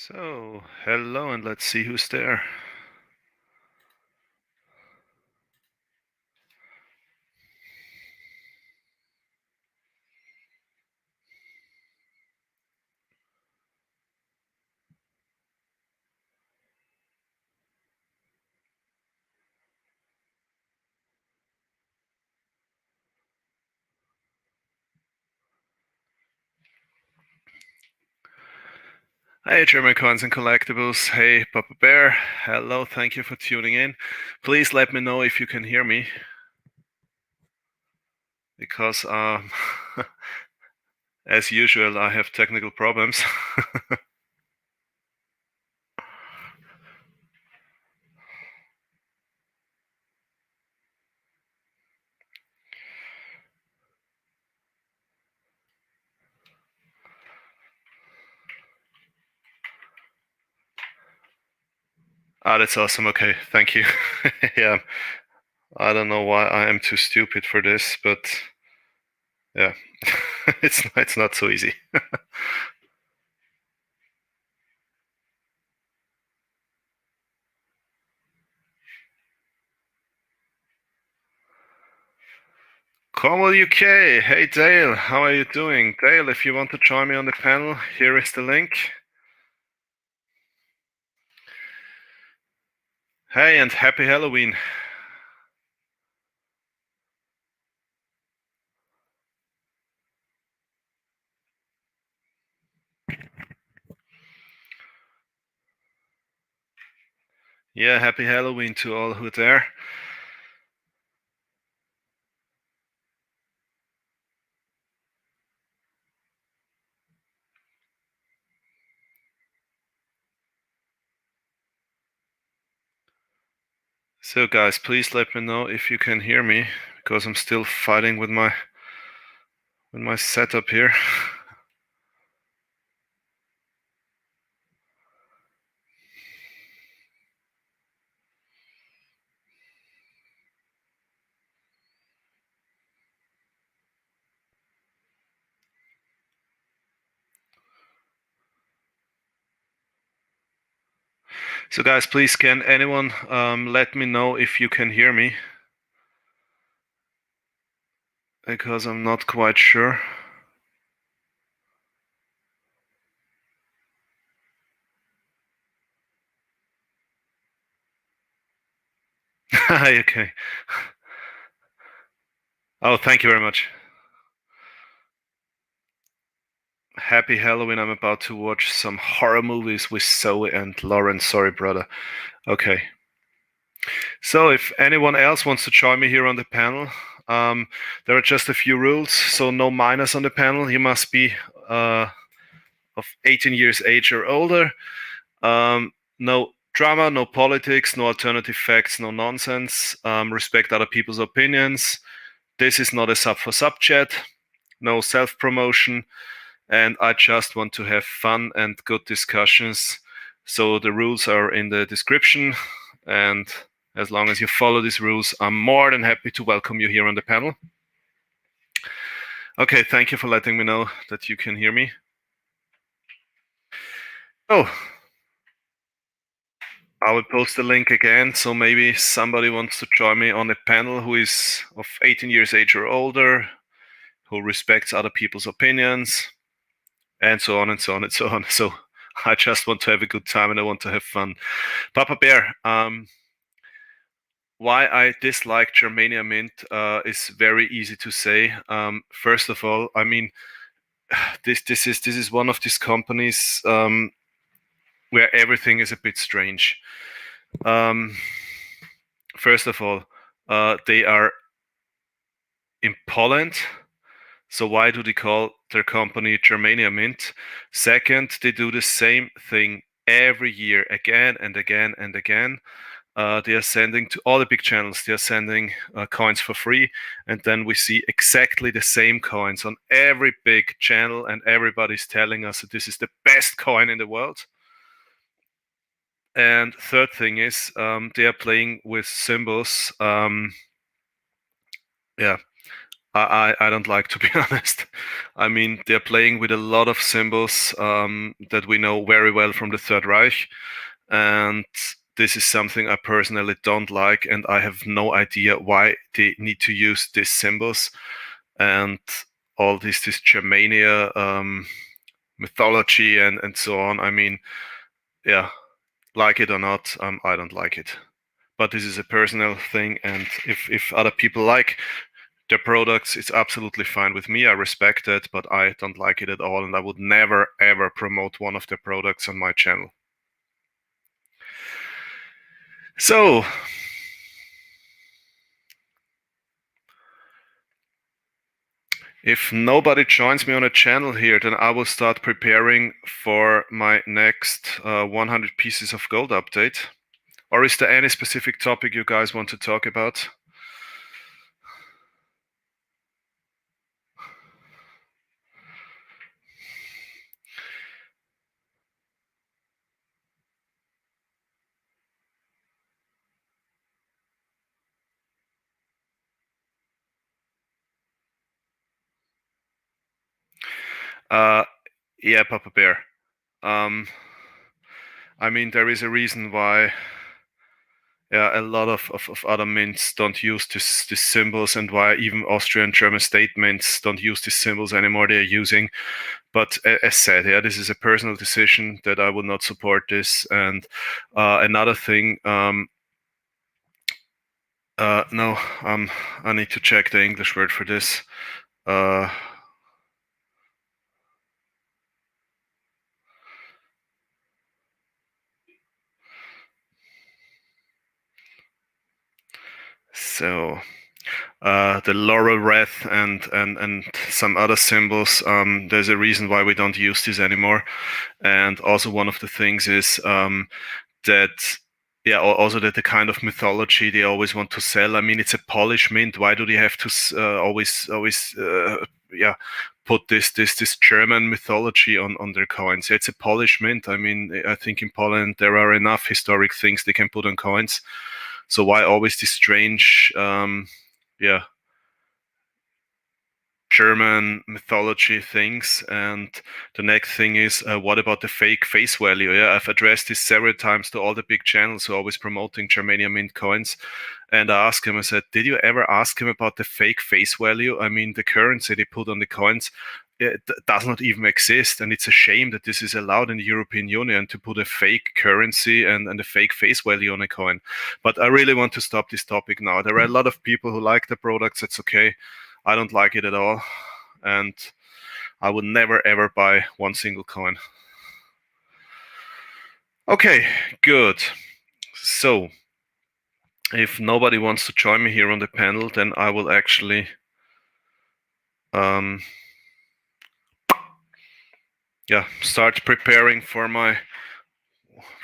So, hello, and let's see who's there. Hey, German Coins and Collectibles. Hey, Papa Bear. Hello, thank you for tuning in. Please let me know if you can hear me. Because, as usual, I have technical problems. That's awesome. Okay, thank you. Yeah, I don't know why I am too stupid for this, but yeah, it's not so easy. Cornwall, UK. Hey, Dale. How are you doing? Dale, if you want to join me on the panel, here is the link. Hey, and happy Halloween. Yeah, happy Halloween to all who are there. So guys, please let me know if you can hear me, because I'm still fighting with my setup here. So guys, please can anyone let me know if you can hear me, because I'm not quite sure. Okay. Oh, thank you very much. Happy Halloween. I'm about to watch some horror movies with Zoe and Lauren. Sorry, brother. Okay. So if anyone else wants to join me here on the panel, there are just a few rules. So no minors on the panel. You must be of 18 years age or older. No drama, no politics, no alternative facts, no nonsense. Respect other people's opinions. This is not a sub for sub chat. No self promotion. And I just want to have fun and good discussions. So the rules are in the description. And as long as you follow these rules, I'm more than happy to welcome you here on the panel. Okay, thank you for letting me know that you can hear me. Oh, I will post the link again, so maybe somebody wants to join me on a panel who is of 18 years age or older, who respects other people's opinions, and so on and so on and so on. So I just want to have a good time and I want to have fun. Papa Bear, why I dislike Germania Mint is very easy to say. First of all, I mean, this is one of these companies where everything is a bit strange. First of all, they are in Poland. So why do they call their company Germania Mint? Second, they do the same thing every year, again and again and again. They are sending to all the big channels, they are sending coins for free, and then we see exactly the same coins on every big channel, and everybody's telling us that this is the best coin in the world. And third thing is they are playing with symbols. Yeah, I don't like, to be honest. I mean, they're playing with a lot of symbols that we know very well from the Third Reich, and this is something I personally don't like, and I have no idea why they need to use these symbols and all this Germania mythology and so on. I mean, yeah, like it or not, I don't like it. But this is a personal thing, and if other people like their products, it's absolutely fine with me. I respect it, but I don't like it at all, and I would never ever promote one of their products on my channel. So, if nobody joins me on a channel here, then I will start preparing for my next 100 pieces of gold update. Or is there any specific topic you guys want to talk about? Uh, yeah, Papa Bear. Um, I mean, there is a reason why a lot of other mints don't use these symbols, and why even Austrian German state mints don't use these symbols anymore. They're using, but as said, yeah, this is a personal decision that I would not support this. And another thing, no, I need to check the English word for this. Uh, so the laurel wreath and some other symbols. There's a reason why we don't use this anymore. And also one of the things is that yeah, also that the kind of mythology they always want to sell. I mean, it's a Polish mint. Why do they have to always yeah, put this German mythology on their coins? It's a Polish mint. I mean, I think in Poland there are enough historic things they can put on coins. So why always this strange yeah, German mythology things? And the next thing is, what about the fake face value? Yeah, I've addressed this several times to all the big channels who are always promoting Germania mint coins. And I asked him, I said, did you ever ask him about the fake face value? I mean, the currency they put on the coins, it does not even exist. And it's a shame that this is allowed in the European Union to put a fake currency and a fake face value on a coin. But I really want to stop this topic now. There are a lot of people who like the products. It's okay. I don't like it at all, and I would never ever buy one single coin. Okay, good. So, if nobody wants to join me here on the panel, then I will actually yeah, start preparing for my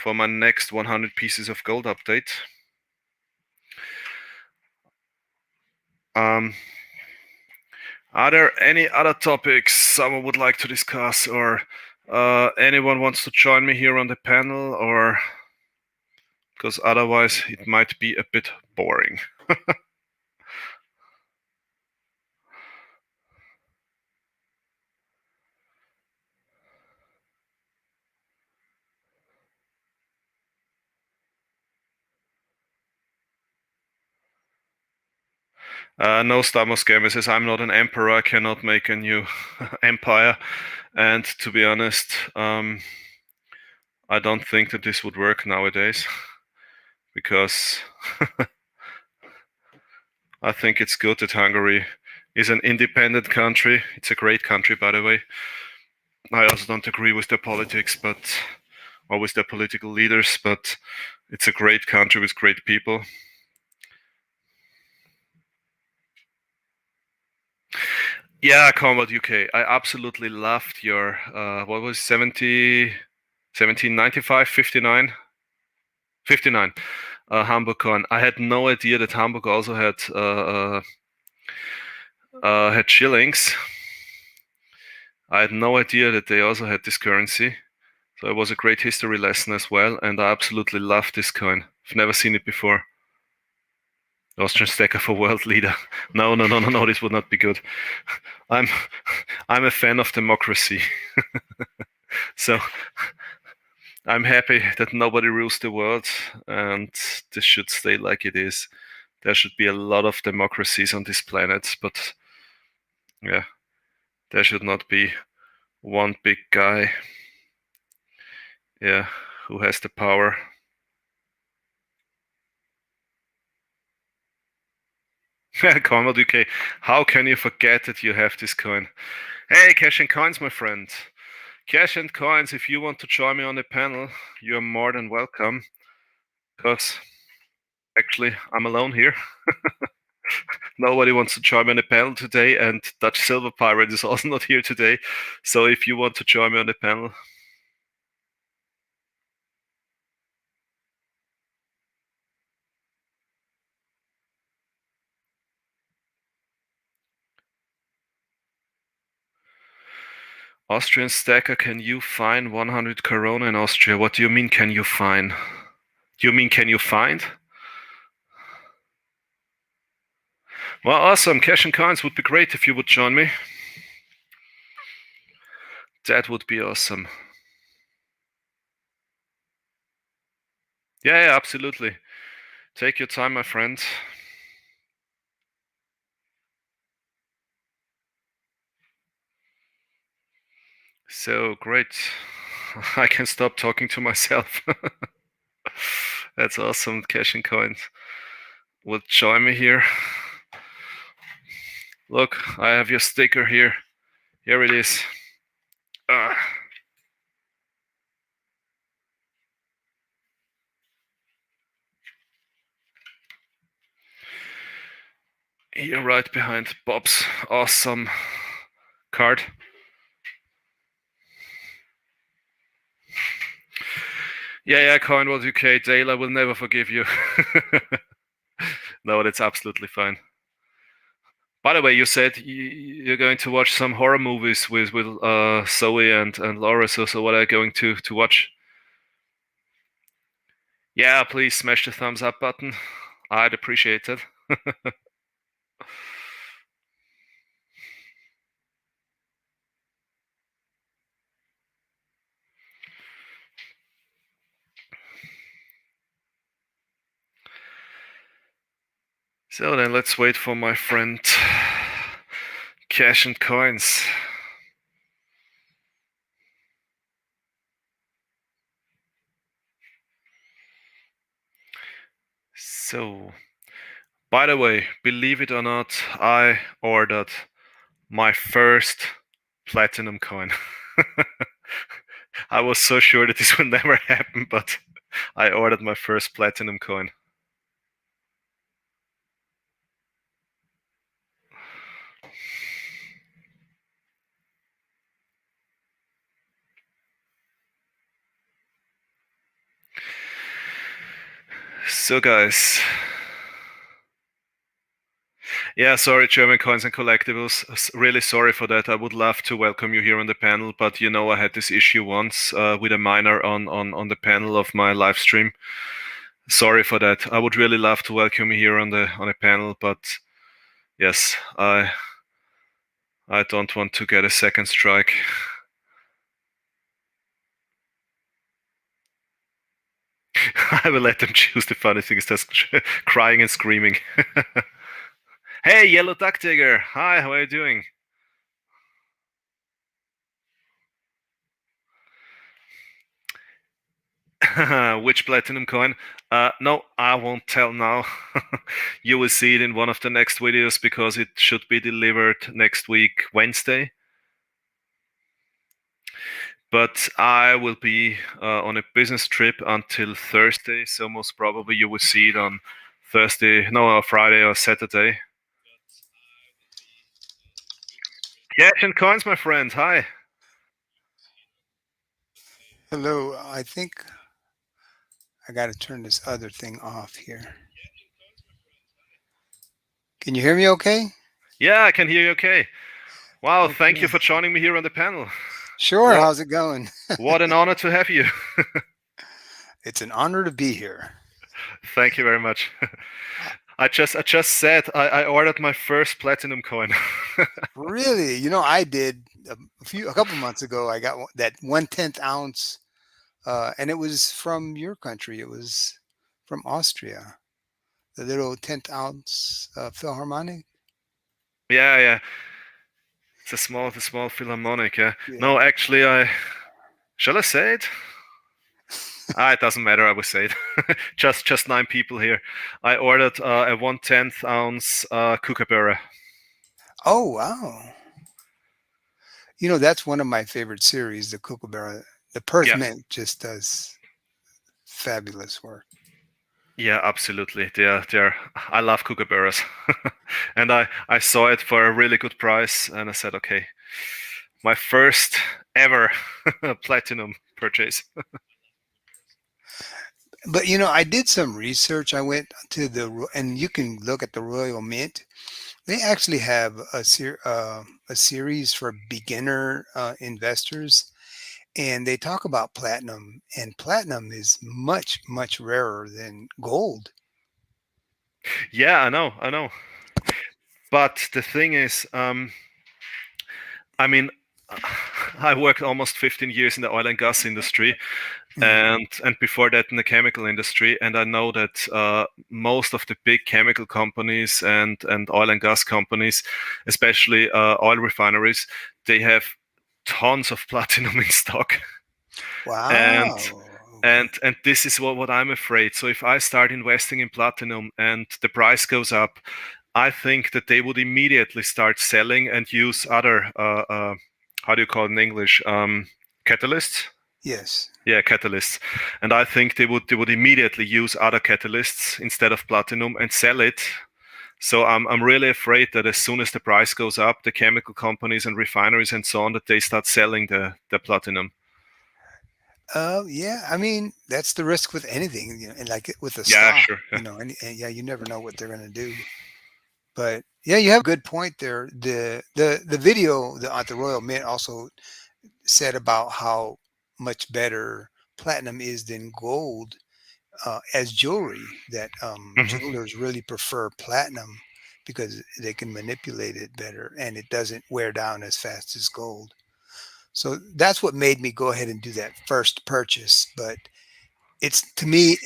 next 100 pieces of gold update. Are there any other topics someone would like to discuss, or anyone wants to join me here on the panel, or because otherwise it might be a bit boring. No, Stamos Gamer says, I'm not an emperor, I cannot make a new empire. And to be honest, I don't think that this would work nowadays, because I think it's good that Hungary is an independent country. It's a great country, by the way. I also don't agree with their politics, or with their political leaders, but it's a great country with great people. Yeah, Combat UK. I absolutely loved your, what was 1795, 59? 59, Hamburg coin. I had no idea that Hamburg also had shillings. I had no idea that they also had this currency. So it was a great history lesson as well, and I absolutely love this coin. I've never seen it before. Austrian stacker for world leader. No, no, no, no, no. This would not be good. I'm I'm a fan of democracy. So I'm happy that nobody rules the world, and this should stay like it is. There should be a lot of democracies on this planet, but yeah, there should not be one big guy, yeah, who has the power. Conrad UK, how can you forget that you have this coin? Hey, Cash and Coins, my friend. Cash and Coins, if you want to join me on the panel, you're more than welcome. Because actually, I'm alone here. Nobody wants to join me on the panel today, and Dutch Silver Pirate is also not here today. So if you want to join me on the panel, Austrian stacker, can you find 100 Corona in Austria? What do you mean, can you find? Do you mean, can you find? Well, awesome. Cash and Coins would be great if you would join me. That would be awesome. Yeah, yeah, absolutely. Take your time, my friend. So great. I can stop talking to myself. That's awesome. Cash and Coins will join me here. Look, I have your sticker here. Here it is. Here, right behind Bob's awesome card. Yeah, Coinworld UK, Dale, I will never forgive you. No, that's absolutely fine. By the way, you said you're going to watch some horror movies with Zoe and Laura. So what are you going to watch? Yeah, please smash the thumbs up button. I'd appreciate it. So then let's wait for my friend Cash and Coins. So, by the way, believe it or not, I ordered my first platinum coin. I was so sure that this would never happen, but I ordered my first platinum coin. So guys, yeah, sorry, German Coins and Collectibles. Really sorry for that. I would love to welcome you here on the panel, but you know I had this issue once with a miner on the panel of my live stream. Sorry for that. I would really love to welcome you here on a panel, but yes, I don't want to get a second strike. I will let them choose. The funny thing is just crying and screaming. Hey, Yellow Duck Digger. Hi, how are you doing? Which platinum coin? No, I won't tell now. You will see it in one of the next videos because it should be delivered next week, Wednesday. But I will be on a business trip until Thursday, so most probably you will see it on Thursday, no, or Friday or Saturday. Cash and Coins, my friend. Hi. Hello, I think I got to turn this other thing off here. Can you hear me okay? Yeah, I can hear you okay. Wow, thank you Okay. for joining me here on the panel. Sure, What, how's it going? what an honor to have you. It's an honor to be here. Thank you very much. I just said I ordered my first platinum coin. Really? I did a couple months ago. I got that 1/10 ounce, and it was from your country. It was from Austria. The little 10th ounce Philharmonic. Yeah, yeah. It's a small philharmonic. Yeah. Yeah. No, actually, I shall I say it? It doesn't matter. I will say it. Just 9 people here. I ordered a 1/10 ounce kookaburra. Oh wow. That's one of my favorite series, the Kookaburra. The Perth Yeah, Mint just does fabulous work. yeah, absolutely. They're. I love kookaburras, and I saw it for a really good price, and I said, okay, my first ever platinum purchase. But I did some research. I went to and you can look at the Royal Mint. They actually have a series for beginner investors, and they talk about platinum, and platinum is much, much rarer than gold. Yeah, I know. But the thing is, I mean, I worked almost 15 years in the oil and gas industry, Mm. and before that in the chemical industry, and I know that most of the big chemical companies and oil and gas companies, especially oil refineries, they have tons of platinum in stock, and Wow. and this is what I'm afraid. So if I start investing in platinum and the price goes up, I think that they would immediately start selling and use other how do you call it in English, catalysts. Yes. Yeah, catalysts. And I think they would immediately use other catalysts instead of platinum and sell it. So I'm really afraid that as soon as the price goes up, the chemical companies and refineries and so on, that they start selling the platinum. Yeah, I mean, that's the risk with anything, and like with a Yeah, stock, sure. Yeah. and yeah, you never know what they're going to do. But yeah, you have a good point there. The video at the Royal Mint also said about how much better platinum is than gold as jewelry. That Mhm. jewelers really prefer platinum because they can manipulate it better, and it doesn't wear down as fast as gold. So that's what made me go ahead and do that first purchase. But it's to me,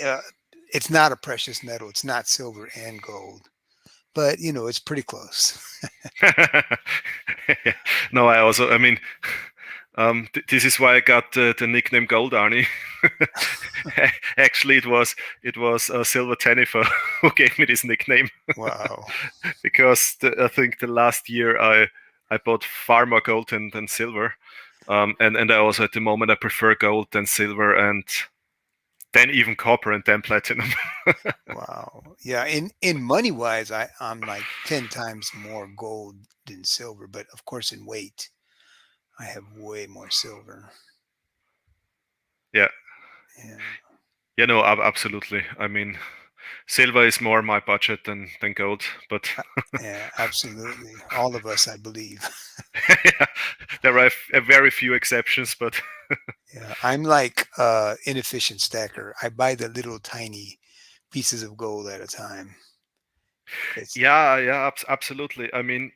it's not a precious metal. It's not silver and gold, but it's pretty close. No, I mean, this is why I got the nickname Gold Arnie. Actually, it was Silver Taniwha who gave me this nickname Wow. because I think the last year I bought far more gold than silver, and I also at the moment I prefer gold than silver and then even copper and then platinum. Wow. Yeah. In money wise, I'm like 10 times more gold than silver, but of course in weight, I have way more silver. Yeah, Yeah. yeah, no, absolutely. I mean, silver is more my budget than gold, but Uh, Yeah, absolutely. All of us, I believe. yeah, there are very few exceptions, but Yeah. I'm like inefficient stacker. I buy the little tiny pieces of gold at a time. It's yeah, yeah, absolutely. I mean,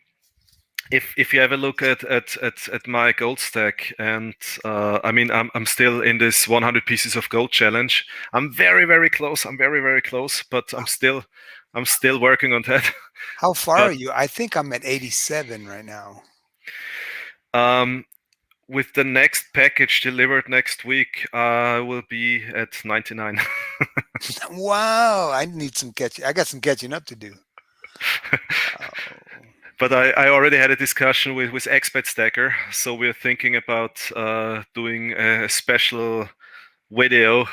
if you have a look at my gold stack, and I mean, I'm still in this 100 pieces of gold challenge. I'm very close. I'm very close, but I'm still working on that. how far But are you? I think I'm at 87 right now. um, with the next package delivered next week, I will be at 99. Wow, I need some catch. I got some catching up to do. Wow. But I already had a discussion with Expert Stacker, so we're thinking about doing a special video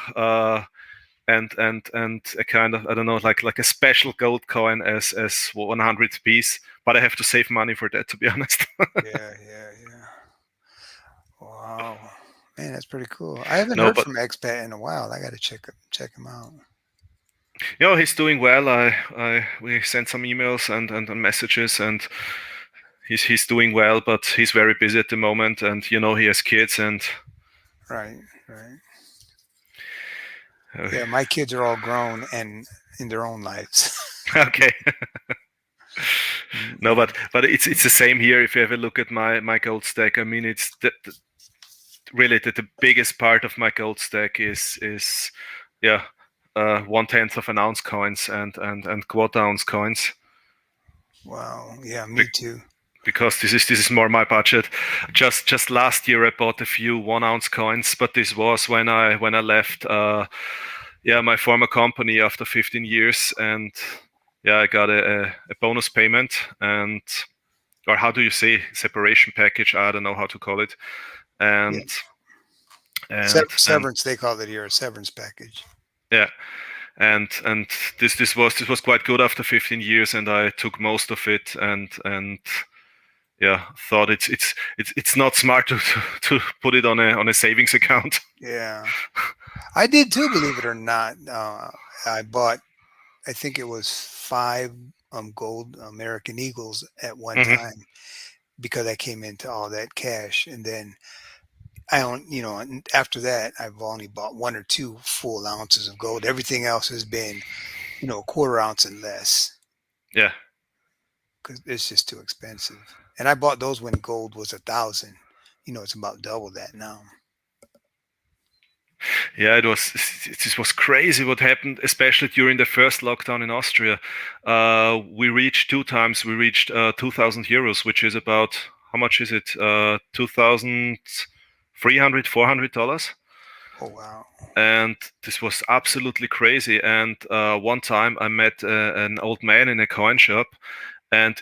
and a kind of, I don't know, like a special gold coin as 100 piece. But I have to save money for that, to be honest. Yeah, yeah, yeah. Wow. Man, that's pretty cool. I haven't No, heard but from Expat in a while. I got to check him out. he's doing well. I we sent some emails and messages, and he's doing well, but he's very busy at the moment, and he has kids, and Right, right. uh, Yeah, my kids are all grown and in their own lives. Okay. No, Yeah. but it's the same here. If you ever look at my gold stack, I mean, it's really the biggest part of my gold stack is yeah, 1/10 of an ounce coins and quarter ounce coins. Wow. Yeah, Be- me too. because this is more my budget. Just last year I bought a few 1 ounce coins, but this was when I left yeah, my former company after 15 years, and yeah, I got a bonus payment, and or how do you say, separation package? I don't know how to call it, Yeah. and and Severance, they call it here, a severance package. yeah, and this was quite good after 15 years, and I took most of it, and yeah, thought it's not smart to put it on a savings account. Yeah. I did too, believe it or not. I bought, I think it was five gold American Eagles at one Hmm. time because I came into all that cash. And then I don't, and after that, I've only bought one or two full ounces of gold. Everything else has been, a quarter ounce and less Yeah, because it's just too expensive. And I bought those when gold was 1,000. It's about double that now. yeah, this was crazy what happened, especially during the first lockdown in Austria. We reached two times. We reached 2,000 euros, which is about, how much is it? 2,300, $400. Oh, wow. And this was absolutely crazy. And one time I met an old man in a coin shop, and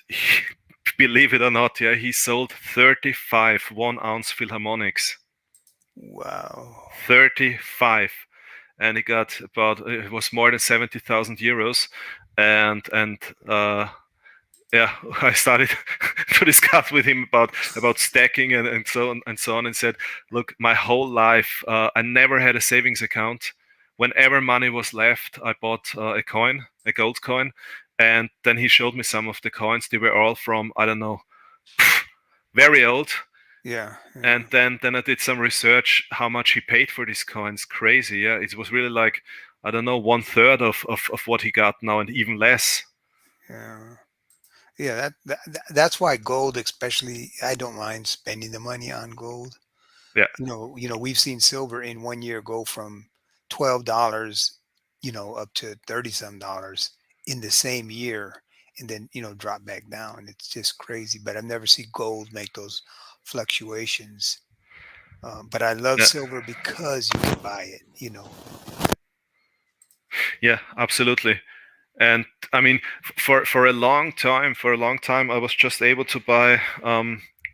believe it or not, yeah, he sold 35 1 ounce Philharmonics. Wow. 35. And he got about, it was more than 70,000 euros. And yeah, I started to discuss with him about stacking and so on, and said, look, my whole life I never had a savings account. Whenever money was left, I bought a coin, a gold coin, and then he showed me some of the coins. They were all from, I don't know, very old. Yeah. And Yeah. then I did some research how much he paid for these coins. Crazy, yeah. It was really like, I don't know, one third of what he got now, and even less. Yeah. Yeah, that's why gold, especially, I don't mind spending the money on gold. Yeah, We've seen silver in one year go from $12, up to 30 some dollars in the same year, and then drop back down. It's just crazy. But I've never seen gold make those fluctuations. But I love yeah, silver because you can buy it. yeah, absolutely. And I mean, for a long time, I was just able to buy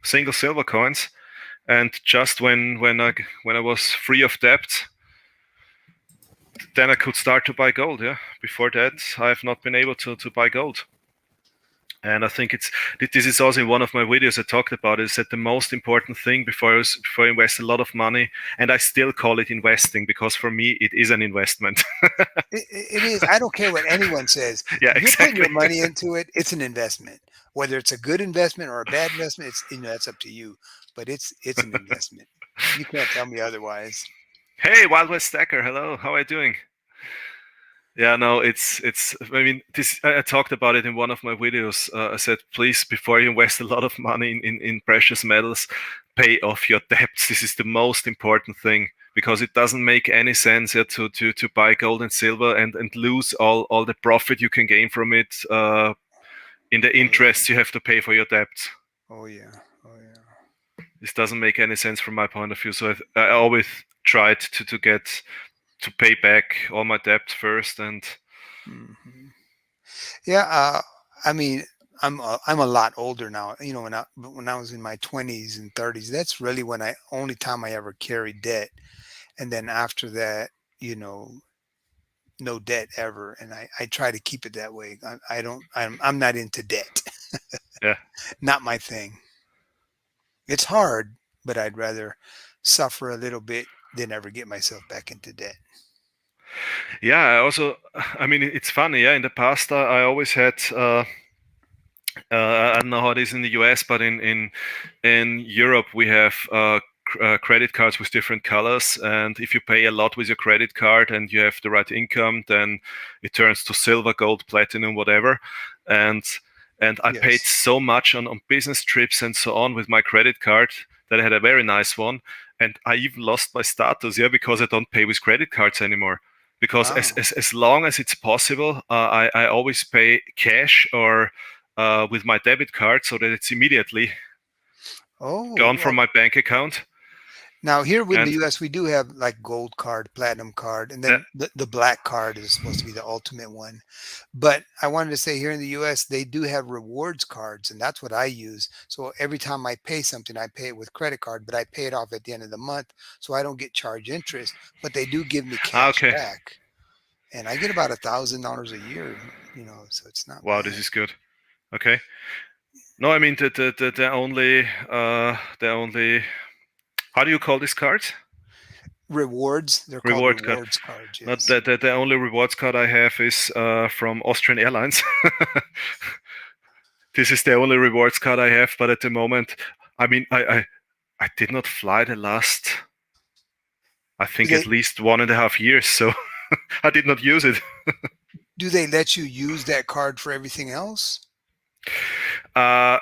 single silver coins, and just when I was free of debt, then I could start to buy gold. Yeah, before that, I have not been able to buy gold. And I think this is also in one of my videos I talked about, is that the most important thing before I invest a lot of money, and I still call it investing because for me it is an investment. It is. I don't care what anyone says. Yeah, If you're putting exactly. your money into it, it's an investment. Whether it's a good investment or a bad investment, it's that's up to you. But it's an investment. You can't tell me otherwise. Hey, Wild West Stacker, hello. How are you doing? Yeah, no, it's. I mean, this. I talked about it in one of my videos. I said, please, before you invest a lot of money in precious metals, pay off your debts. This is the most important thing, because it doesn't make any sense, yeah, to buy gold and silver and lose all the profit you can gain from it in the Oh yeah. interest you have to pay for your debts. Oh yeah. Oh yeah. This doesn't make any sense from my point of view. So I always tried to pay back all my debt first, and Hmm. Yeah. I mean, I'm a lot older now. When I was in my 20s and 30s, that's really when I only time I ever carried debt. And then after that, you know, no debt ever, and I try to keep it that way. I don't I'm not into debt. yeah. Not my thing. It's hard, but I'd rather suffer a little bit than ever get myself back into debt. Yeah, I also, I mean, it's funny. Yeah, in the past, I always had. I don't know how it is in the US, but in Europe, we have credit cards with different colors, and if you pay a lot with your credit card and you have the right income, then it turns to silver, gold, platinum, whatever. And I paid Yes. so much on business trips and so on with my credit card that I had a very nice one, and I even lost my status, yeah, because I don't pay with credit cards anymore. Because Wow. as long as it's possible, I always pay cash or with my debit card, so that it's immediately Oh, gone from my bank account. now here in the And US, we do have like gold card, platinum card, and uh, then the black card is supposed to be the ultimate one. But I wanted to say here in the US, they do have rewards cards, and that's what I use. So every time I pay something, I pay it with credit card, but I pay it off at the end of the month, so I don't get charged interest. But they do give me cash okay, back, and I get about $1,000 a year. So it's not wow, this bad. is good. Okay, no, I mean the only how do you call these cards? Rewards, they're called Reward card. rewards cards. Not Yes. the only rewards card I have is from Austrian Airlines. This is the only rewards card I have, but at the moment, I mean, I did not fly the last, I Do think, they at least 1.5 years, so I did not use it. do they let you use that card for everything else? Uh,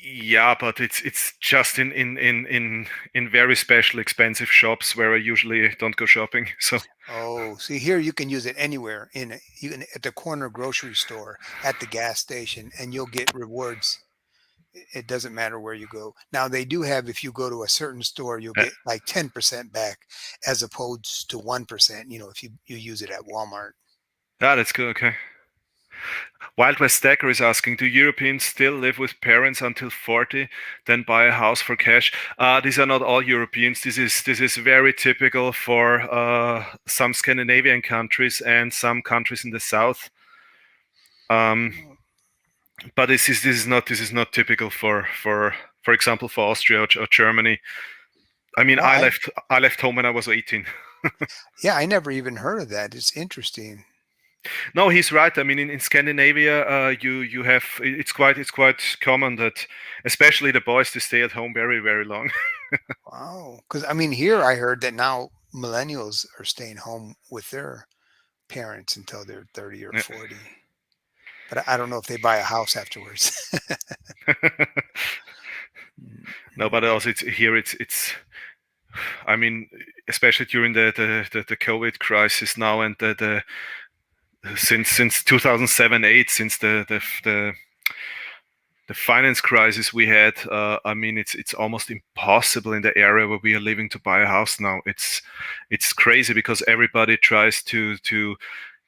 yeah, but it's just in very special expensive shops where I usually don't go shopping. So Oh, see here you can use it anywhere you can at the corner grocery store, at the gas station, and you'll get rewards. It doesn't matter where you go. Now they do have if you go to a certain store, you'll uh, get like 10% back as opposed to 1%, if you use it at Walmart. yeah, that's good. Okay. Wild West Stacker is asking, do Europeans still live with parents until 40, then buy a house for cash? These are not all Europeans. This is very typical for some Scandinavian countries and some countries in the south. Um, but this is not typical for example for Austria or Germany. I mean, Well, I left home when I was 18. yeah, I never even heard of that. It's interesting. No, he's right. I mean, in Scandinavia, you have it's quite common that, especially the boys, to stay at home very very long. Wow. Because I mean, here I heard that now millennials are staying home with their parents until they're 30 or Yeah. 40. But I don't know if they buy a house afterwards. No, but also it's here. It's. I mean, especially during the COVID crisis now and the since 2007-8, since the finance crisis we had. I mean, it's almost impossible in the area where we are living to buy a house now. It's crazy because everybody tries to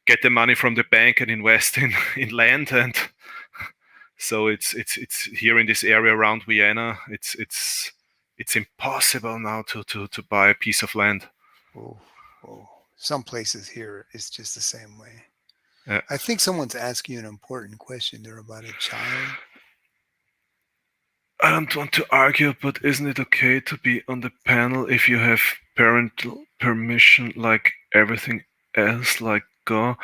get the money from the bank and invest in land, and so it's here in this area around Vienna. It's impossible now to buy a piece of land. Oh, oh. Some places here it's just the same way. Uh, I think someone's asking you an important question there about a child. I don't want to argue, but isn't it okay to be on the panel if you have parental permission like everything else, like go?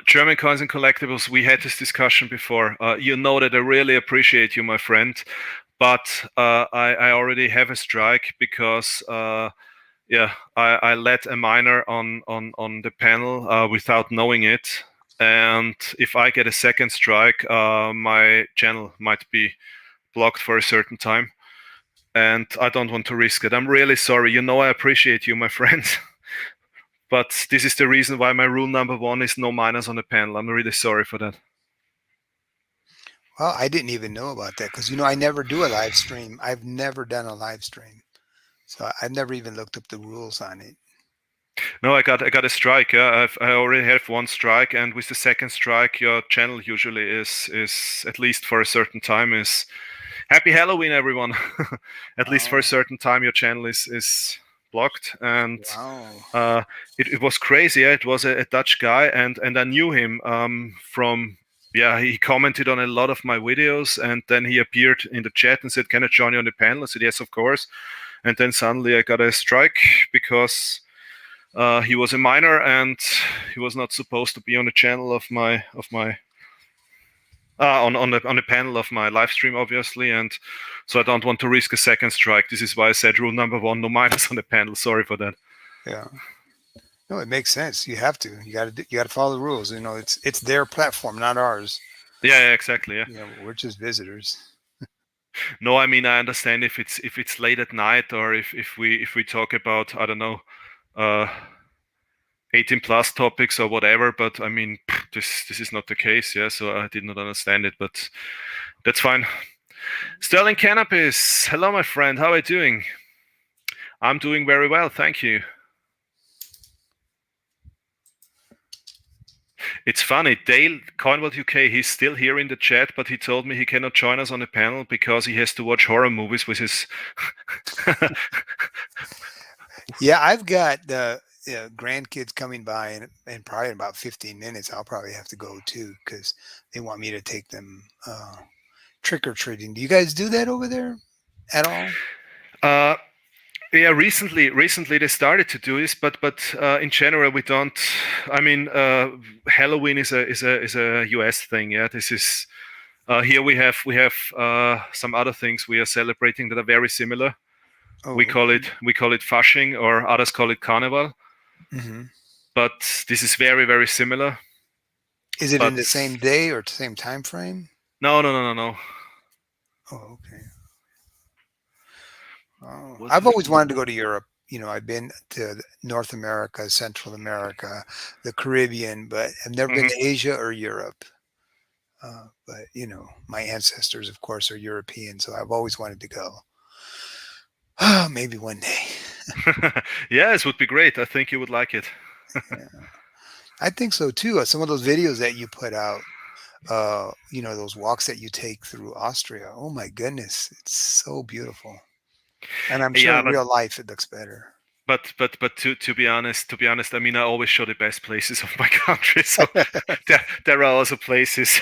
German coins and collectibles, we had this discussion before. You know that I really appreciate you, my friend, but I already have a strike because yeah, I let a minor on the panel without knowing it. And if I get a second strike, my channel might be blocked for a certain time. And I don't want to risk it. I'm really sorry. You know, I appreciate you, my friend. But this is the reason why my rule number one is no minors on the panel. I'm really sorry for that. Well, I didn't even know about that because I never do a live stream. I've never done a live stream, so I've never even looked up the rules on it. No, I got a strike. Yeah, I already have one strike, and with the second strike, your channel usually is at least for a certain time is Happy Halloween, everyone. At least for a Oh, certain time, your channel is blocked, and wow. uh, it was crazy. Yeah? It was a Dutch guy, and I knew him from. Yeah, he commented on a lot of my videos, and then he appeared in the chat and said, "Can I join you on the panel?" I said, "Yes, of course." And then suddenly I got a strike because he was a minor and he was not supposed to be on the channel of my On the panel of my live stream, obviously, and so I don't want to risk a second strike. This is why I said rule number one: no minus on the panel. Sorry for that. Yeah. No, it makes sense. You have to. You got to follow the rules. It's their platform, not ours. Yeah, exactly. Yeah. We're just visitors. No, I mean I understand if it's late at night or if we talk about I don't know, uh, 18 plus topics or whatever. But I mean this is not the case. Yeah, so I did not understand it, but that's fine. Sterling Cannabis, hello my friend. How are you doing? I'm doing very well, thank you. It's funny, Dale Coinworld UK, he's still here in the chat, but he told me he cannot join us on the panel because he has to watch horror movies with his. Yeah, I've got the grandkids coming by, and probably in about 15 minutes, I'll probably have to go too because they want me to take them trick or treating. Do you guys do that over there at all? uh, yeah, recently they started to do this, but in general we don't. I mean, Halloween is a US thing. Yeah, this is. Here we have some other things we are celebrating that are very similar. Oh, We call it Fasching, or others call it Carnival. hmm. But this is very very similar. Is it in But the same day or same time frame? no no no no no. Oh, okay. Oh, Was I've it? always wanted to go to Europe. I've been to North America, Central America, the Caribbean, but I've never been Mhm. to Asia or Europe. But my ancestors, of course, are European, so I've always wanted to go. Maybe one day. Yeah, it would be great. I think you would like it. Yeah, I think so too. Some of those videos that you put out, those walks that you take through Austria. Oh my goodness, it's so beautiful. And I'm sure Yeah, in real life it looks better. but to be honest, I mean, I always show the best places of my country. So there are also places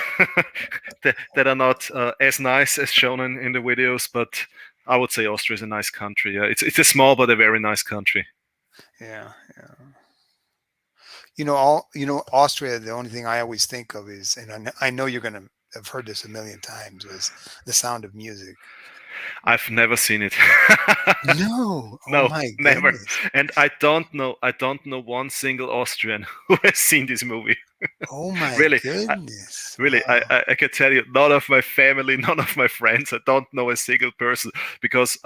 that are not as nice as shown in the videos. But I would say Austria is a nice country. Yeah, it's a small but a very nice country. Yeah, yeah. Austria. The only thing I always think of is, and I know you're gonna have heard this a million times, was The Sound of Music. I've never seen it. No, oh No, my never. goodness, And I don't know one single Austrian who has seen this movie. oh my Really, goodness. really, I, Wow. I, I can tell you, none of my family, none of my friends, I don't know a single person because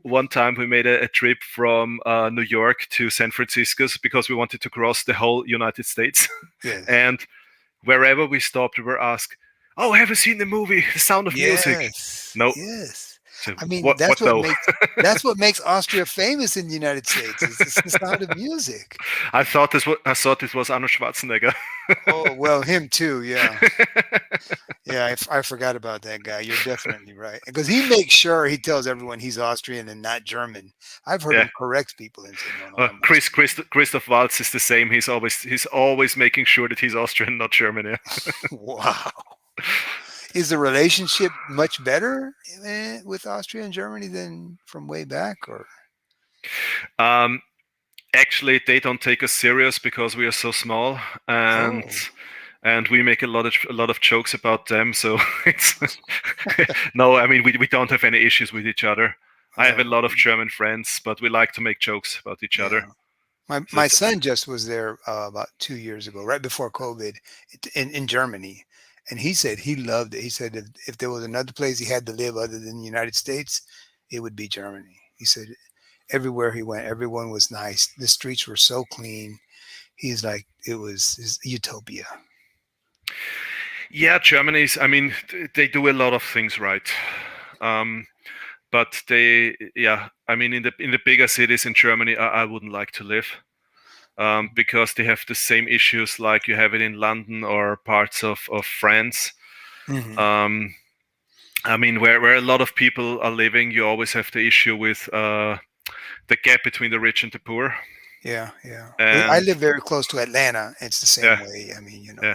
one time we made a trip from New York to San Francisco because we wanted to cross the whole United States. Yes. And wherever we stopped, we were asked, "Oh, have you seen the movie The Sound of Music?" Yes. No. Yes. So I mean, what? What? No. that's what makes Austria famous in the United States. Is it's the Sound of Music. I thought this was Arnold Schwarzenegger. Oh well, him too. Yeah. Yeah, I forgot about that guy. You're definitely right. Because he makes sure he tells everyone he's Austrian and not German. I've heard Yeah. him correct people and say, no, no, I'm Christoph Waltz is the same. He's always making sure that he's Austrian, not German. Yeah. Austrian. Wow. Is the relationship much better with Austria and Germany than from way back? Or Um, Actually, they don't take us serious because we are so small, and oh, and we make a lot of jokes about them. So it's no, I mean we don't have any issues with each other. I have a oh, lot of German friends, but we like to make jokes about each yeah. other. So My son just was there about 2 years ago, right before COVID, in Germany, and he said he loved it. He said if there was another place he had to live other than the United States, it would be Germany. He said everywhere he went, everyone was nice. The streets were so clean. He's like it was his utopia. yeah, Germany's. I mean, they do a lot of things right. Um, but yeah, I mean, in the bigger cities in Germany, I wouldn't like to live. Because they have the same issues like you have it in London or parts of France. Hmm. Um, I mean, where a lot of people are living, you always have the issue with the gap between the rich and the poor. Yeah, yeah. I And live very close to Atlanta. It's the same yeah, way. I mean, yeah. yeah.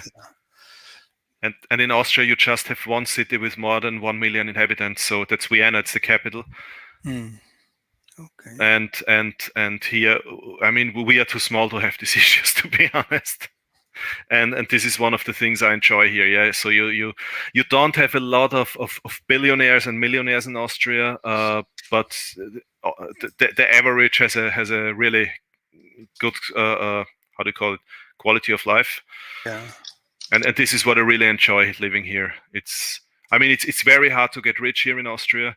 And in Austria, you just have one city with more than 1 million inhabitants. So that's Vienna, it's the capital. Mm, okay. And here, I mean, we are too small to have these issues, to be honest. and this is one of the things I enjoy here. Yeah, so you don't have a lot of billionaires and millionaires in Austria, but the average has a really good how do you call it, quality of life, Yeah. and this is what I really enjoy living here. It's very hard to get rich here in Austria,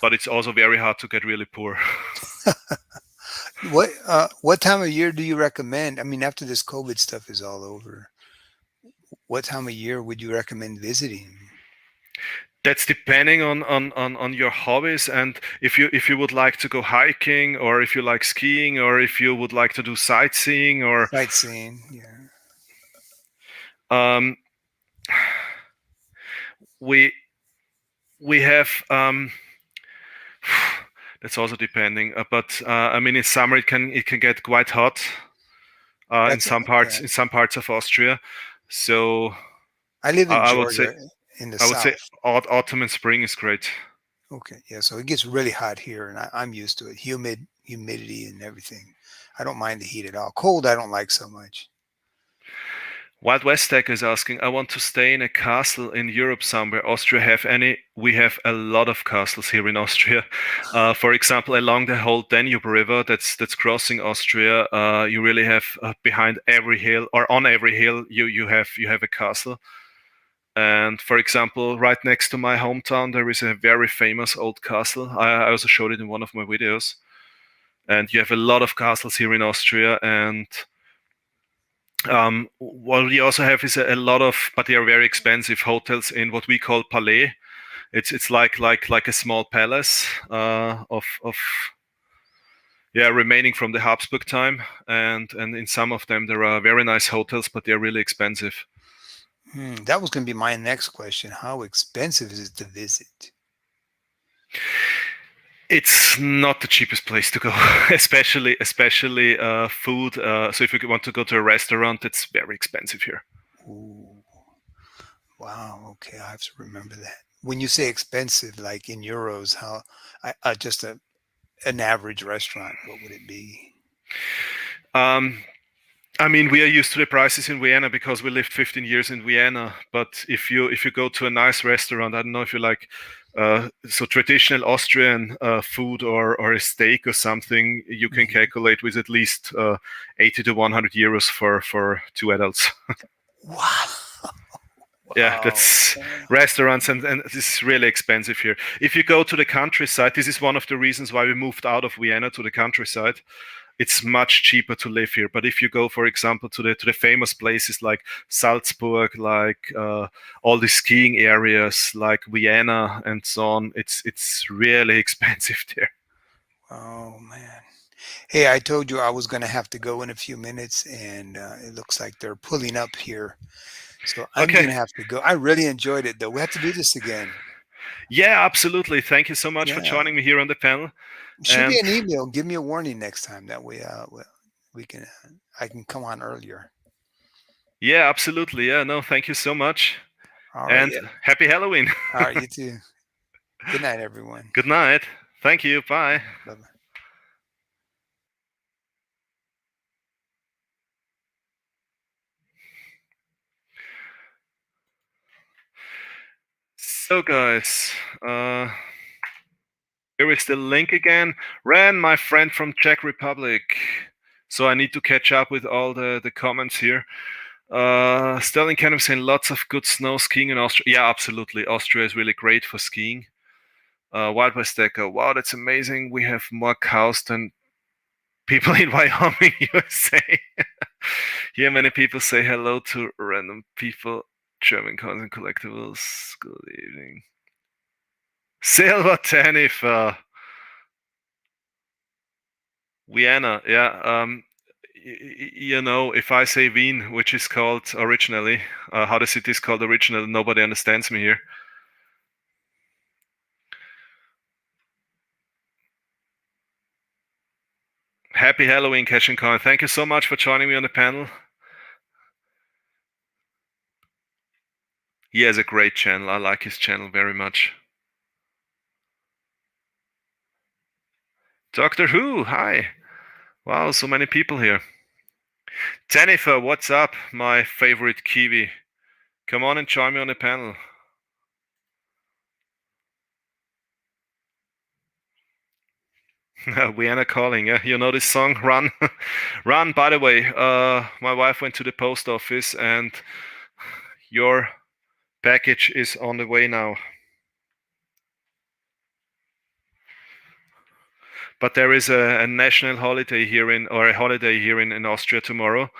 but it's also very hard to get really poor. What time of year do you recommend? I mean, after this COVID stuff is all over, what time of year would you recommend visiting? That's depending on your hobbies, and if you would like to go hiking, or if you like skiing, or if you would like to do sightseeing, or Sightseeing, yeah. um, we we have that's also depending, but in summer it can get quite hot in That's some yeah. parts of Austria. So I live in I would say Georgia in the I would say south. autumn and spring is great. Okay, yeah, so it gets really hot here, and I'm used to it. Humidity, and everything. I don't mind the heat at all. Cold, I don't like so much. Wild West Tech is asking, I want to stay in a castle in Europe somewhere. Austria have any? We have a lot of castles here in Austria. For example, along the whole Danube River that's crossing Austria, you really have behind every hill or on every hill you have a castle. And for example, right next to my hometown, there is a very famous old castle. I also showed it in one of my videos. And you have a lot of castles here in Austria, and what we also have is a lot of, but they are very expensive hotels in what we call palais. It's like a small palace of yeah, remaining from the Habsburg time, and in some of them there are very nice hotels, but they're really expensive. That was going to be my next question. How expensive is it to visit? It's not the cheapest place to go, especially food. So if you want to go to a restaurant, it's very expensive here. Ooh, wow. Okay, I have to remember that. When you say expensive, like in euros, how just an average restaurant, what would it be? Um, we are used to the prices in Vienna because we lived 15 years in Vienna. But if you go to a nice restaurant, I don't know if you like so traditional Austrian food, or a steak or something, you can Mhm. calculate with at least 80 to 100 euros for two adults. Wow. Yeah, Wow. that's restaurants, and this is really expensive here. If you go to the countryside, this is one of the reasons why we moved out of Vienna to the countryside. It's much cheaper to live here. But if you go, for example, to the famous places like Salzburg, like all the skiing areas, like Vienna and so on, it's really expensive there. Oh man. Hey, I told you I was going to have to go in a few minutes, and it looks like they're pulling up here. So I'm Okay. going to have to go. I really enjoyed it, though. We have to do this again. Yeah, absolutely. Thank you so much for Yeah. joining me here on the panel. Shoot me And an email. Give me a warning next time. That way, we can, I can come on earlier. yeah, absolutely. Yeah, no, thank you so much. All right. And Yeah. happy Halloween. All right. You too. Good night, everyone. Good night. Thank you. Bye. Bye bye. So, guys, uh, here is the link again. Ran, my friend from Czech Republic. So I need to catch up with all the comments here. Sterling kind of saying lots of good snow skiing in Austria. Yeah, absolutely. Austria is really great for skiing. Wild West Decker. Wow, that's amazing. We have more cows than people in Wyoming, USA. Here, many people say hello to random people. German coins and collectibles. Good evening. Silver Taniwha. Vienna, yeah. If I say Wien, which is called originally, how the city is called originally, nobody understands me here. Happy Halloween, Cash and Coin. Thank you so much for joining me on the panel. He has a great channel. I like his channel very much. Doctor Who, hi. Wow, so many people here. Taniwha, what's up, my favorite Kiwi? Come on and join me on the panel. Vienna calling, yeah. You know this song, Run? Run, by the way, my wife went to the post office and your package is on the way now. But there is a national holiday here or a holiday here in Austria tomorrow.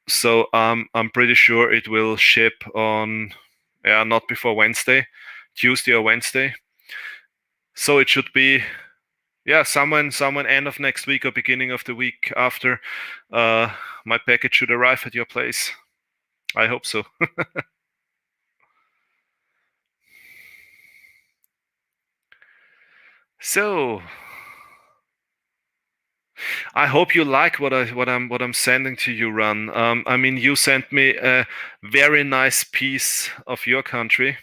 So I'm pretty sure it will ship on, yeah, not before Wednesday, Tuesday or Wednesday. So it should be, yeah, someone end of next week or beginning of the week after. My package should arrive at your place. I hope so. So I hope you like what I'm sending to you, Ran. I mean, you sent me a very nice piece of your country.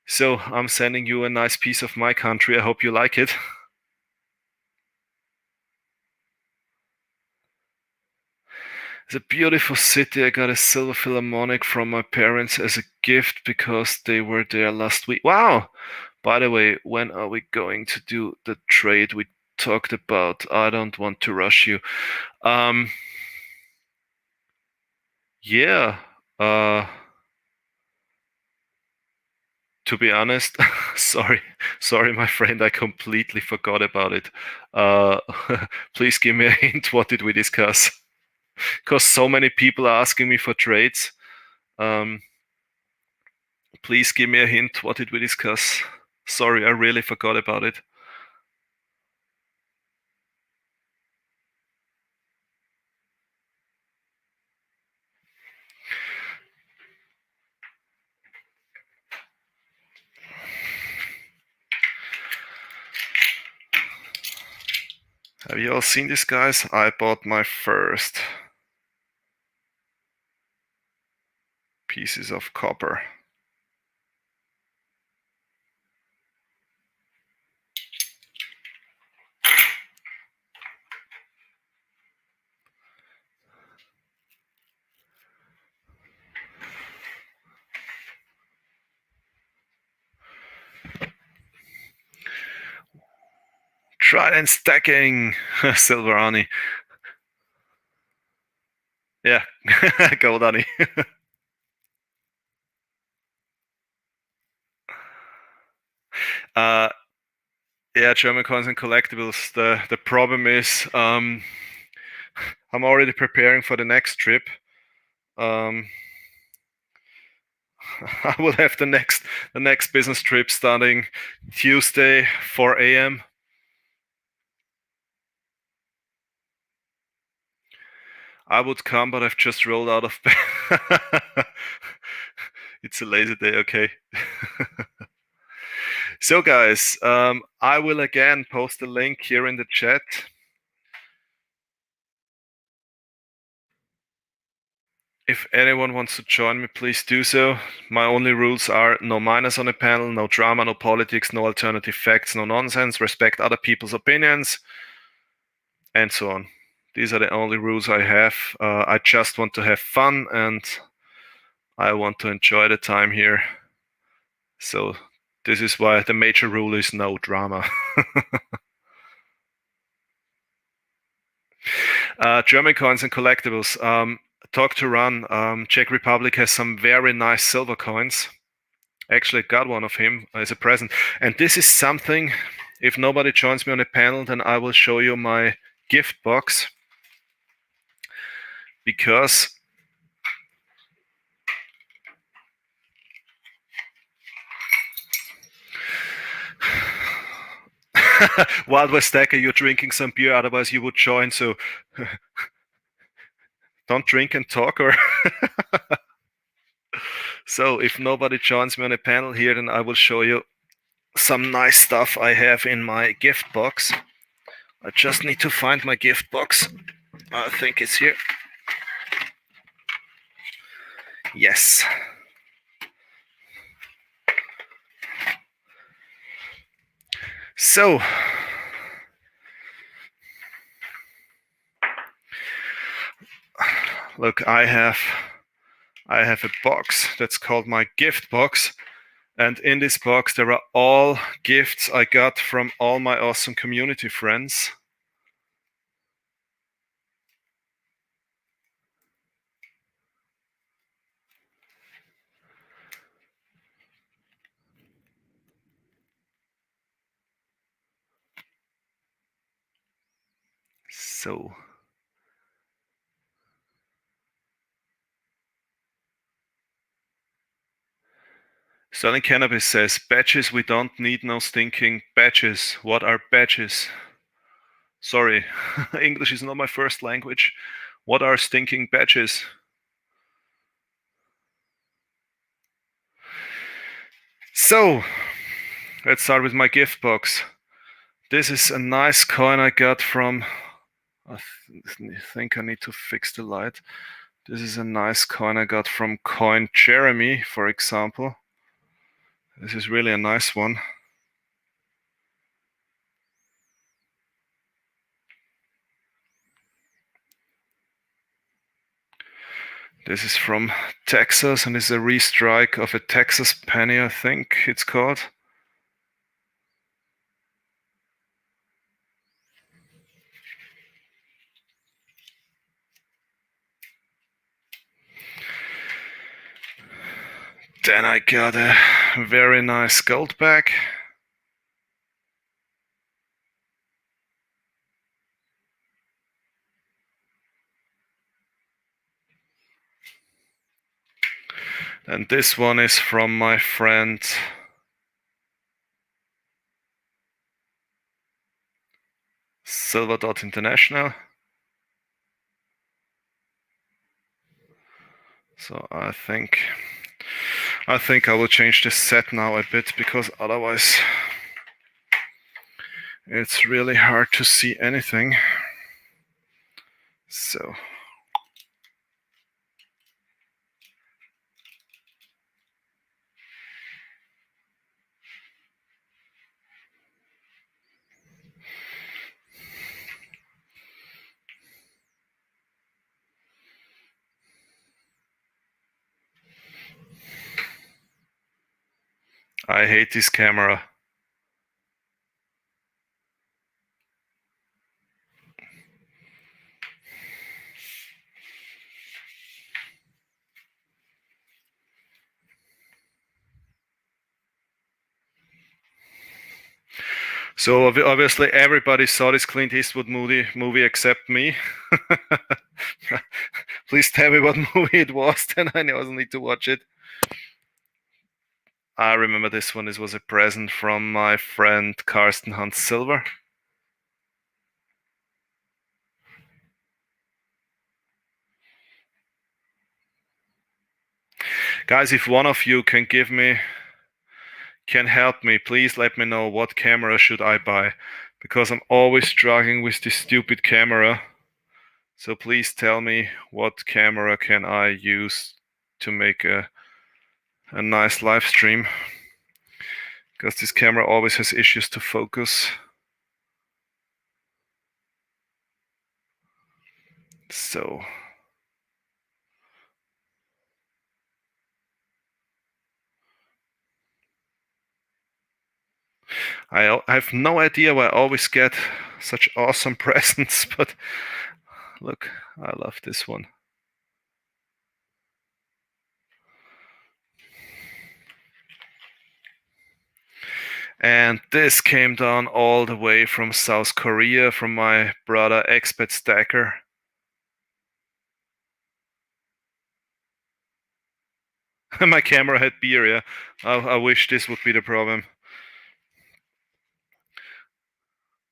So I'm sending you a nice piece of my country. I hope you like it. It's a beautiful city. I got a silver Philharmonic from my parents as a gift because they were there last week. Wow! By the way, when are we going to do the trade we talked about? I don't want to rush you. Yeah. To be honest, sorry, my friend, I completely forgot about it. Uh, please give me a hint. What did we discuss? Because so many people are asking me for trades. Um, please give me a hint. What did we discuss? Sorry, I really forgot about it. Have you all seen this, guys? I bought my first pieces of copper. Trident stacking, Silverani. Yeah, Goldani. uh, yeah, German coins and collectibles. The problem is, I'm already preparing for the next trip. I will have the next business trip starting Tuesday, 4 a.m. I would come, but I've just rolled out of bed. It's a lazy day, okay. So, guys, I will again post a link here in the chat. If anyone wants to join me, please do so. My only rules are no minors on the panel, no drama, no politics, no alternative facts, no nonsense, respect other people's opinions, and so on. These are the only rules I have. I just want to have fun and I want to enjoy the time here. So this is why the major rule is no drama. German coins and collectibles. Talk to Ran. Czech Republic has some very nice silver coins. Actually got one of him as a present. And this is something, if nobody joins me on a panel, then I will show you my gift box. Because Wild West Stacker, you're drinking some beer, otherwise you would join, so don't drink and talk or So if nobody joins me on a panel here, then I will show you some nice stuff I have in my gift box. I just need to find my gift box. I think it's here. Yes. So Look, I have a box that's called my gift box. And in this box, there are all gifts I got from all my awesome community friends. So, Sterling Cannabis says, badges, we don't need no stinking badges. What are badges? Sorry, English is not my first language. What are stinking badges? So, let's start with my gift box. This is a nice coin I got from, I think I need to fix the light. This is a nice coin I got from Coin Jeremy, for example. This is really a nice one. This is from Texas and is a restrike of a Texas penny, I think it's called. Then I got a very nice gold bag. And this one is from my friend Silver International. So I think I will change this set now a bit, because otherwise it's really hard to see anything. So I hate this camera. So obviously everybody saw this Clint Eastwood movie except me. Please tell me what movie it was, then I also need to watch it. I remember this one. This was a present from my friend Karsten Hans Silver. Guys, if one of you can help me, please let me know what camera should I buy, because I'm always struggling with this stupid camera. So please tell me what camera can I use to make a nice live stream, because this camera always has issues to focus. So I have no idea why I always get such awesome presents, but look, I love this one. And this came down all the way from South Korea from my brother Expat Stacker. My camera had beer, yeah. I wish this would be the problem.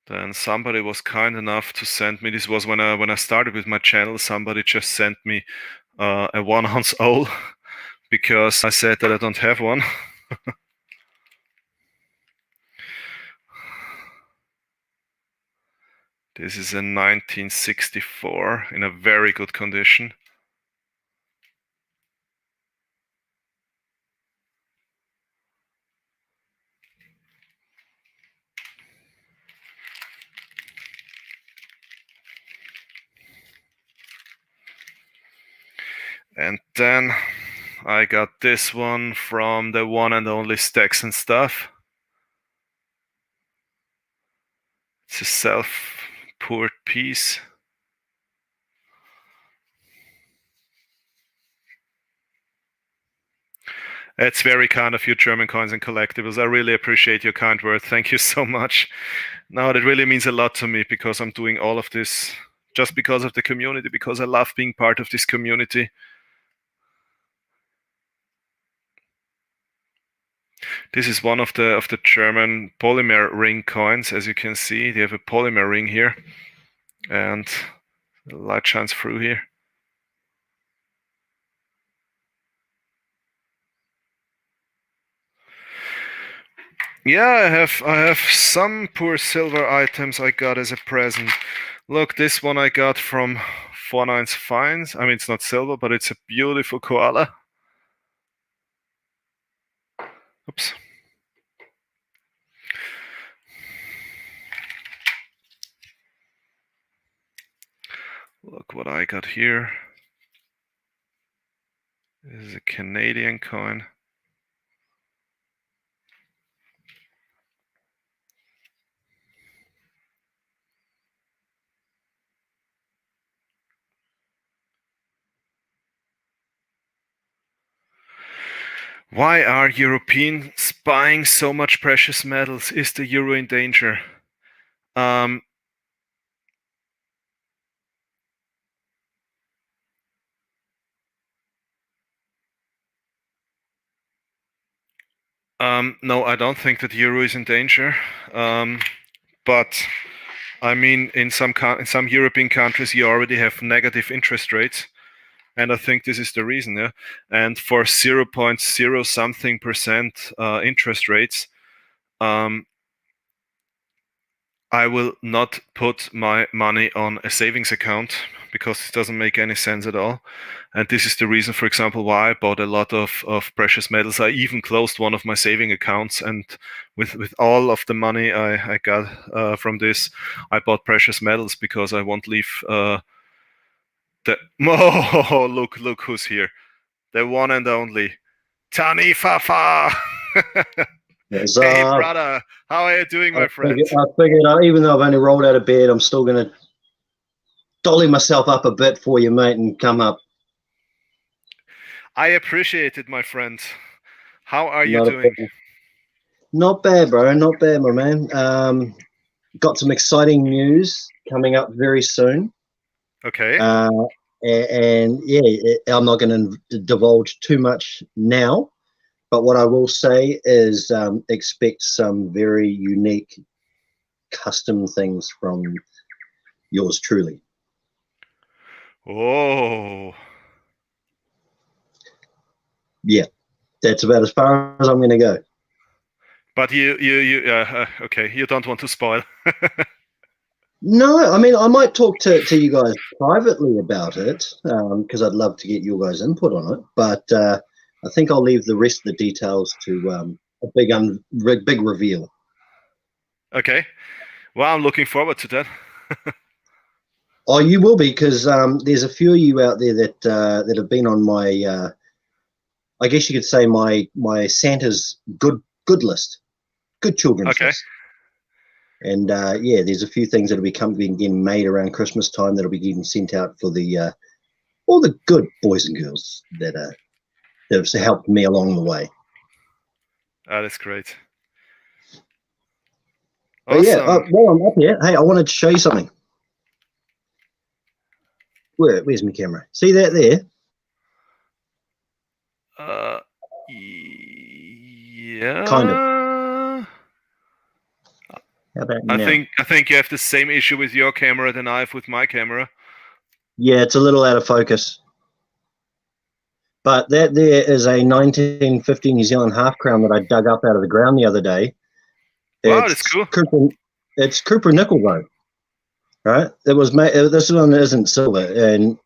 Then somebody was kind enough to send me, this was when I started with my channel, somebody just sent me a 1-ounce owl because I said that I don't have one. This is a 1964 in a very good condition. And then I got this one from the one and only Stacks and Stuff. It's a self-poured piece. It's very kind of you, German Coins and Collectibles. I really appreciate your kind words. Thank you so much. No, that really means a lot to me because I'm doing all of this just because of the community, because I love being part of this community. This is one of the German Polymer ring coins. As you can see, they have a Polymer ring here, and the light shines through here. Yeah, I have some poor silver items I got as a present. Look, this one I got from 49's Finds. I mean, it's not silver, but it's a beautiful koala. Oops. Look what I got here. This is a Canadian coin. Why are Europeans buying so much precious metals? Is the euro in danger? No, I don't think that the euro is in danger. But I mean, in some European countries, you already have negative interest rates, and I think this is the reason. Yeah, and for 0.0 something percent interest rates, I will not put my money on a savings account because it doesn't make any sense at all. And this is the reason, for example, why I bought a lot of precious metals. I even closed one of my saving accounts, and with all of the money I got from this, I bought precious metals because I won't leave the oh, look who's here. The one and only Taniwha. Hey brother, how are you doing, my friend? I figured even though I've only rolled out of bed, I'm still going to dolly myself up a bit for you, mate, and come up. I appreciate it, my friend. How are you doing? Not bad, bro. Not bad, my man. Got some exciting news coming up very soon. Okay. And yeah, I'm not going to divulge too much now. But what I will say is expect some very unique custom things from yours truly. Oh. Yeah, that's about as far as I'm going to go. But you okay, you don't want to spoil. No, I mean, I might talk to you guys privately about it because I'd love to get your guys' input on it. But I think I'll leave the rest of the details to a big reveal. Okay. Well, I'm looking forward to that. Oh, you will be, because there's a few of you out there that have been on my, I guess you could say my Santa's good list, good children's list. And yeah, there's a few things that'll be getting made around Christmas time that'll be getting sent out for the all the good boys and girls that have helped me along the way. Oh, that's great. But yeah, while I'm up here, hey, I wanted to show you something. Where's my camera? See that there? Yeah. Kind of. How about now? I think you have the same issue with your camera than I have with my camera. Yeah, it's a little out of focus. But that there is a 1950 New Zealand half crown that I dug up out of the ground the other day. Wow, that's cool. It's Cooper nickel though, right? It was made. This one isn't silver, and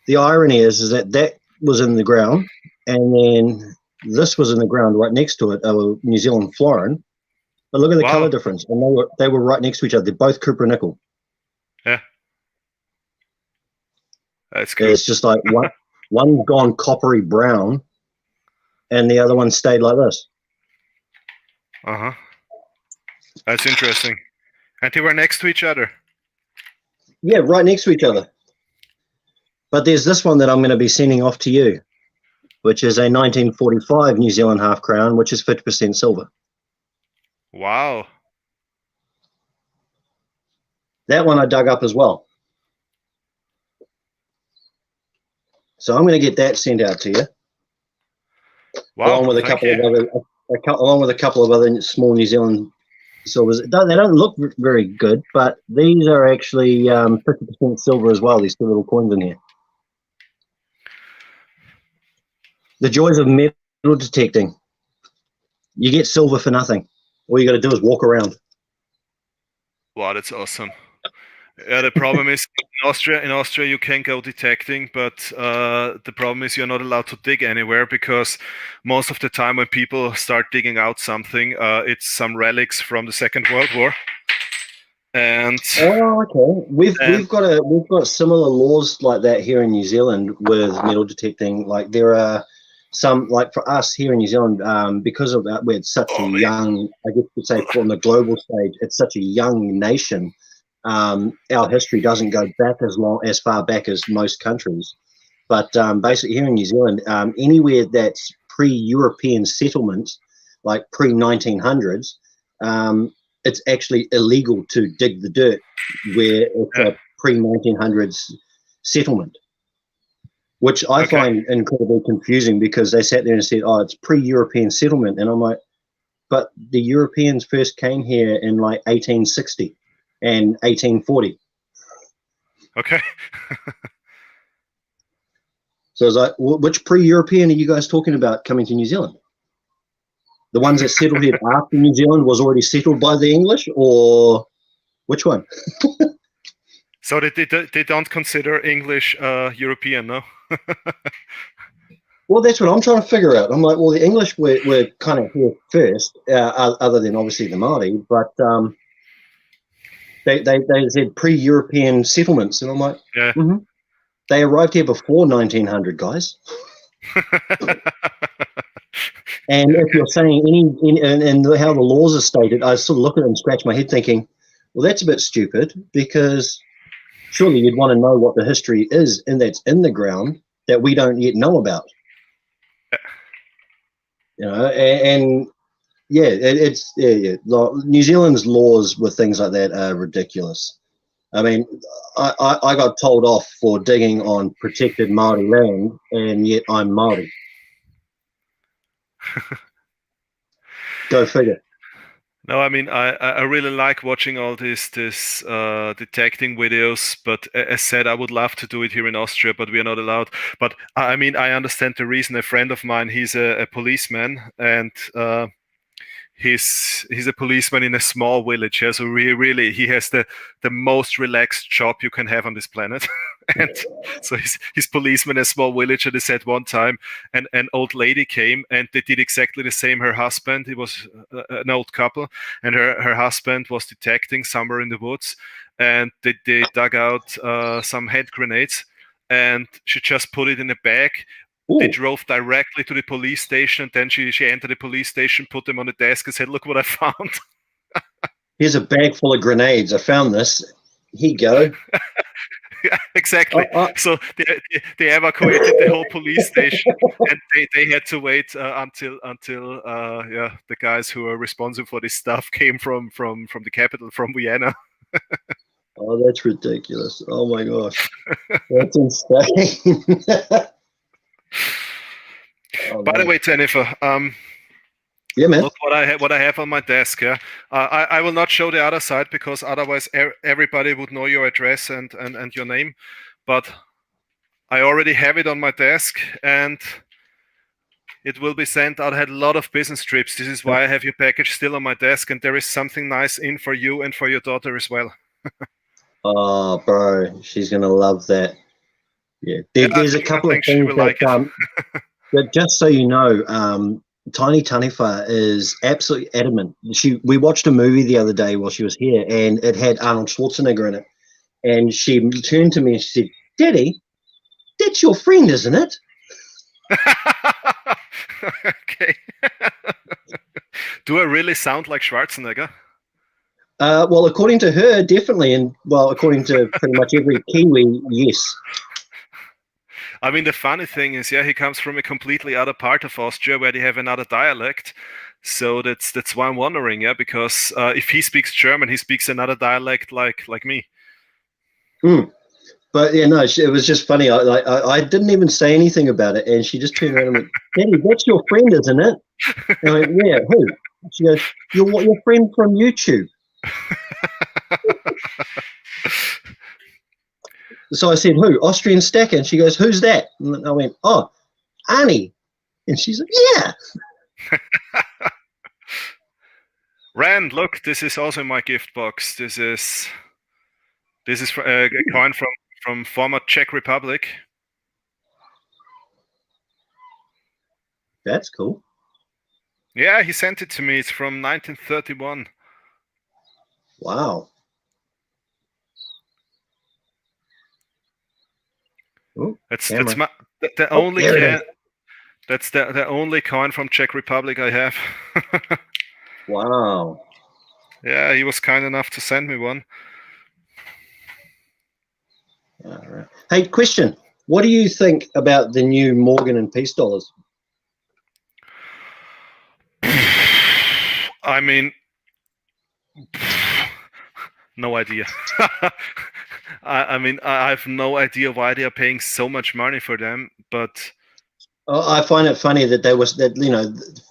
the irony is that was in the ground, and then this was in the ground right next to it, a New Zealand florin. But look at the color difference, and they were right next to each other. They're both Cooper nickel. Yeah, that's cool. It's just like One's gone coppery brown, and the other one stayed like this. Uh-huh. That's interesting. And they were next to each other. Yeah, right next to each other. But there's this one that I'm going to be sending off to you, which is a 1945 New Zealand half crown, which is 50% silver. Wow. That one I dug up as well. So I'm going to get that sent out to you. Wow. Along with a couple of other small New Zealand silvers. They don't look very good, but these are actually 50% silver as well. These two little coins in here. The joys of metal detecting. You get silver for nothing. All you got to do is walk around. Wow, that's awesome. Yeah, the problem is in Austria you can go detecting, but the problem is you're not allowed to dig anywhere, because most of the time when people start digging out something, it's some relics from the Second World War. And okay, we've got similar laws like that here in New Zealand with metal detecting. Like there are some, like for us here in New Zealand, because of that, we're such a young, I guess you'd say, from the global stage, it's such a young nation. Our history doesn't go back as far back as most countries, but basically here in New Zealand, anywhere that's pre-European settlement, like pre-1900s, it's actually illegal to dig the dirt where it's a pre-1900s settlement, which I find incredibly confusing, because they sat there and said, oh, it's pre-European settlement, and I'm like, but the Europeans first came here in like 1860 and 1840. Okay. So I was like, which pre-European are you guys talking about coming to New Zealand? The ones that settled here after New Zealand was already settled by the English, or which one? So they don't consider English European, no? Well, that's what I'm trying to figure out. I'm like, well, the English were kind of here first, other than obviously the Māori, but they said pre-European settlements, and I'm like, they arrived here before 1900, guys. And if you're saying and how the laws are stated, I sort of look at it and scratch my head thinking, well, that's a bit stupid, because surely you'd want to know what the history is, and that's in the ground that we don't yet know about. You know, and New Zealand's laws with things like that are ridiculous. I mean, I got told off for digging on protected Māori land, and yet I'm Māori. Go figure. No, I mean, I really like watching all this detecting videos, but as said, I would love to do it here in Austria, but we are not allowed. But I mean, I understand the reason. A friend of mine, he's a policeman, and he's a policeman in a small village. Yeah, so really he has the most relaxed job you can have on this planet. And so he's policeman in a small village. And he said one time an old lady came, and they did exactly the same. Her husband, he was an old couple, and her husband was detecting somewhere in the woods, and they dug out some hand grenades, and she just put it in a bag. They drove directly to the police station, and then she entered the police station, put them on the desk, and said, "Look what I found." Here's a bag full of grenades. I found this. Here you go. Yeah, exactly. So they evacuated the whole police station, and they had to wait until the guys who are responsible for this stuff came from the capital, from Vienna. Oh, that's ridiculous. Oh my gosh. That's insane. By the way, Taniwha, yeah, man. look what I have on my desk. Yeah, I will not show the other side, because otherwise everybody would know your address and your name. But I already have it on my desk, and it will be sent out. I had a lot of business trips. This is why I have your package still on my desk, and there is something nice in for you and for your daughter as well. Oh, bro, she's gonna love that. Yeah, there's a couple of things that just so you know, Tiny Taniwha is absolutely adamant. We watched a movie the other day while she was here, and it had Arnold Schwarzenegger in it. And she turned to me and she said, "Daddy, that's your friend, isn't it? Okay. Do I really sound like Schwarzenegger? Well, according to her, definitely, and well, according to pretty much every Kiwi, yes. I mean, the funny thing is, yeah, he comes from a completely other part of Austria where they have another dialect. So that's why I'm wondering, yeah, because if he speaks German, he speaks another dialect like me. But yeah, no, it was just funny. I didn't even say anything about it, and she just turned around and went, "Daddy, that's your friend, isn't it?" And I went, "Yeah, who?" She goes, "Your friend from YouTube." So I said, "Who?" "Austrian Stacker." And she goes, "Who's that?" And I went, "Oh, Arnie." And she's like, "Yeah." Rand, look, this is also my gift box. This is a coin from former Czech Republic. That's cool. Yeah, he sent it to me. It's from 1931. Wow. Ooh, That's camera. the Oh, only there it is. that's the only coin from Czech Republic I have. Wow. Yeah, he was kind enough to send me one. All right. Hey, question. What do you think about the new Morgan and Peace dollars? I mean, no idea. I mean, I have no idea why they are paying so much money for them, but I find it funny that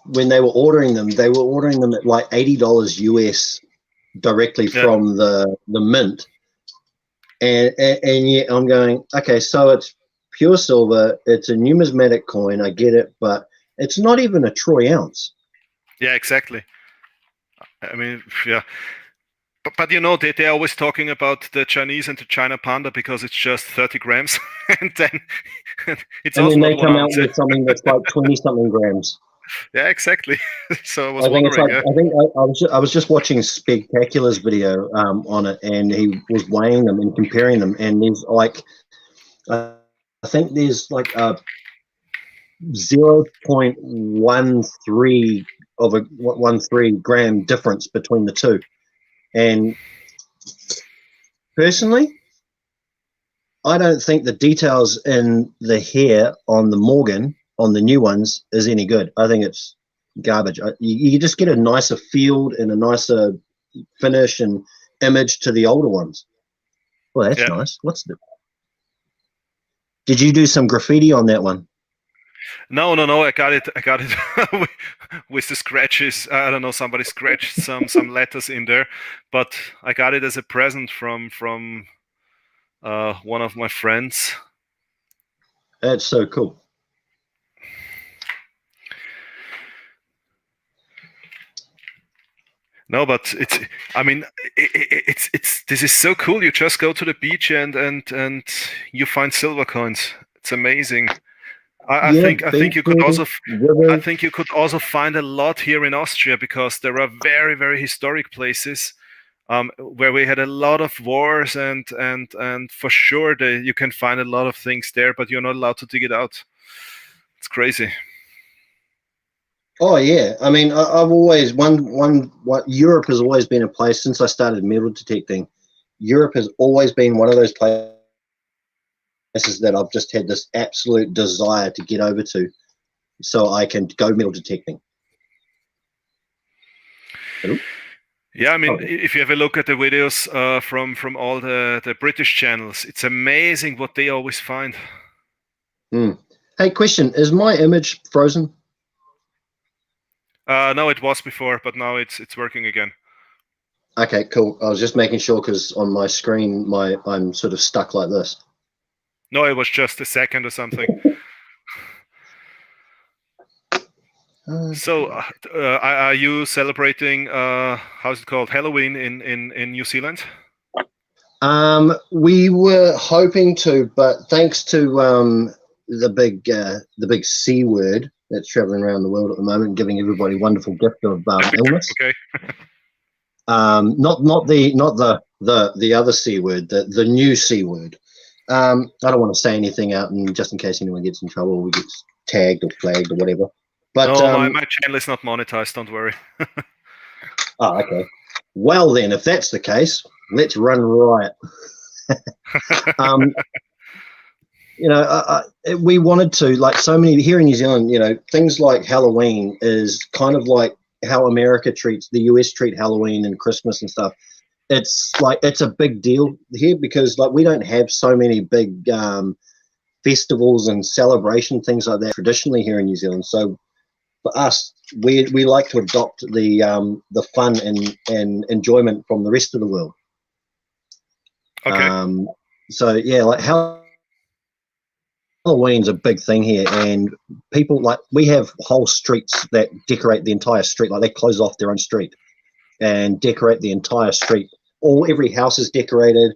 when they were ordering them at like $80 US directly yeah, from the mint, and yet I'm going, okay, so it's pure silver, it's a numismatic coin, I get it, but it's not even a troy ounce. yeah, exactly. I mean, yeah. But you know, they're always talking about the Chinese and the China panda because it's just 30 grams, and then it's And also then they not 1 come out ounce. with something that's like 20 something grams. Yeah, exactly. So I was I think it's wondering. like I was just watching Spectacular's video on it, and he was weighing them and comparing them, and there's like I think there's like a 0.13 of a 13 gram difference between the two, and personally, I don't think the details in the hair on the Morgan on the new ones is any good. I think it's garbage. You just get a nicer field and a nicer finish and image to the older ones. Well, that's Yeah. nice. Did you do some graffiti on that one? No. I got it with the scratches. I don't know. Somebody scratched some letters in there, but I got it as a present from one of my friends. That's so cool. No, but I mean, this is so cool. You just go to the beach and you find silver coins. It's amazing. I think you could also find a lot here in Austria because there are very very historic places where we had a lot of wars and for sure you can find a lot of things there, but you're not allowed to dig it out. It's crazy. Oh yeah, I mean, I've always what Europe has always been a place since I started metal detecting. Europe has always been one of those places that I've just had this absolute desire to get over to, so I can go metal detecting. Hello? Yeah, I mean, Okay. if you have a look at the videos from all the British channels, it's amazing what they always find. Hey, question: is my image frozen? No, it was before, but now it's working again. Okay, cool. I was just making sure because on my screen, I'm sort of stuck like this. No, it was just a second or something. So, are you celebrating how's it called, Halloween in New Zealand? We were hoping to, but thanks to the big C word that's traveling around the world at the moment, giving everybody wonderful gift of illness. Okay. Not the other C word, the new C word. I don't want to say anything out, and just in case anyone gets in trouble, we get tagged or flagged or whatever. But No, my channel is not monetized. Don't worry. oh, okay. Well, then, if that's the case, let's run riot. We wanted to, like so many here in New Zealand, things like Halloween is kind of like how America treats the US treat Halloween and Christmas and stuff. It's like it's a big deal here because like we don't have so many big festivals and celebration things like that traditionally here in New Zealand. So for us, we like to adopt the fun and enjoyment from the rest of the world. Okay. So yeah, like Halloween's a big thing here, and people like we have whole streets that decorate the entire street. Like they close off their own street and decorate the entire street. Every house is decorated.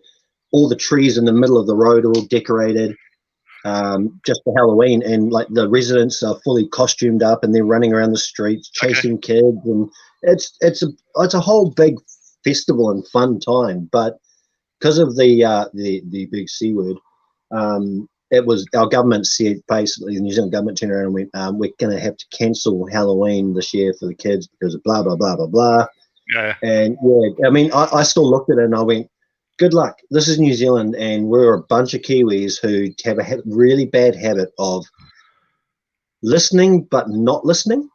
All the trees in the middle of the road are all decorated. Just for Halloween, and like the residents are fully costumed up and they're running around the streets chasing kids, and it's a whole big festival and fun time. But because of the big C word, it was our government said basically the New Zealand government turned around and went, we're going to have to cancel Halloween this year for the kids because of blah blah blah blah blah. Yeah. And yeah, I mean, I still looked at it and I went, good luck. This is New Zealand, and we're a bunch of Kiwis who have a really bad habit of listening but not listening.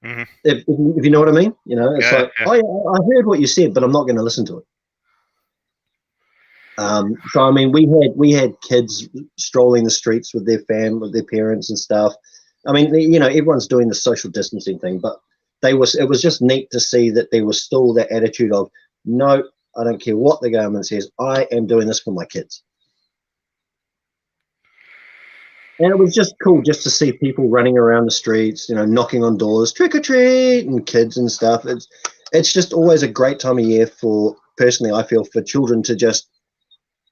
Mm-hmm. If you know what I mean, it's like, oh yeah, I heard what you said, but I'm not going to listen to it. So I mean, we had kids strolling the streets with their family, with their parents and stuff. I mean, everyone's doing the social distancing thing, but it was just neat to see that there was still that attitude of no. I don't care what the government says. I am doing this for my kids. And it was just cool just to see people running around the streets, knocking on doors, trick or treat, and kids and stuff. It's just always a great time of year personally, I feel, for children to just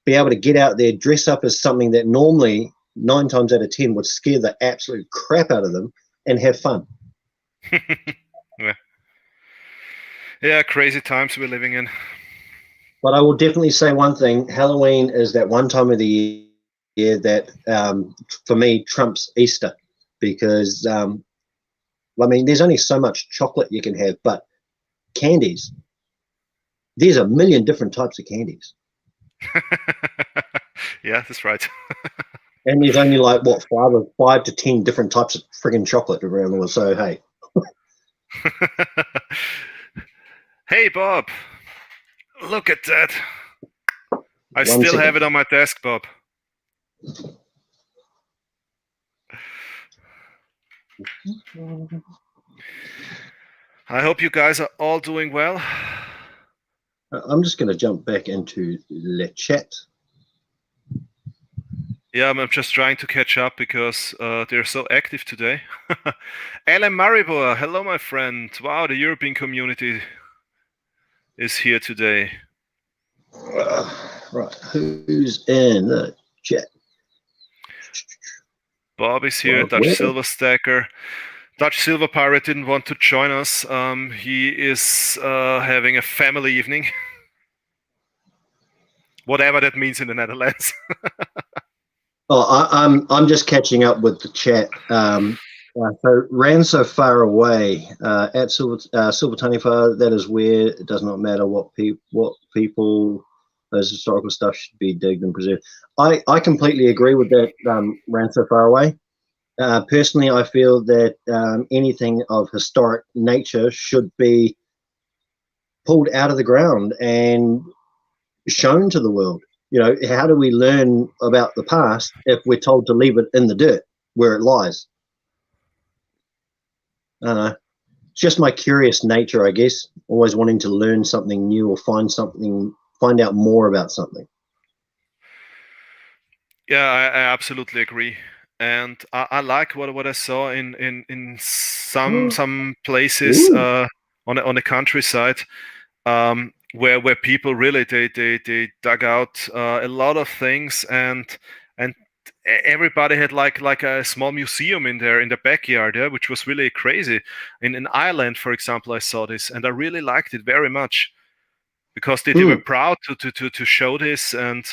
be able to get out there, dress up as something that normally 9 times out of 10 would scare the absolute crap out of them, and have fun. Yeah, crazy times we're living in. But I will definitely say one thing. Halloween is that one time of the year that, for me, trumps Easter. Because, I mean, there's only so much chocolate you can have. But candies, there's a million different types of candies. Yeah, that's right. And there's only like, what, 5 to 10 different types of friggin' chocolate around the world. So, hey. Hey, Bob. Look at that. I One still have second. it on my desk, Bob. I hope you guys are all doing well. I'm just going to jump back into the chat. Yeah, I'm just trying to catch up because they're so active today. Alan Maribor, hello, my friend. Wow, the European community is here today. Right, who's in the chat? Bob is here, Dutch Silver Stacker. Dutch Silver Pirate didn't want to join us. He is having a family evening. Whatever that means in the Netherlands. I'm just catching up with the chat. So ran so far away at Silver Taniwha. That is where it does not matter what people those historical stuff should be digged and preserved. I completely agree with that. Ran so far away. Personally, I feel that anything of historic nature should be pulled out of the ground and shown to the world. How do we learn about the past if we're told to leave it in the dirt where it lies? I don't know. It's just my curious nature, I guess, always wanting to learn something new or find out more about something. Yeah, I absolutely agree. And I like what I saw in some places on the countryside, where people really they dug out a lot of things, and everybody had like a small museum in the backyard, yeah, which was really crazy. In Ireland, for example, I saw this and I really liked it very much. because they were proud to show this. And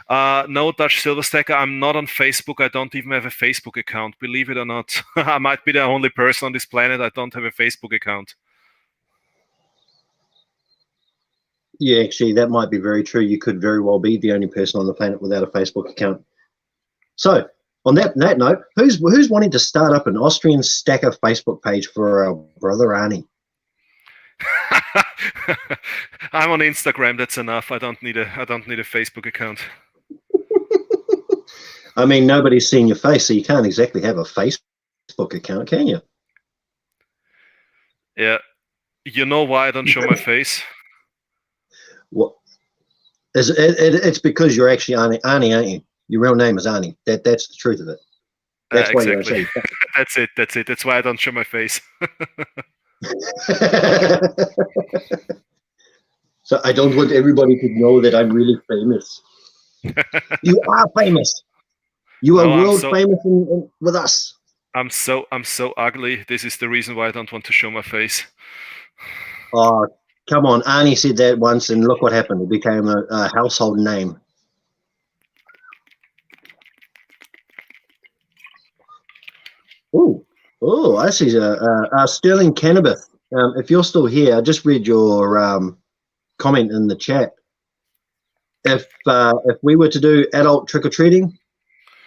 no, Dutch Silver Stacker, I'm not on Facebook. I don't even have a Facebook account, believe it or not. I might be the only person on this planet I don't have a Facebook account. Yeah, actually, that might be very true. You could very well be the only person on the planet without a Facebook account. So, on that note, who's wanting to start up an Austrian Stacker Facebook page for our brother Arnie? I'm on Instagram. That's enough. I don't need a Facebook account. I mean, nobody's seen your face, so you can't exactly have a Facebook account, can you? Yeah. You know why I don't show my face? What? It's because you're actually Arnie, aren't you? Your real name is Arnie. That's the truth of it. That's why exactly. you're That's it. That's it. That's why I don't show my face. So I don't want everybody to know that I'm really famous. You are famous. You are world famous with us. I'm so ugly. This is the reason why I don't want to show my face. Oh, come on. Arnie said that once, and look what happened. It became a household name. Oh, I see. Sterling Cannabis. If you're still here, I just read your comment in the chat. If we were to do adult trick-or-treating,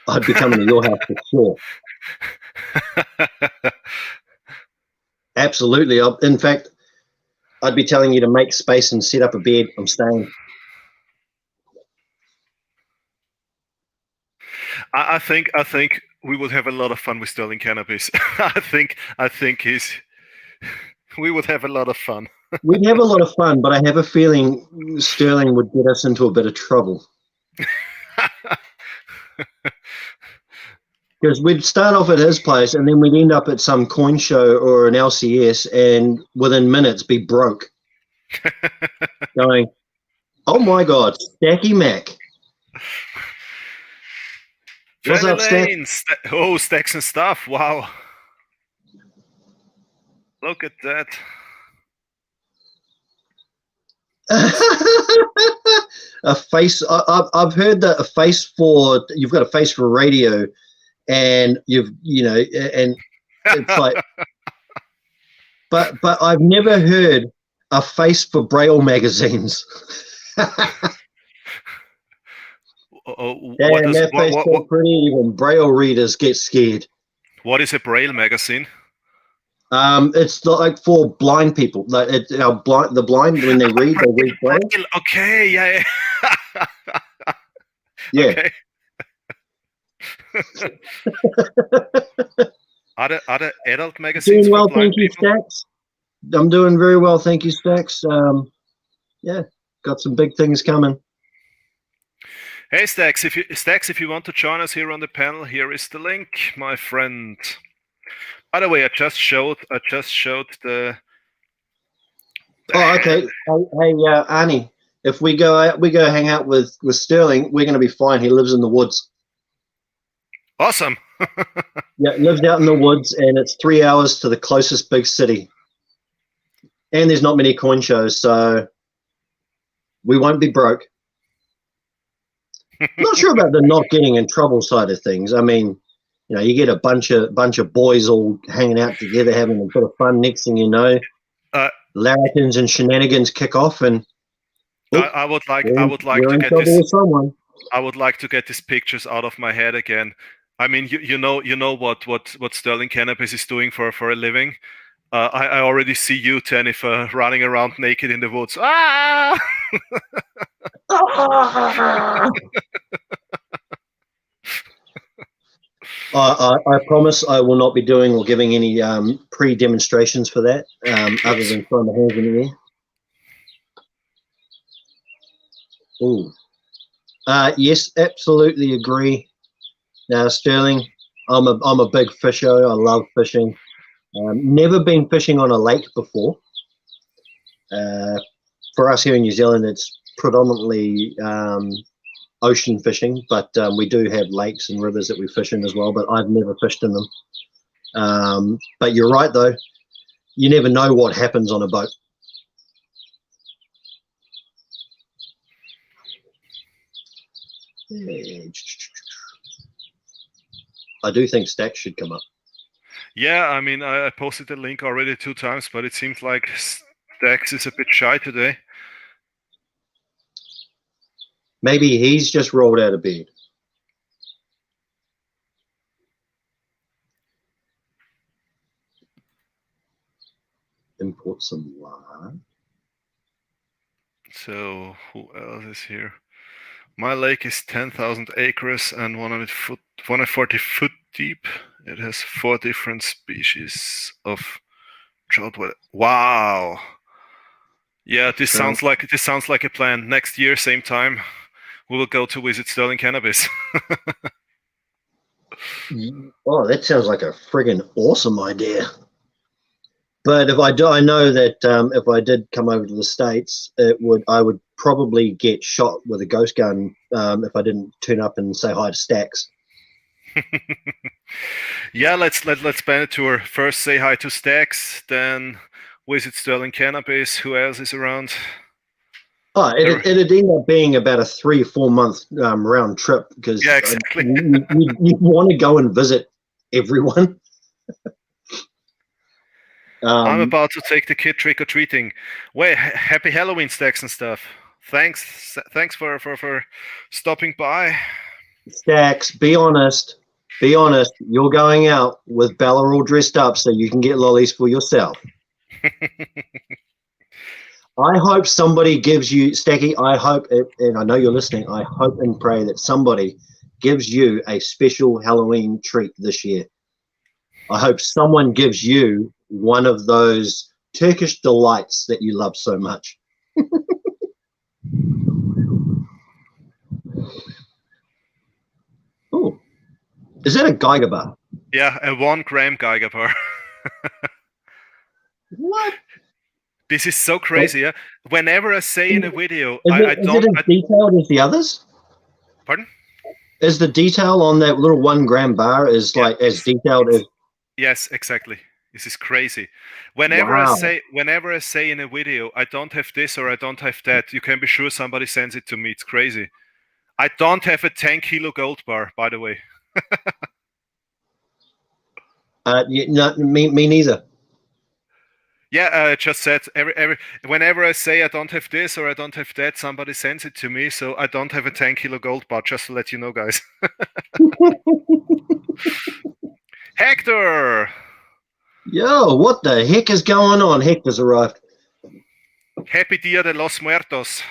I'd be coming to your house for sure. Absolutely. In fact, I'd be telling you to make space and set up a bed. I'm staying. I think we would have a lot of fun with Sterling Cannabis. I think we would have a lot of fun. We'd have a lot of fun, but I have a feeling Sterling would get us into a bit of trouble. Because we'd start off at his place, and then we'd end up at some coin show or an LCS, and within minutes be broke. Going, oh my God, Stacky Mac. What's up, Stack? Oh, Stacks and Stuff. Wow. Look at that. A face. I've heard that a face for, you've got a face for radio, and and it's like, but I've never heard a face for Braille magazines. That face so pretty, even Braille readers get scared. What is a Braille magazine? It's like for blind people. Like the blind, when they read Braille. Okay, yeah. Yeah. Okay. Are there adult magazines? Doing well, thank you, Stacks. I'm doing very well, thank you, Stacks. Yeah, got some big things coming. Hey, Stacks, if you want to join us here on the panel, here is the link, my friend. By the way, I just showed the. Oh, okay. Hey, Arnie, if we go hang out with Sterling, we're going to be fine. He lives in the woods. Awesome. Yeah, lives out in the woods, and it's 3 hours to the closest big city. And there's not many coin shows, so we won't be broke. Not sure about the not getting in trouble side of things. I mean, you get a bunch of boys all hanging out together, having a bit of fun. Next thing you know, larrikins and shenanigans kick off, and I would like to get this. I would like to get these pictures out of my head again. I mean, you know what Sterling Cannabis is doing for a living. I already see you, Taniwha, running around naked in the woods. Ah! I promise I will not be doing or giving any pre-demonstrations for that, other than throwing my hands in the air. Ooh. Yes, absolutely agree. Now, Sterling, I'm a big fisher. I love fishing. Never been fishing on a lake before. For us here in New Zealand, it's predominantly ocean fishing, but we do have lakes and rivers that we fish in as well, but I've never fished in them. But you're right, though. You never know what happens on a boat. I do think stacks should come up. Yeah, I mean, I posted the link already 2 times, but it seems like Stacks is a bit shy today. Maybe he's just rolled out of bed. Import some lard. So who else is here? My lake is 10,000 acres and 140 foot deep. It has 4 different species of trout. Wow. Yeah, this sounds like a plan. Next year, same time, we will go to visit Sterling Cannabis. Oh, that sounds like a friggin' awesome idea. But if I do, I know that if I did come over to the States, I would probably get shot with a ghost gun if I didn't turn up and say hi to Stacks. Yeah, let's plan a tour. First, say hi to Stacks, then visit Sterling Cannabis. Who else is around? Oh, it'd end up being about a 3 or 4 month round trip because yeah, exactly. you want to go and visit everyone. I'm about to take the kid trick or treating. Wait, happy Halloween, Stacks and stuff. Thanks for stopping by. Stacks, be honest. Be honest. You're going out with Bella all dressed up so you can get lollies for yourself. I hope somebody gives you, Stacky, I hope, and I know you're listening, I hope and pray that somebody gives you a special Halloween treat this year. I hope someone gives you one of those Turkish delights that you love so much. Oh, is that a Geiger bar? Yeah, a 1 gram Geiger bar. What? This is so crazy. Yeah. Whenever I say in a video, Is it as detailed as the others? Pardon? Is the detail on that little 1 gram bar as detailed as? Yes, exactly. This is crazy. Whenever I say in a video, I don't have this or I don't have that, you can be sure somebody sends it to me. It's crazy. I don't have a 10-kilo gold bar, by the way. Me neither. Yeah, I just said whenever I say I don't have this or I don't have that, somebody sends it to me. So I don't have a 10-kilo gold bar, just to let you know, guys. Hector! Yo, what the heck is going on? Hector's arrived. Happy Dia de los Muertos.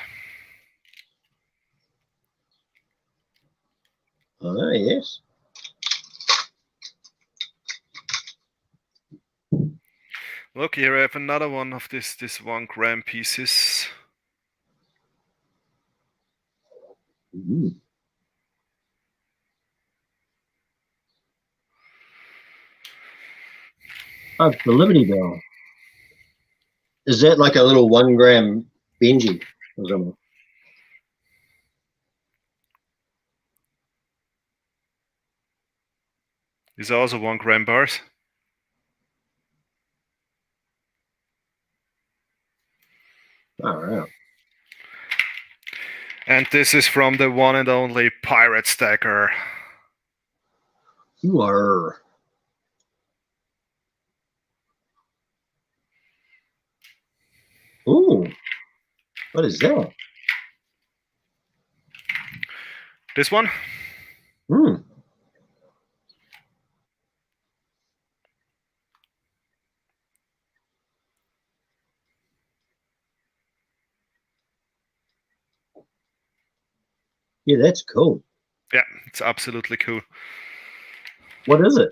Oh, yes. Look, here I have another one of this 1 gram pieces. Mm. Oh, it's the Liberty Bell. Is that like a little 1 gram Benji or something? These are also 1 gram bars. Oh, wow. And this is from the one and only Pirate Stacker. You are. Ooh. What is that? This one? Hmm. Yeah, that's cool. Yeah, it's absolutely cool. What is it?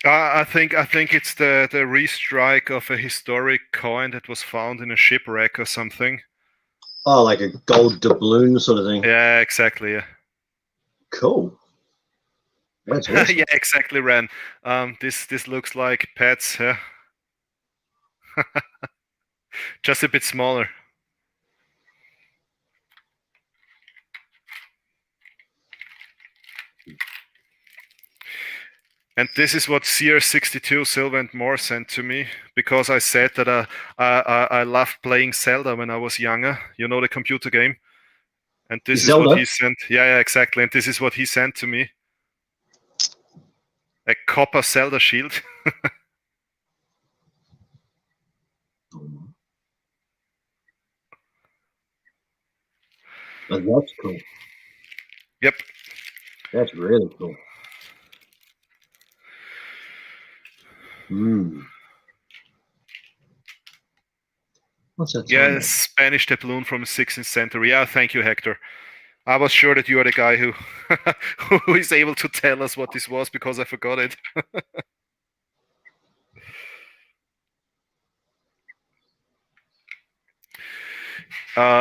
I think it's the restrike of a historic coin that was found in a shipwreck or something. Oh, like a gold doubloon sort of thing. Yeah, exactly. Yeah. Cool. That's awesome. Yeah, exactly, Ren. This looks like pets, yeah. Just a bit smaller. And this is what CR62 Silver and More sent to me, because I said that I loved playing Zelda when I was younger. You know, the computer game. And this is what Zelda. he sent. Yeah, exactly. And this is what he sent to me. A copper Zelda shield. Oh, that's cool. Yep. That's really cool. What's that? Yeah, Spanish doubloon from the 16th century. Yeah, thank you, Hector. I was sure that you are the guy who who is able to tell us what this was because I forgot it.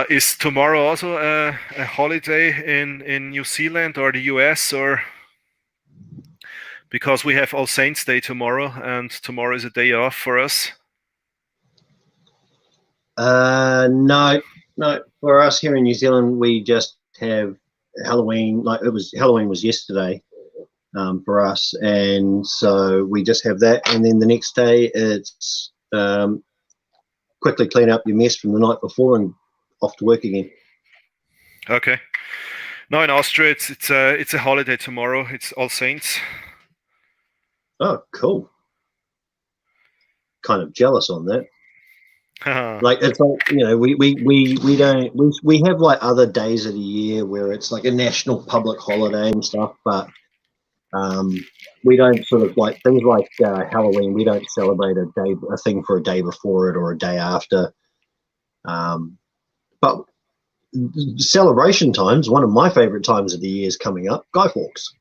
Is tomorrow also a holiday in New Zealand or the US, or because we have All Saints Day tomorrow and tomorrow is a day off for us? No. For us here in New Zealand, we just have Halloween. Halloween was yesterday for us, and so we just have that. And then the next day, it's quickly clean up your mess from the night before and off to work again. Okay. No, in Austria, it's a holiday tomorrow. It's All Saints. Oh, cool. Kind of jealous on that. Like, it's like, you know, we have like other days of the year where it's like a national public holiday and stuff, but we don't sort of like things like Halloween. We don't celebrate a thing for a day before it or a day after. But celebration times, one of my favorite times of the year is coming up, Guy Fawkes.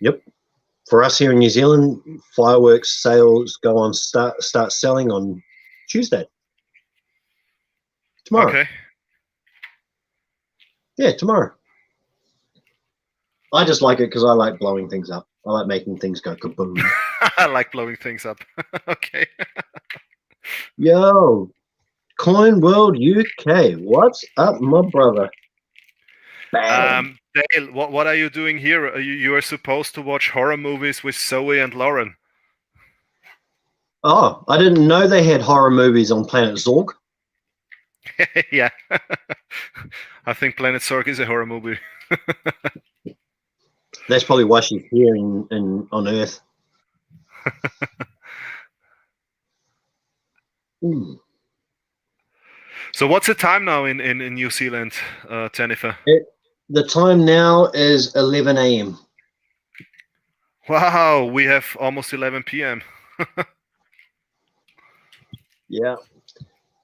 Yep. For us here in New Zealand, fireworks sales go on start selling on Tuesday. Tomorrow. Okay. Yeah, tomorrow. I just like it because I like blowing things up. I like making things go kaboom. I like blowing things up. Okay. Yo, Coin World UK, what's up, my brother? Bam. Dale, what are you doing here? You are supposed to watch horror movies with Zoe and Lauren. Oh, I didn't know they had horror movies on Planet Zorg. Yeah. I think Planet Zorg is a horror movie. That's probably why she's here on Earth. So what's the time now in New Zealand, Taniwha? The time now is 11 a.m. Wow, we have almost 11 p.m. Yeah.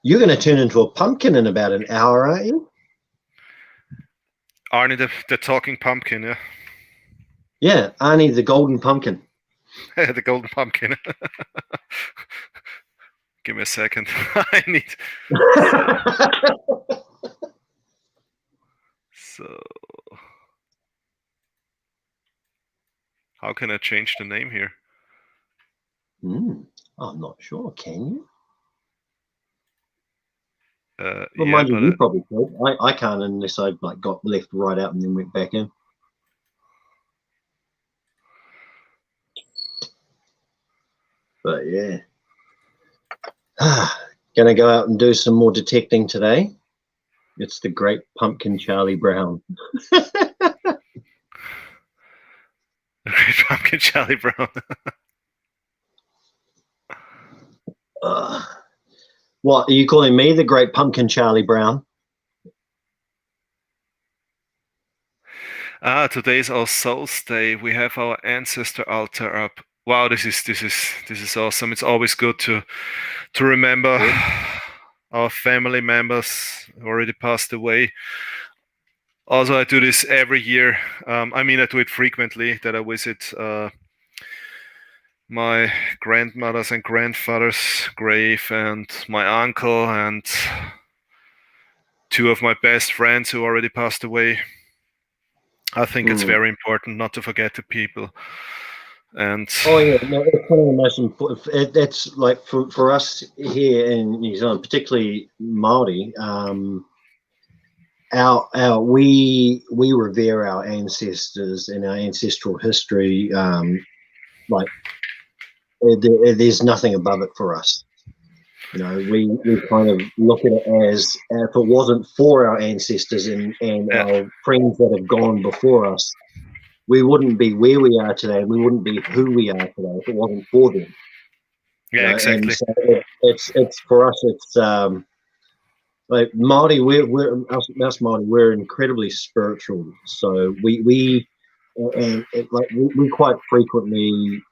You're going to turn into a pumpkin in about an hour, aren't you? Arnie the talking pumpkin, yeah? Yeah, Arnie the golden pumpkin. The golden pumpkin. Give me a second. I need... So... How can I change the name here? I'm not sure. Can you? Yeah, mind you probably could. I can't unless I like got left right out and then went back in. But yeah. Gonna go out and do some more detecting today. It's the great pumpkin Charlie Brown. The great pumpkin Charlie Brown. What, are you calling me the great pumpkin Charlie Brown? Today's All Souls Day. We have our ancestor altar up. Wow, this is awesome. It's always good to remember our family members who already passed away. Also, I do this every year. I mean, I do it frequently, that I visit my grandmother's and grandfather's grave and my uncle and two of my best friends who already passed away. I think it's very important not to forget the people. And oh yeah, no, it's one of the most important. That's like for us here in New Zealand, particularly Māori. We revere our ancestors and our ancestral history. Like there's nothing above it for us. You know, we kind of look at it as if it wasn't for our ancestors and Yeah. our friends that have gone before us, we wouldn't be where we are today. We wouldn't be who we are today if it wasn't for them. You Yeah, know, and exactly. so it's for us. It's like Māori. Us Māori. We're incredibly spiritual. So we like we quite frequently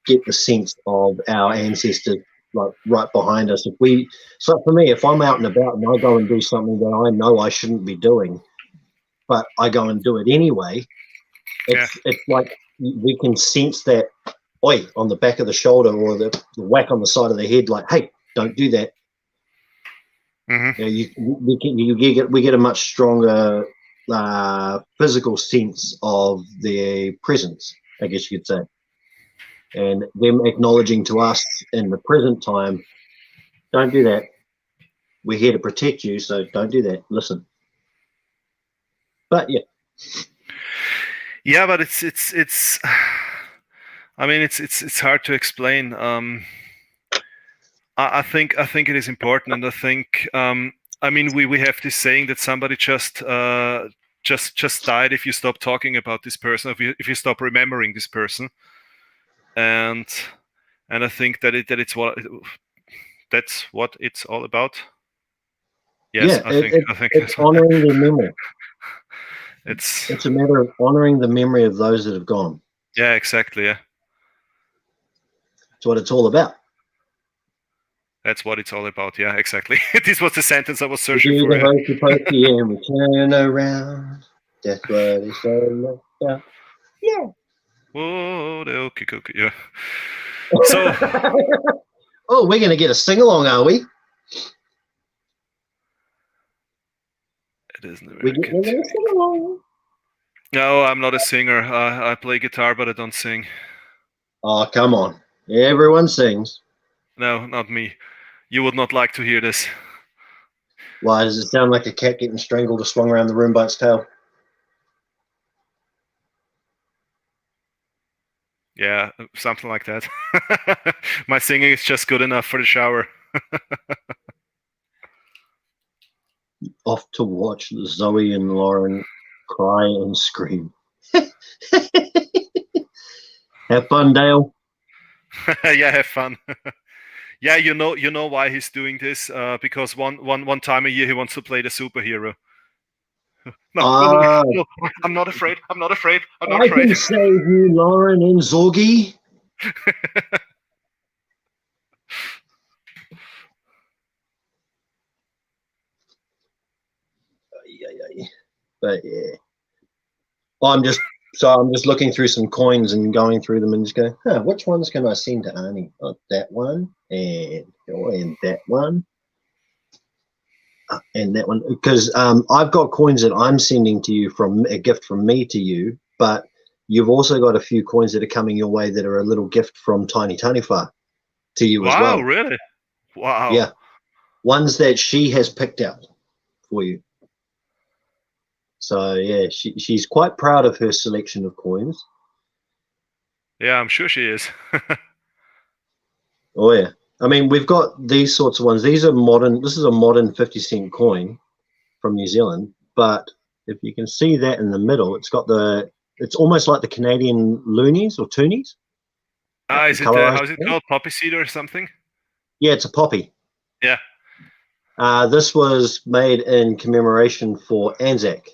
get the sense of our ancestors like right behind us. So for me, if I'm out and about and I go and do something that I know I shouldn't be doing, but I go and do it anyway, it's like we can sense that oi on the back of the shoulder or the whack on the side of the head, like, hey, don't do that. Mm-hmm. You know, we get a much stronger physical sense of their presence, I guess you could say. And them acknowledging to us in the present time, don't do that. We're here to protect you, so don't do that. Listen. But yeah. Yeah, but it's. I mean, it's hard to explain. I think it is important, and I think I mean we have this saying that somebody just died if you stop talking about this person, if you stop remembering this person, and I think that that's what it's all about. Yes, Yeah, I think it's honoring their memory. it's It's a matter of honoring the memory of those that have gone. yeah, exactly. Yeah, That's what it's all about. that's what it's all about. Yeah, exactly. This was the sentence I was We searching do for. the Yeah. hokey pokey and we turn around. That's what it's all about. Yeah. Whoa, okay, okay, yeah. So Oh, we're going to get a sing along, are we? it is an We're American. going to sing along. No, I'm not a singer. I play guitar, but I don't sing. Oh, come on. Everyone sings. No, not me. You would not like to hear this. Why does it sound like a cat getting strangled or swung around the room by its tail? Yeah, something like that. My singing is just good enough for the shower. Off to watch Zoe and Lauren cry and scream. Have fun, Dale. Yeah, have fun. Yeah, you know why he's doing this? Because one time a year he wants to play the superhero. No, no, I'm not afraid. I'm not afraid. I'm not I afraid. can save you, Lauren and Zorgi. But yeah, I'm just looking through some coins and going through them and just going, which ones can I send to Arnie? Oh, that one and that one. And that one, because I've got coins that I'm sending to you from a gift from me to you, but you've also got a few coins that are coming your way that are a little gift from Tiny Taniwha to you as well. Wow, really? Wow. Yeah, ones that she has picked out for you. So yeah, she's quite proud of her selection of coins. Yeah, I'm sure she is. Oh yeah. I mean, we've got these sorts of ones. These are modern. This is a modern 50-cent coin from New Zealand. But if you can see that in the middle, it's almost like the Canadian loonies or toonies. Is it how's it called? Poppy seed or something? Yeah, it's a poppy. Yeah. This was made in commemoration for Anzac.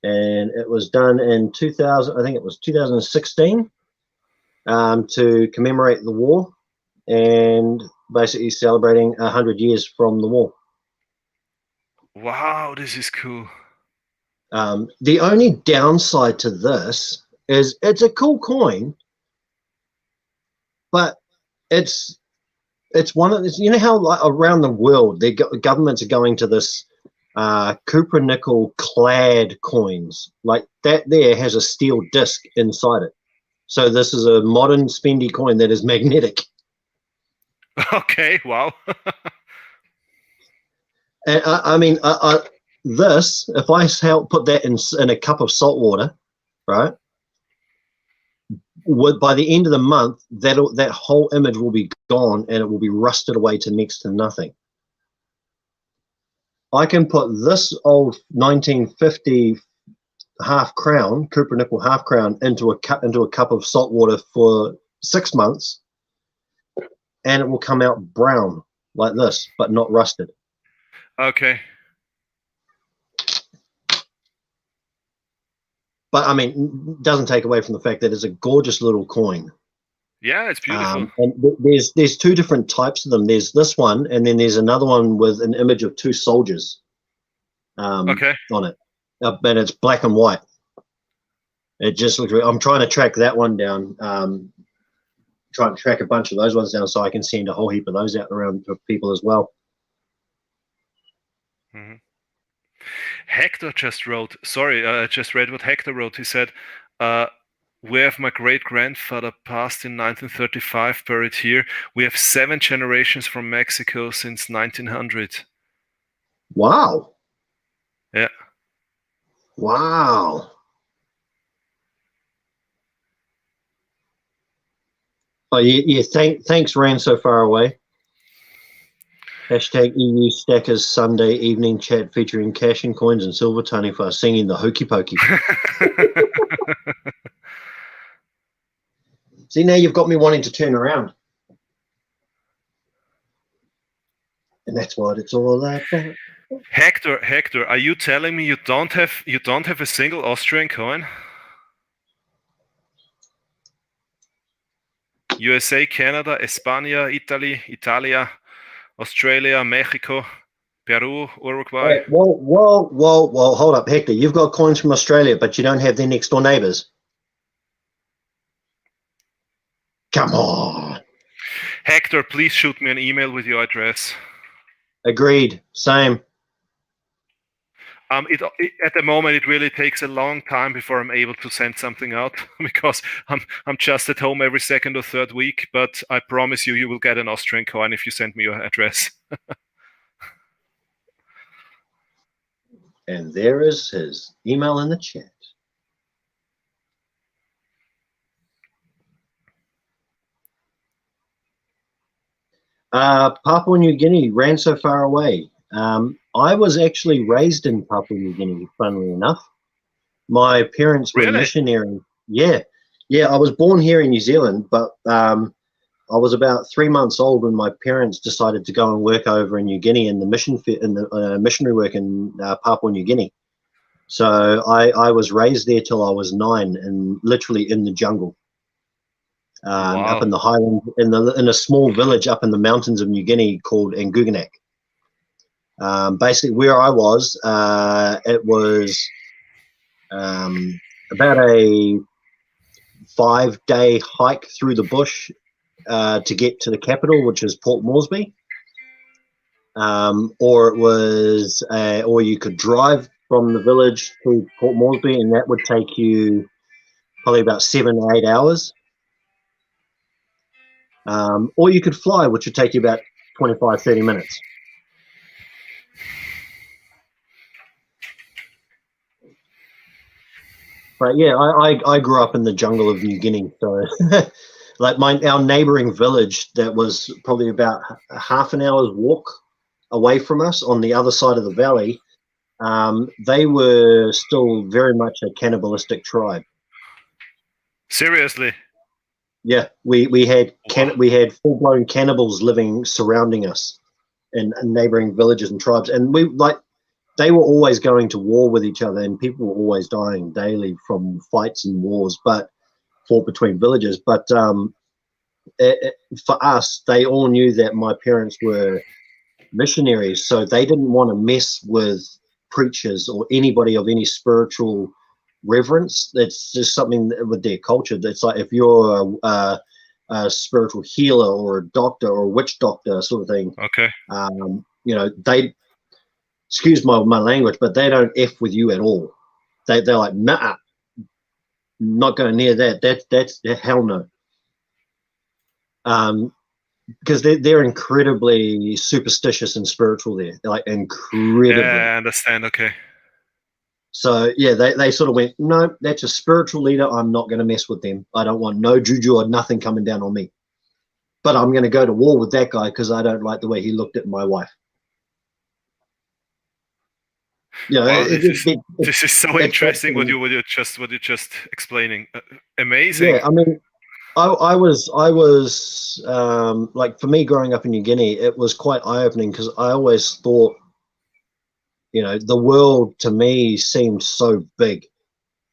And it was done in 2000, I think it was 2016, to commemorate the war and basically celebrating 100 years from the war. Wow, this is cool. The only downside to this is it's a cool coin, but it's one of these, you know how like around the world the governments are going to this copper nickel clad coins, like that there has a steel disc inside it. So this is a modern spendy coin that is magnetic. Okay, wow. And I mean, this, if I put that in a cup of salt water, right? by the end of the month, that whole image will be gone and it will be rusted away to next to nothing. I can put this old 1950 half crown, Cooper nickel half crown, into a cup of salt water for 6 months, and it will come out brown like this, but not rusted. Okay. But I mean, it doesn't take away from the fact that it's a gorgeous little coin. Yeah, it's beautiful. And there's two different types of them. There's this one, and then there's another one with an image of two soldiers Okay. on it. And it's black and white. It just looks. I'm trying to track that one down. Trying to track a bunch of those ones down so I can send a whole heap of those out around for people as well. Mm-hmm. Hector just wrote. Sorry, I just read what Hector wrote. He said, "We have my great-grandfather passed in 1935, buried here. We have 7 generations from Mexico since 1900." Wow. Yeah. Wow. Oh, yeah. Thanks, Ran So Far Away. Hashtag EU Stackers Sunday evening chat featuring cash and coins and silver Taniwha singing the Hokey Pokey. See, now you've got me wanting to turn around. And that's what it's all about. Hector, are you telling me you don't have a single Austrian coin? USA, Canada, España, Italia, Australia, Mexico, Peru, Uruguay. Whoa, hold up, Hector. You've got coins from Australia, but you don't have their next door neighbors. Come on. Hector, please shoot me an email with your address. Agreed. Same. At the moment, it really takes a long time before I'm able to send something out because I'm just at home every second or third week. But I promise you will get an Austrian coin if you send me your address. And there is his email in the chat. Papua New Guinea ran so far away. I was actually raised in Papua New Guinea, funnily enough. My parents were missionary. Yeah, I was born here in New Zealand, but I was about 3 months old when my parents decided to go and work over in New Guinea in the missionary work in Papua New Guinea. So I was raised there till I was 9, and literally in the jungle. Wow. Up in the highlands, in a small village up in the mountains of New Guinea called Nguganak. Basically, where I was, it was about a 5-day hike through the bush to get to the capital, which is Port Moresby. Or you could drive from the village to Port Moresby, and that would take you probably about 7 or 8 hours. Or you could fly, which would take you about 25, 30 minutes. But yeah, I grew up in the jungle of New Guinea, so like our neighboring village that was probably about half an hour's walk away from us on the other side of the valley, they were still very much a cannibalistic tribe. Seriously? Yeah, we had full-blown cannibals living surrounding us in neighboring villages and tribes, and they were always going to war with each other, and people were always dying daily from fights and wars, but fought between villages. But for us, they all knew that my parents were missionaries, so they didn't want to mess with preachers or anybody of any spiritual reverence. That's just something with their culture. That's like if you're a spiritual healer or a doctor or a witch doctor sort of thing. Okay. They, excuse my language, but they don't F with you at all. They're like, nah, not going near that. That's hell no. Because they're incredibly superstitious and spiritual there. They're like incredibly. Yeah, I understand. Okay. So yeah, they sort of went, no, that's a spiritual leader. I'm not going to mess with them. I don't want no juju or nothing coming down on me. But I'm going to go to war with that guy because I don't like the way he looked at my wife. You know, Wow, this is so interesting what you just explaining. Amazing. Yeah, I mean, I was like, for me growing up in New Guinea, it was quite eye-opening because I always thought, you know, the world to me seemed so big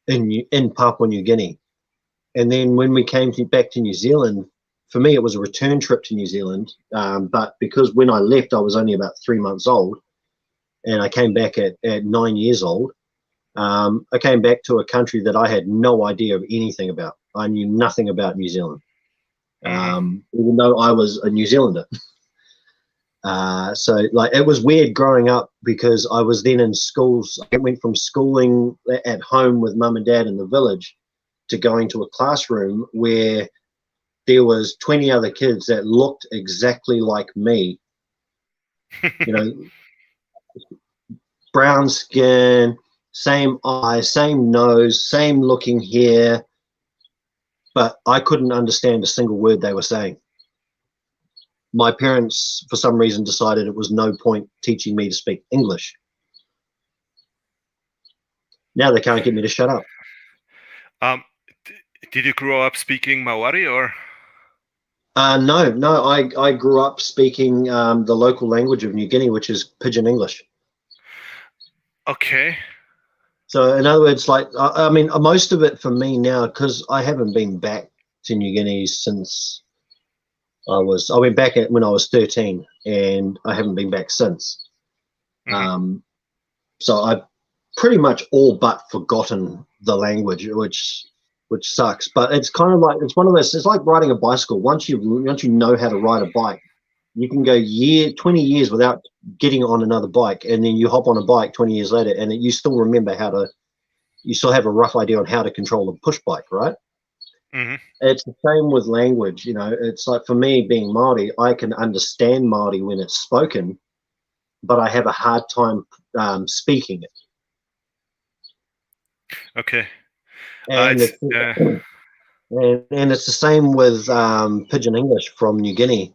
in Papua New Guinea. And then when we came back to New Zealand, for me it was a return trip to New Zealand. But because when I left, I was only about 3 months old, and I came back at 9 years old. I came back to a country that I had no idea of anything about. I knew nothing about New Zealand, even though I was a New Zealander. So like, it was weird growing up because I was then in schools. I went from schooling at home with mum and dad in the village to going to a classroom where there was 20 other kids that looked exactly like me. You know, brown skin, same eyes, same nose, same looking hair, but I couldn't understand a single word they were saying. My parents, for some reason, decided it was no point teaching me to speak English. Now they can't get me to shut up. Did you grow up speaking Maori or? No. I grew up speaking the local language of New Guinea, which is Pidgin English. Okay. So in other words, like, I mean, most of it for me now, because I haven't been back to New Guinea since I went back when I was 13, and I haven't been back since. So I've pretty much all but forgotten the language, which sucks. But it's kind of like, it's one of those, it's like riding a bicycle. Once you know how to ride a bike, you can go 20 years without getting on another bike, and then you hop on a bike 20 years later, and you still remember you still have a rough idea on how to control a push bike, right? It's the same with language. You know, it's like, for me being Māori, I can understand Māori when it's spoken, but I have a hard time speaking it. Okay. And it's the same with Pidgin English from New Guinea.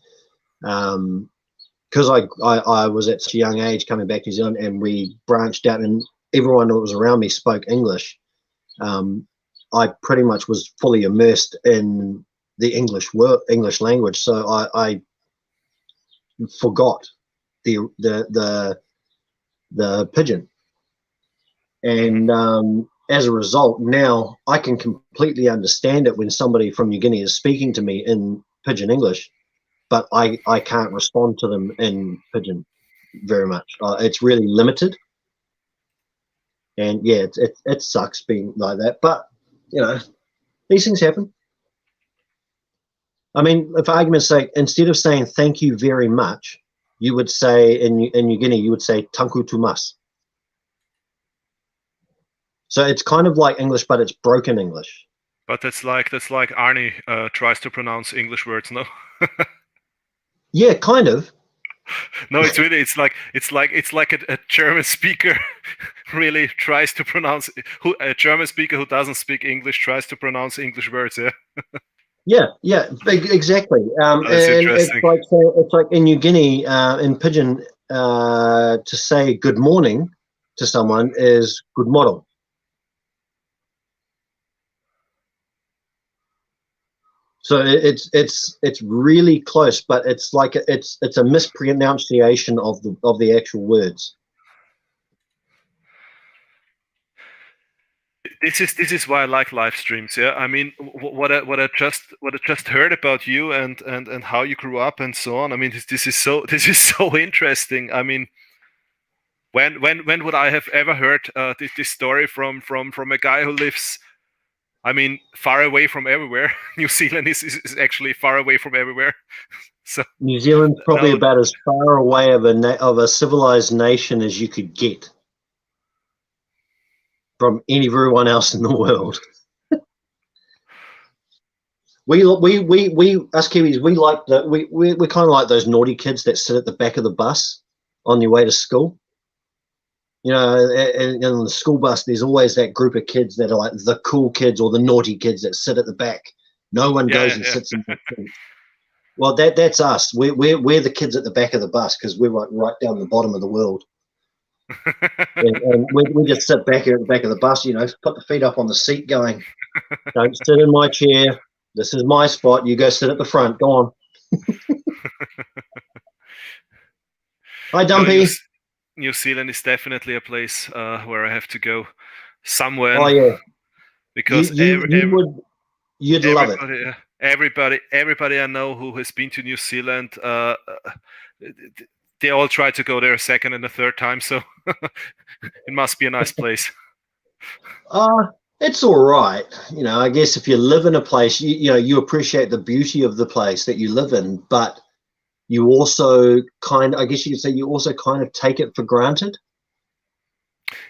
Because I was at such a young age coming back to New Zealand, and we branched out, and everyone that was around me spoke English. I pretty much was fully immersed in the English language, so I forgot the Pidgin, and as a result, now I can completely understand it when somebody from New Guinea is speaking to me in Pidgin English, but I can't respond to them in Pidgin very much. It's really limited, and yeah, it sucks being like that, but you know, these things happen. I mean, for argument's sake, instead of saying thank you very much, you would say in New Guinea, you would say tanku tumas. So it's kind of like English, but it's broken English. But that's like Arnie tries to pronounce English words, no? Yeah, kind of. No, it's like a German speaker really tries to pronounce, a German speaker who doesn't speak English tries to pronounce English words, yeah? Yeah, exactly. That's and interesting. it's like in New Guinea, in Pidgin, to say good morning to someone is good morrow. So it's really close, but it's like it's a mispronunciation of the actual words. This is why I like live streams. Yeah, I mean, what I just heard about you and how you grew up and so on. I mean, this is so interesting. I mean, when would I have ever heard this story from a guy who lives, I mean, far away from everywhere. New Zealand is actually far away from everywhere. So New Zealand's probably about as far away of a civilized nation as you could get from everyone else in the world. We us Kiwis, we're kind of like those naughty kids that sit at the back of the bus on their way to school. You know, and on the school bus, there's always that group of kids that are like the cool kids or the naughty kids that sit at the back. No one Yeah, goes and sits in the front. Well, that's us. We're the kids at the back of the bus because we're right down the bottom of the world. And we just sit back here at the back of the bus, you know, put the feet up on the seat going, don't sit in my chair. This is my spot. You go sit at the front. Go on. Hi, No, Dumpy. New Zealand is definitely a place where I have to go somewhere. Oh, yeah. Because You'd love it. everybody I know who has been to New Zealand, they all try to go there a second and a third time. So it must be a nice place. It's all right. You know, I guess if you live in a place, you know, you appreciate the beauty of the place that you live in, but you also I guess you could say you also kind of take it for granted.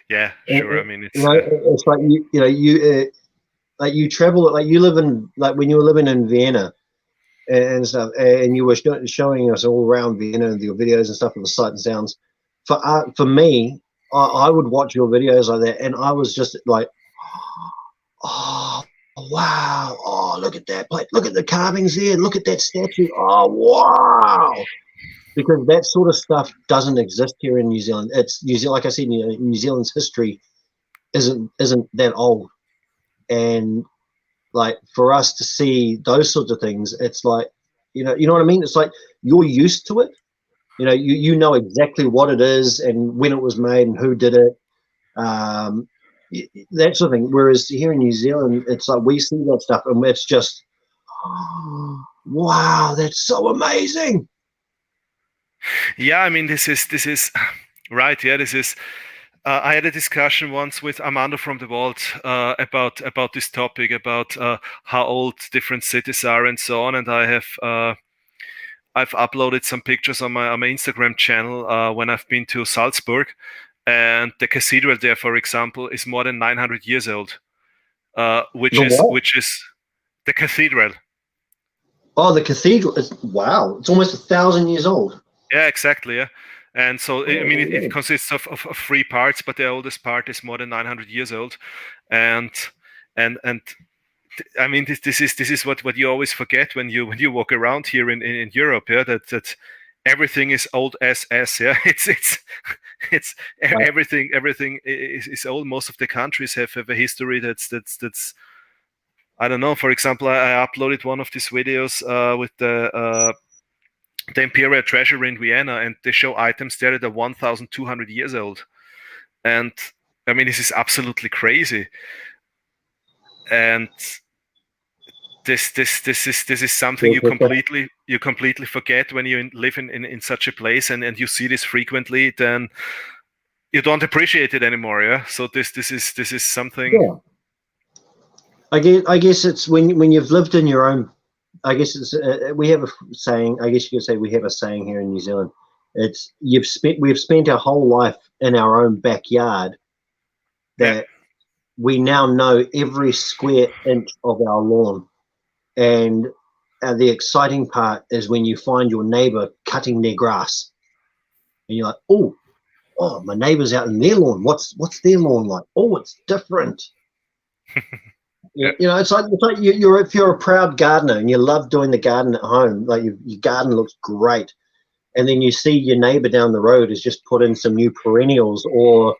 Yeah, sure. I mean, it's it's like like you travel, like you live in, like when you were living in Vienna and stuff, and you were showing us all around Vienna and your videos and stuff of the sight and sounds. For me, I would watch your videos like that, and I was just like, oh wow, oh look at that plate, look at the carvings there, look at that statue, oh wow. Because that sort of stuff doesn't exist here in New Zealand. It's New Zealand, like I said, New Zealand's history isn't that old, and like for us to see those sorts of things, it's like, you know what I mean. It's like you're used to it. You know, you know exactly what it is and when it was made and who did it, that sort of thing. Whereas here in New Zealand, it's like we see that stuff and it's just, oh, wow, that's so amazing. Yeah, I mean, this is right. Yeah, this is. I had a discussion once with Armando from the Vault about this topic, about how old different cities are and so on. And I've uploaded some pictures on my Instagram channel when I've been to Salzburg, and the cathedral there, for example, is more than 900 years old, which is the cathedral. Oh, the cathedral is, wow! It's almost 1,000 years old. Yeah, exactly. Yeah, and so I mean, it consists of 3 parts, but the oldest part is more than 900 years old, and I mean, this is what you always forget when you walk around here in Europe. Yeah, that everything is old as. Yeah, it's everything is old. Most of the countries have a history that's I don't know. For example, I uploaded one of these videos with the Imperial Treasury in Vienna, and they show items there that are 1,200 years old. And I mean, this is absolutely crazy. And this is something you completely forget when you live in such a place, and you see this frequently. Then you don't appreciate it anymore. Yeah. So this is something. Yeah. I guess it's when you've lived in your own. I guess it's we have a saying. I guess you could say we have a saying here in New Zealand. It's we've spent our whole life in our own backyard, that we now know every square inch of our lawn. And the exciting part is when you find your neighbor cutting their grass, and you're like, oh, my neighbor's out in their lawn. What's their lawn like? Oh, it's different. You know, it's like you're if you're a proud gardener and you love doing the garden at home, like your garden looks great, and then you see your neighbor down the road has just put in some new perennials or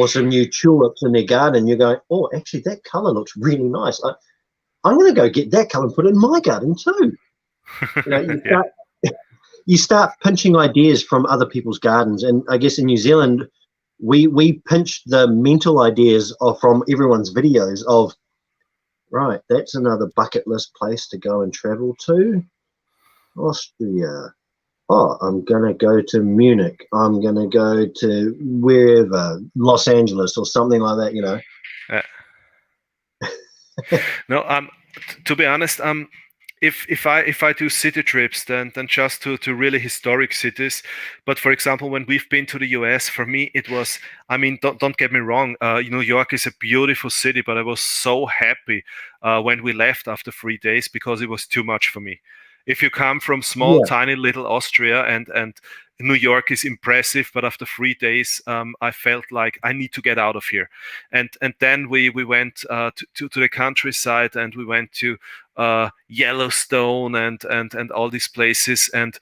some new tulips in their garden. You're going, oh, actually that color looks really nice. I'm going to go get that color and put it in my garden too. You know, you start pinching ideas from other people's gardens, and I guess in New Zealand, we pinch the mental ideas from everyone's videos of, right, that's another bucket list place to go and travel to. Austria. Oh, I'm going to go to Munich. I'm going to go to wherever, Los Angeles or something like that, you know. No, to be honest, if I do city trips, then just to really historic cities. But for example, when we've been to the US, for me it was. I mean, don't get me wrong. New York is a beautiful city, but I was so happy when we left after 3 days because it was too much for me. If you come from small, tiny little Austria and New York is impressive, but after 3 days, I felt like I need to get out of here. And then we went to the countryside, and we went to Yellowstone and all these places. And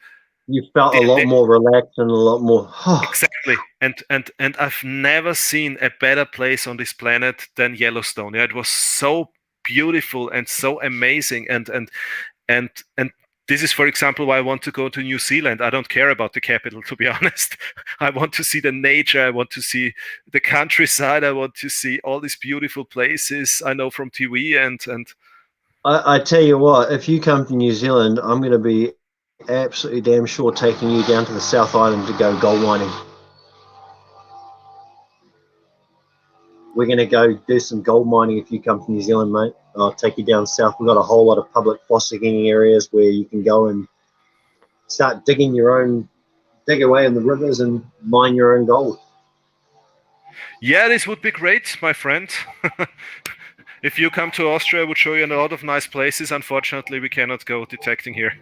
You felt a the, lot the, more relaxed and a lot more. exactly. And I've never seen a better place on this planet than Yellowstone. Yeah, it was so beautiful and so amazing. And this is, for example, why I want to go to New Zealand. I don't care about the capital, to be honest. I want to see the nature. I want to see the countryside. I want to see all these beautiful places I know from TV. And I tell you what, if you come to New Zealand, I'm going to be absolutely damn sure taking you down to the South Island to go gold mining. We're going to go do some gold mining if you come to New Zealand, mate. I'll take you down south. We've got a whole lot of public fossicking areas where you can go and start digging dig away in the rivers and mine your own gold. yeah, this would be great, my friend. If you come to Austria, I would show you a lot of nice places. Unfortunately, we cannot go detecting here.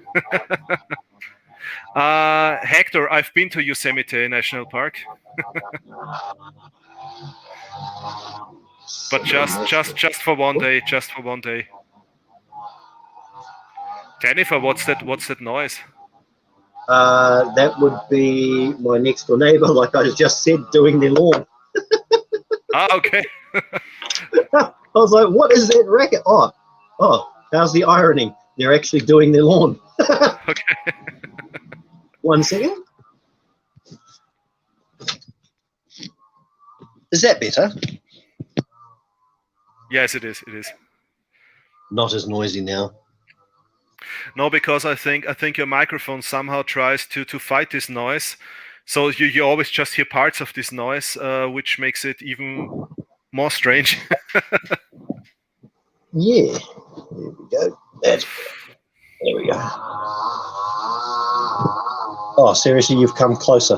Hector, I've been to Yosemite National Park. But just for one day, just for one day. Taniwha, what's that noise? That would be my next door neighbor, like I just said, doing their lawn. Okay. I was like, what is that racket? Oh, how's the irony? They're actually doing their lawn. Okay. 1 second. Is that better? Yes, it is. It is. Not as noisy now. No, because I think your microphone somehow tries to fight this noise, so you always just hear parts of this noise, which makes it even more strange. Yeah. There we go. There we go. Oh, seriously, you've come closer.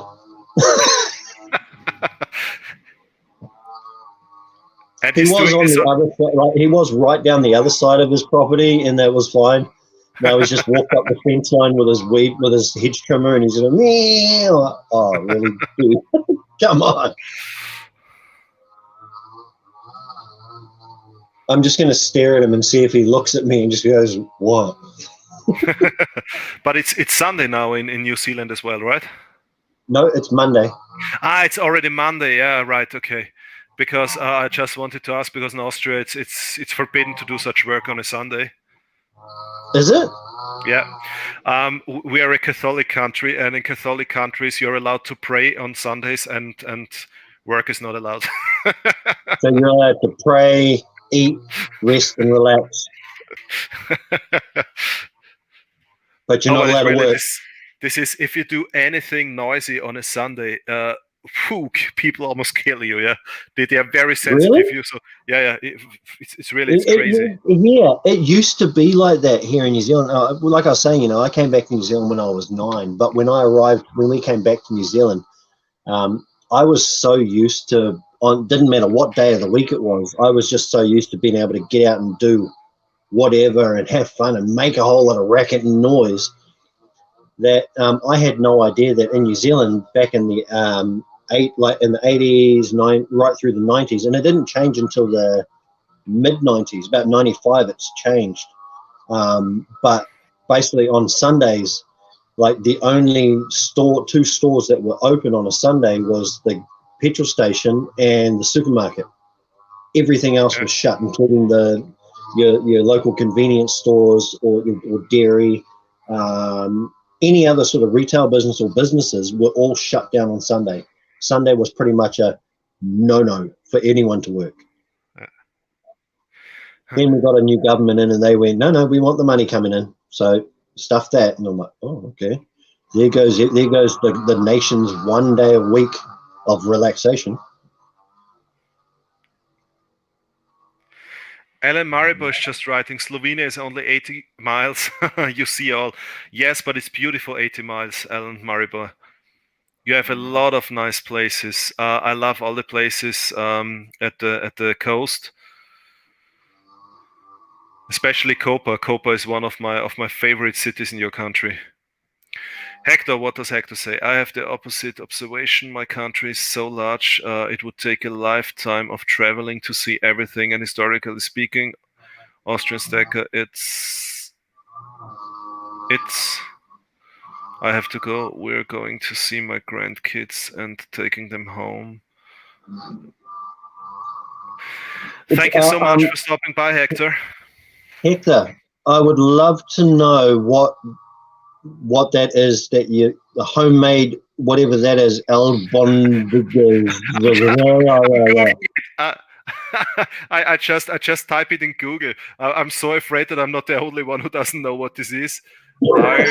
And He he's was doing on this. the other side, like he was right down the other side of his property, and that was fine. Now he's just walked up the fence line with his hedge trimmer, and he's going, meow. Oh, really? Dude? Come on. I'm just going to stare at him and see if he looks at me and just goes, what? But it's Sunday now in New Zealand as well, right? No, it's Monday. It's already Monday. Yeah, right. Okay. Because I just wanted to ask, because in Austria it's forbidden to do such work on a Sunday. Is it? Yeah. We are a Catholic country, and in Catholic countries you're allowed to pray on Sundays, and work is not allowed. So you're allowed to pray, eat, rest, and relax, but you're not But it's allowed to really work. this is, if you do anything noisy on a Sunday, people almost kill you. Yeah, they are very sensitive. Really? So yeah, it's really it's crazy. Yeah, it used to be like that here in New Zealand. Like I was saying, I came back to New Zealand when I was 9, but when we came back to New Zealand, I was so used to, didn't matter what day of the week it was, I was just so used to being able to get out and do whatever and have fun and make a whole lot of racket and noise that I had no idea that in New Zealand back in the in the 80s, right through the 90s, and it didn't change until the mid-90s, about 95 it's changed. But basically on Sundays, like the only two stores that were open on a Sunday was the petrol station and the supermarket. Everything else was shut, including your local convenience stores or dairy. Any other sort of retail business or businesses were all shut down on Sunday. Sunday was pretty much a no-no for anyone to work. Then we got a new government in, and they went, no, we want the money coming in. So stuff that. And I'm like, oh, okay. There goes the nation's 1 day a week of relaxation. Alan Maribor is just writing, Slovenia is only 80 miles. You see all. Yes, but it's beautiful 80 miles, Alan Maribor. You have a lot of nice places. I love all the places at the coast, especially Koper. Koper is one of my favorite cities in your country. Hector, what does Hector say? I have the opposite observation. My country is so large, it would take a lifetime of traveling to see everything. And historically speaking, Austrian stacker, it's. I have to go. We're going to see my grandkids and taking them home. Thank you so much for stopping by, Hector. Hector, I would love to know what that is that you the homemade whatever that is I just type it in Google. I'm so afraid that I'm not the only one who doesn't know what this is. Like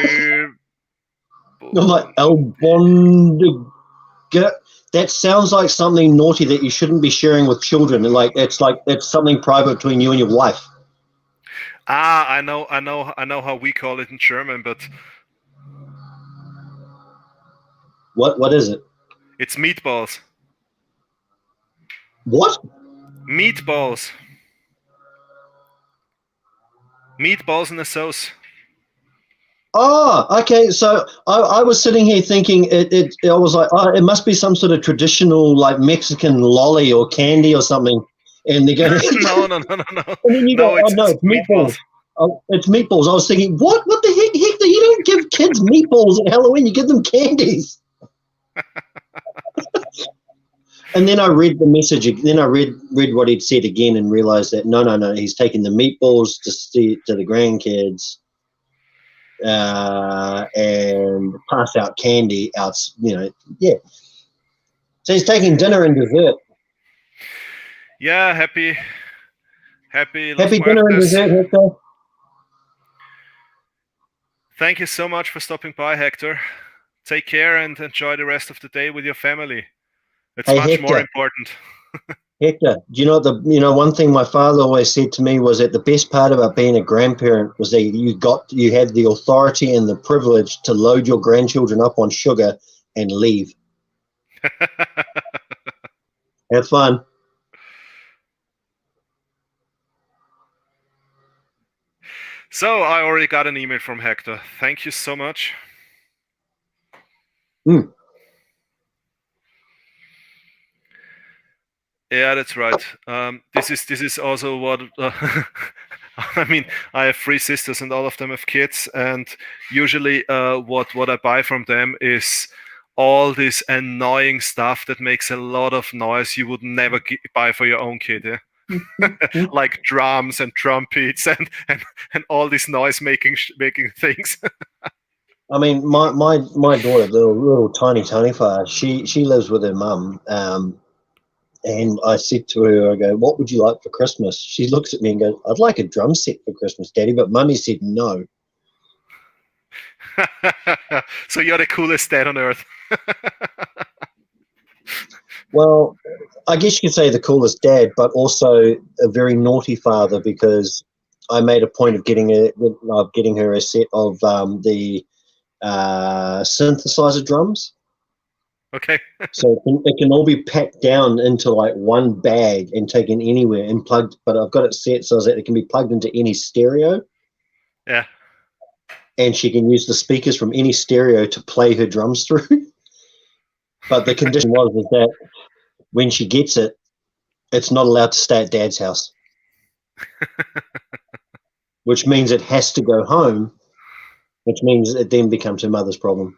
that sounds like something naughty that you shouldn't be sharing with children. Like it's something private between you and your wife. I know how we call it in German, but what is it? It's meatballs. What? Meatballs. Meatballs in a sauce. Oh, okay. So I was sitting here thinking I was like, oh, it must be some sort of traditional like Mexican lolly or candy or something. And they're going, no. And then you go, it's meatballs. Oh, it's meatballs. I was thinking, what the heck, Hector? You don't give kids meatballs at Halloween. You give them candies. And then I read the message. Then I read what he'd said again and realized that no, he's taking the meatballs to the grandkids. And pass out candy out, yeah. So he's taking dinner and dessert. Yeah, happy dinner and dessert, Hector. Thank you so much for stopping by, Hector. Take care and enjoy the rest of the day with your family. It's much Hector, more important. Hector, do you know one thing my father always said to me was that the best part about being a grandparent was that you had the authority and the privilege to load your grandchildren up on sugar and leave. Have fun. So I already got an email from Hector. Thank you so much. Yeah, that's right. This is also what I mean. I have 3 sisters, and all of them have kids. And usually, what I buy from them is all this annoying stuff that makes a lot of noise. You would never buy for your own kid, yeah. Like drums and trumpets and all these noise making things. I mean, my daughter, the little tiny Taniwha, she lives with her mum. And I said to her, I go, what would you like for Christmas? She looks at me and goes, I'd like a drum set for Christmas, Daddy, but Mummy said no. So you're the coolest dad on earth. Well, I guess you could say the coolest dad, but also a very naughty father, because I made a point of getting her a set of the synthesizer drums. Okay. So it can all be packed down into like one bag and taken anywhere and plugged. But I've got it set so that it can be plugged into any stereo. Yeah. And she can use the speakers from any stereo to play her drums through. But the condition was that when she gets it, it's not allowed to stay at Dad's house. Which means it has to go home, which means it then becomes her mother's problem.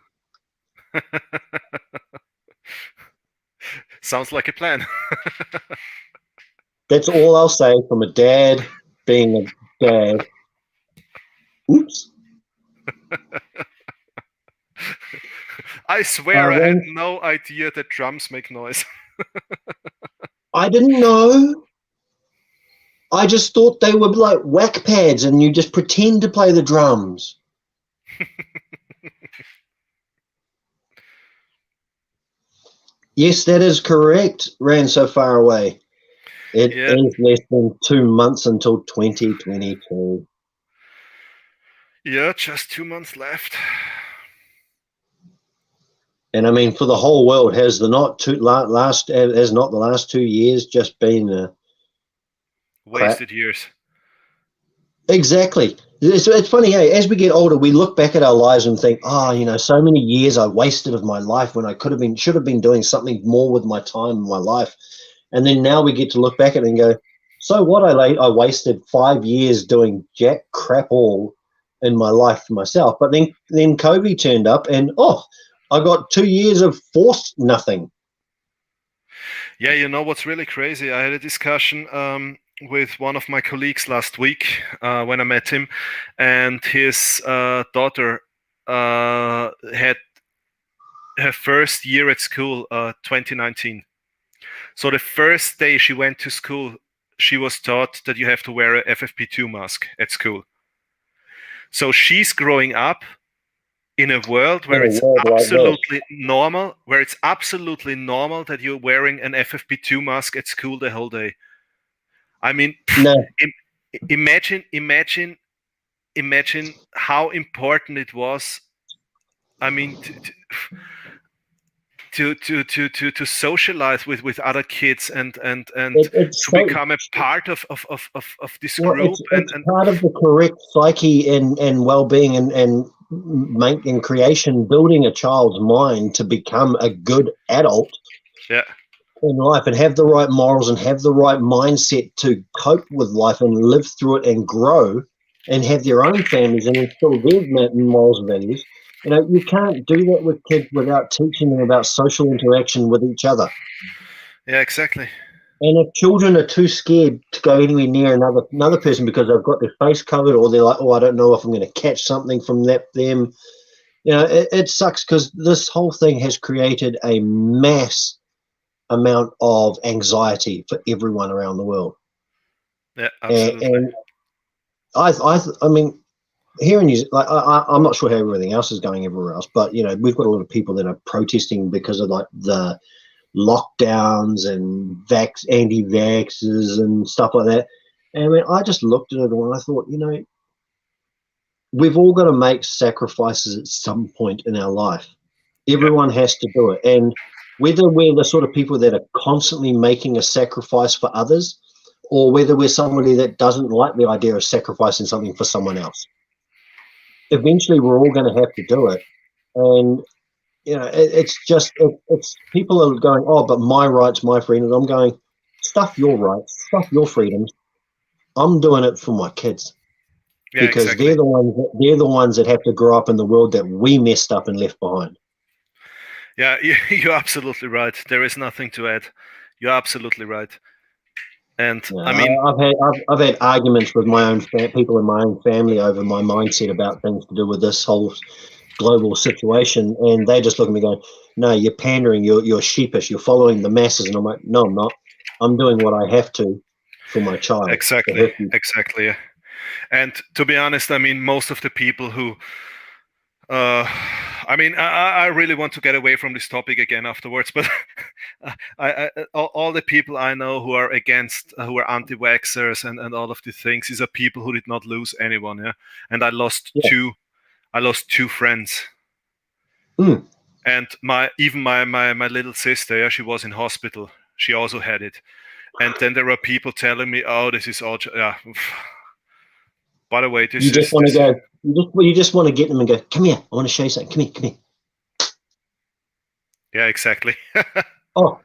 Sounds like a plan. That's all I'll say from a dad being a dad. Oops. I swear I had no idea that drums make noise. I didn't know. I just thought they were like whack pads and you just pretend to play the drums. Yes, that is correct. Ran so far away. It is less than 2 months until 2022. Yeah, just 2 months left. And I mean, for the whole world, has not the last 2 years just been wasted years? Exactly. It's funny, hey, as we get older, we look back at our lives and think, oh, so many years I wasted of my life when I should have been doing something more with my time and my life. And then now we get to look back at it and go, so what? I wasted 5 years doing jack crap all in my life for myself. But then COVID turned up and, I got 2 years of forced nothing. Yeah, you know what's really crazy? I had a discussion with one of my colleagues last week when I met him, and his daughter had her first year at school, 2019. So the first day she went to school, she was taught that you have to wear a FFP2 mask at school. So she's growing up in a world where it's absolutely normal, that you're wearing an FFP2 mask at school the whole day. I mean, No. imagine how important it was. I mean, to socialize with other kids and to become a part of this group. It's part of the correct psyche and well-being and creation, building a child's mind to become a good adult in life and have the right morals and have the right mindset to cope with life and live through it and grow and have their own families and instill their morals and values. You can't do that with kids without teaching them about social interaction with each other. Yeah, exactly. And if children are too scared to go anywhere near another person because they've got their face covered, or they're like, oh, I don't know if I'm going to catch something from them, it sucks, because this whole thing has created a mass amount of anxiety for everyone around the world. Yeah, absolutely. And I mean, here in New Zealand, I'm not sure how everything else is going everywhere else, but we've got a lot of people that are protesting because of the lockdowns and anti-vaxxers and stuff like that. And I mean, I just looked at it all and I thought, we've all got to make sacrifices at some point in our life. Everyone has to do it. And whether we're the sort of people that are constantly making a sacrifice for others, or whether we're somebody that doesn't like the idea of sacrificing something for someone else, eventually we're all going to have to do it. And it's people are going, oh, but my rights, my freedoms. I'm going, stuff your rights, stuff your freedoms. I'm doing it for my kids, because exactly. they're the ones that have to grow up in the world that we messed up and left behind. Yeah, you're absolutely right. There is nothing to add. You're absolutely right. And I mean, I've had arguments with my own people in my own family over my mindset about things to do with this whole global situation, and they just look at me going, no, you're pandering, you're sheepish, you're following the masses. And I'm like, no, I'm not. I'm doing what I have to for my child. Exactly. Yeah. And to be honest, I mean, most of the people who I mean, I really want to get away from this topic again afterwards, but all the people I know who are against, who are anti-vaxxers and all of these things, these are people who did not lose anyone. Yeah. And I lost two friends. Mm. And my little sister, yeah, she was in hospital. She also had it. And then there were people telling me, oh, this is all, yeah. By the way, you just want to get them and go, come here, I want to show you something. Come here. Yeah, exactly. I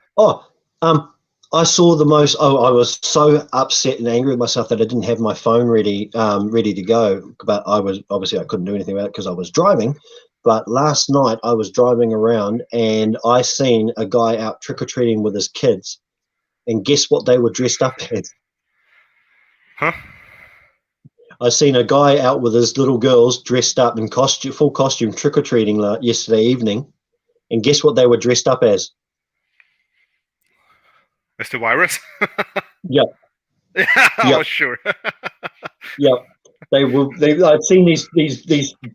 saw the most. I was so upset and angry with myself that I didn't have my phone ready to go. But I couldn't do anything about it because I was driving. But last night I was driving around and I seen a guy out trick-or-treating with his kids, and guess what they were dressed up as? Huh? I seen a guy out with his little girls dressed up in full costume, trick-or-treating yesterday evening. And guess what they were dressed up as? As the virus? Yeah. I was sure. Yeah. I'd seen these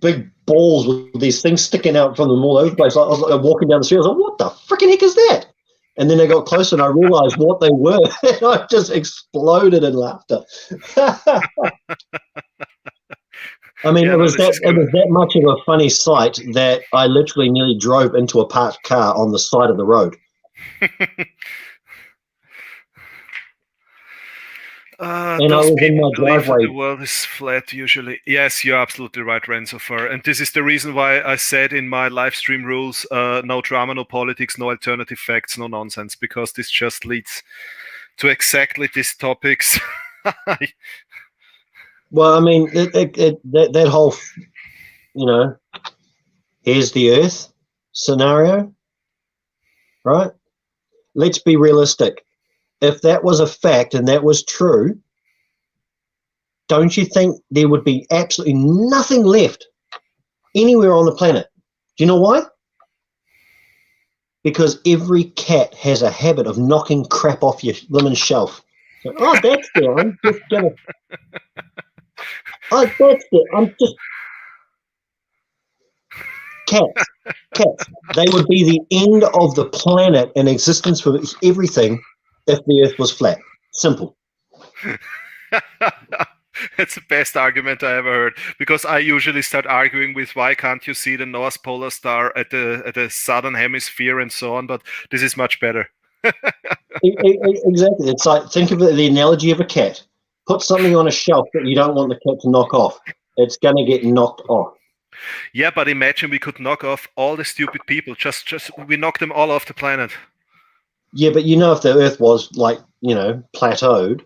big balls with these things sticking out from them all over the place. I was like, walking down the street, I was like, what the freaking heck is that? And then I got closer and I realized what they were. And I just exploded in laughter. I mean, it was that much of a funny sight that I literally nearly drove into a parked car on the side of the road. And I Those was in people my believe that the driveway. world is flat usually. Yes, you're absolutely right, Ren, so far. And this is the reason why I said in my Livestream Rules, no drama, no politics, no alternative facts, no nonsense, because this just leads to exactly these topics. Well, I mean, that whole, here's the Earth scenario, right? Let's be realistic. If that was a fact and that was true, don't you think there would be absolutely nothing left anywhere on the planet? Do you know why? Because every cat has a habit of knocking crap off your women's shelf. So, that's there. I'm just gonna. Oh, that's there. I'm just cats. They would be the end of the planet in existence for everything if the Earth was flat. Simple. That's the best argument I ever heard, because I usually start arguing with why can't you see the North Polar Star at the southern hemisphere and so on, but this is much better. Exactly. It's like, think of the analogy of a cat. Put something on a shelf that you don't want the cat to knock off. It's going to get knocked off. Yeah, but imagine we could knock off all the stupid people. Just we knock them all off the planet. Yeah, but if the Earth was plateaued,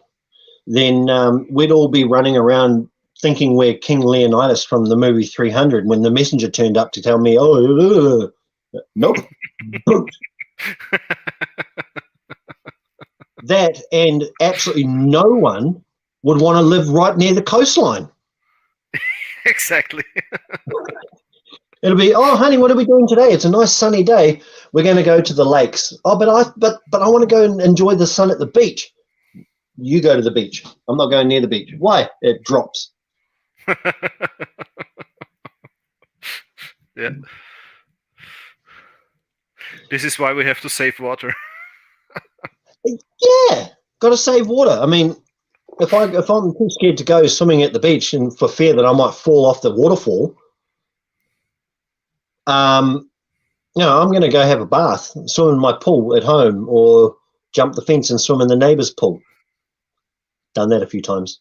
then we'd all be running around thinking we're King Leonidas from the movie 300 when the messenger turned up to tell me, nope. That, and absolutely no one would want to live right near the coastline. Exactly. It'll be, honey, what are we doing today? It's a nice sunny day. We're going to go to the lakes. But I want to go and enjoy the sun at the beach. You go to the beach. I'm not going near the beach. Why? It drops. Yeah. This is why we have to save water. Yeah, got to save water. I mean, if I'm too scared to go swimming at the beach and for fear that I might fall off the waterfall, I'm going to go have a bath, swim in my pool at home, or jump the fence and swim in the neighbour's pool. Done that a few times.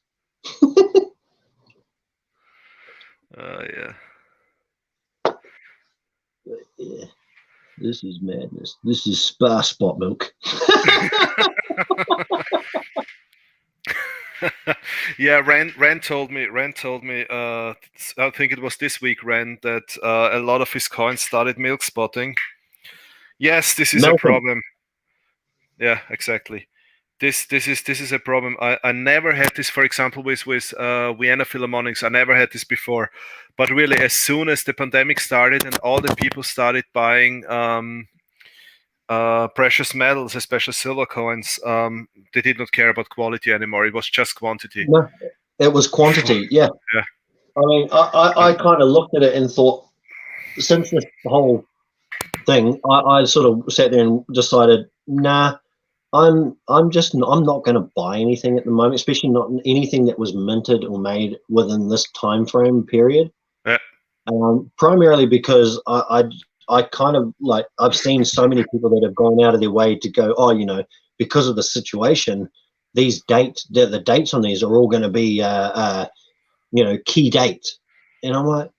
Yeah. Yeah. This is madness. This is spot milk. Yeah, Ren told me. I think it was this week, Ren, that a lot of his coins started milk spotting. Yes, this is a problem. Yeah, exactly. This is a problem. I never had this, for example, with Vienna Philharmonics. I never had this before, but really, as soon as the pandemic started and all the people started buying precious metals, especially silver coins, they did not care about quality anymore. It was just quantity. No, it was quantity. Yeah. Yeah. I mean, I kind of looked at it and thought, since this whole thing, I sort of sat there and decided, nah, I'm not going to buy anything at the moment, especially not anything that was minted or made within this time frame period. Yeah. Primarily because I kind of like, I've seen so many people that have gone out of their way to go, because of the situation, these dates, the dates on these are all going to be, key dates. And I'm like,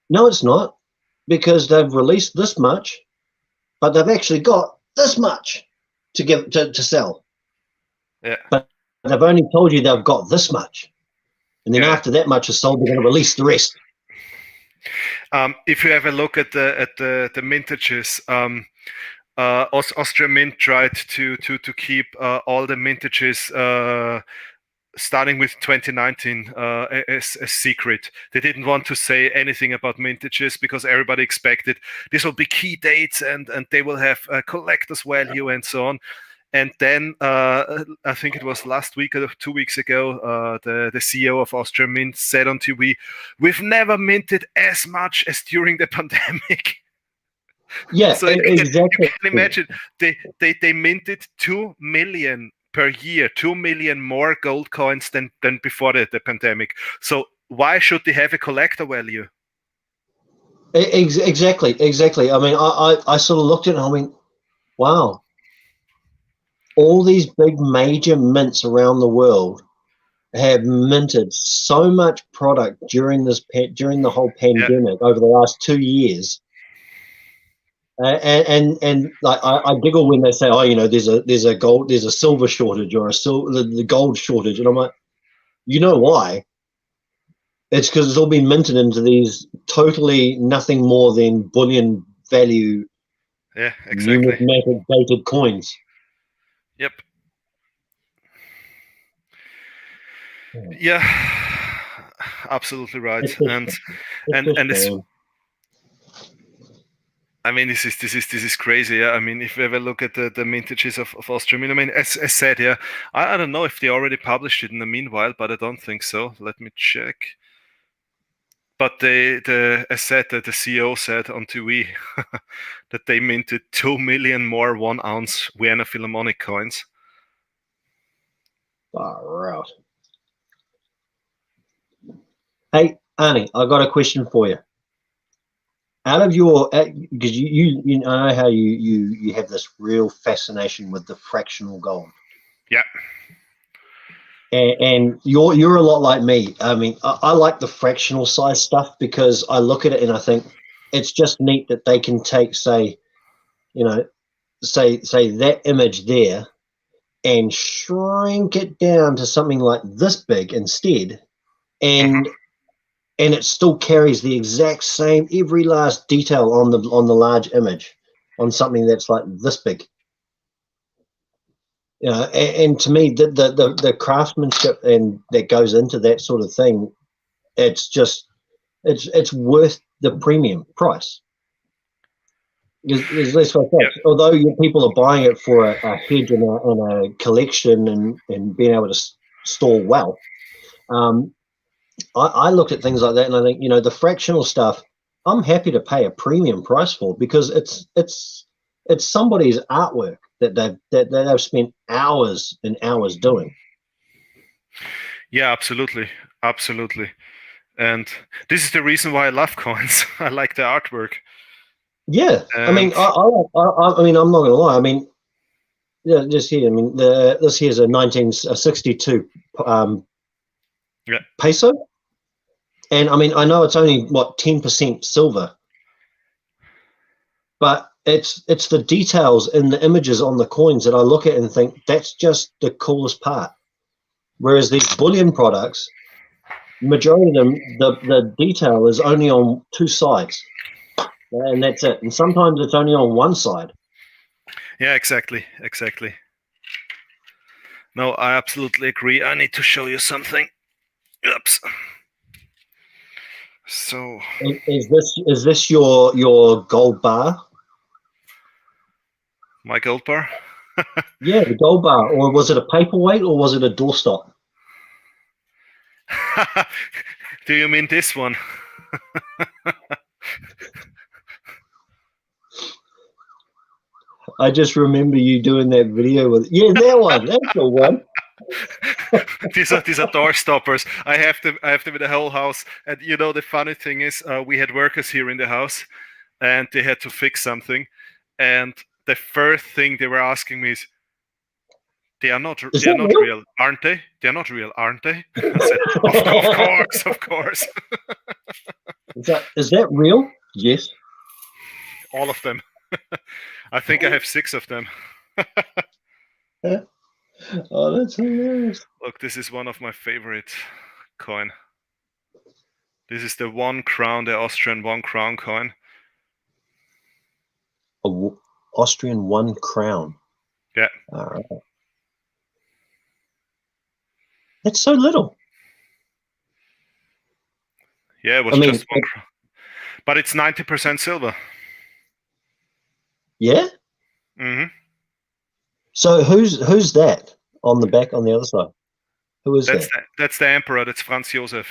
no, it's not, because they've released this much, but they've actually got this much to give to sell. Yeah. But they've only told you they've got this much. And then after that much is sold, they're going to release the rest. If you have a look at the mintages, Austrian Mint tried to keep all the mintages starting with 2019 as a secret. They didn't want to say anything about mintages because everybody expected this will be key dates and they will have a collector's value and so on. And then I think it was last week or 2 weeks ago, the CEO of Austrian Mint said on TV, "We've never minted as much as during the pandemic." Yeah, so exactly. You can imagine they minted 2 million per year, 2 million more gold coins than before the pandemic. So why should they have a collector value? Exactly. I mean, I sort of looked at it and I went, wow. all these big major mints around the world have minted so much product during the whole Yeah. pandemic over the last 2 years. And like I giggle when they say, oh, there's a silver shortage or the gold shortage, and I'm like, you know why? It's because it's all been minted into these totally nothing more than bullion value Yeah, exactly. numismatic dated coins. Yep. Yeah. Yeah. Absolutely right. It's just, And this, shame. I mean, this is crazy. Yeah. I mean, if we ever look at the mintages of Austrian, I mean, as said, yeah, I don't know if they already published it in the meanwhile, but I don't think so. Let me check. But as said, the CEO said on TV that they minted 2 million more 1 ounce Vienna Philharmonic coins. Far out. Hey, Arnie, I got a question for you. Out of your, because you know how you have this real fascination with the fractional gold. Yeah. And you're a lot like me. I mean, I like the fractional size stuff because I look at it and I think it's just neat that they can take, say that image there and shrink it down to something like this big instead, and it still carries the exact same every last detail on the large image on something that's like this big. And to me, the craftsmanship and that goes into that sort of thing, it's worth the premium price. Because let's face it, although people are buying it for a hedge and a collection and being able to store wealth, I looked at things like that and I think, the fractional stuff, I'm happy to pay a premium price for because it's somebody's artwork that they've spent hours and hours doing. Yeah, absolutely. And this is the reason why I love coins. I like the artwork. Yeah, I mean, I mean, I'm not gonna lie. I mean, yeah, just here. I mean, this here's a 1962 peso, and I mean, I know it's only 10% silver, but it's the details in the images on the coins that I look at and think that's just the coolest part. Whereas these bullion products, majority of them, the detail is only on two sides, and that's it. And sometimes it's only on one side. Yeah, exactly. No, I absolutely agree. I need to show you something. Oops. So is this your gold bar? My gold bar? Yeah, the gold bar. Or was it a paperweight or was it a doorstop? Do you mean this one? I just remember you doing that video with that one. That's the one. these are door stoppers. I have them in the whole house. And the funny thing is, we had workers here in the house, and they had to fix something. And the first thing they were asking me is, "They are not real, aren't they? They're not real, aren't they?" I said, "Of course." Is that real? Yes. All of them. I think I have 6 of them. Oh, that's hilarious. Look, this is one of my favorite coin. This is the 1 crown, the Austrian 1 crown coin. Austrian 1 crown. Yeah. All right. That's so little. Yeah, it was just 1 crown. But it's 90% silver. Yeah? Mm-hmm. So who's that on the back on the other side? Who is that? That's the emperor. That's Franz Josef.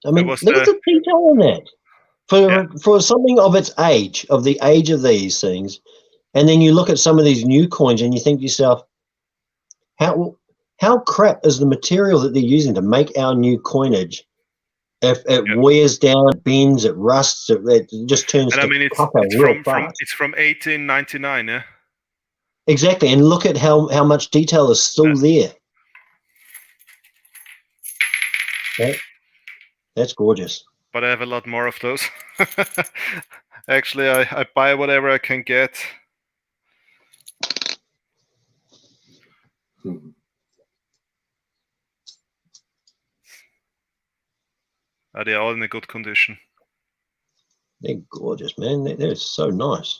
I mean, look at the detail on that. For something of its age, of the age of these things, and then you look at some of these new coins and you think to yourself, how crap is the material that they're using to make our new coinage If it Yeah. wears down, it bends, it rusts, it just turns And to I mean, copper it's real from fast. it's from 1899, yeah. Exactly, and look at how much detail is still there. That's gorgeous. But I have a lot more of those. Actually, I buy whatever I can get. They're all in a good condition. They're gorgeous, man. They're so nice.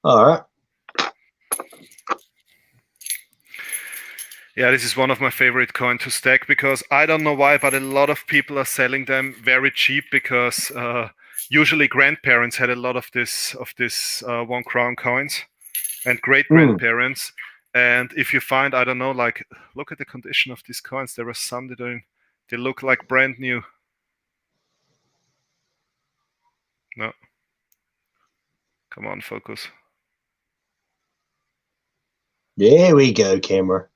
All right. Yeah, this is one of my favorite coins to stack because I don't know why, but a lot of people are selling them very cheap because usually grandparents had a lot of this 1 crown coins and great grandparents. And if you find, I don't know, like look at the condition of these coins. There are some that they look like brand new. No. Come on, focus. There we go, camera.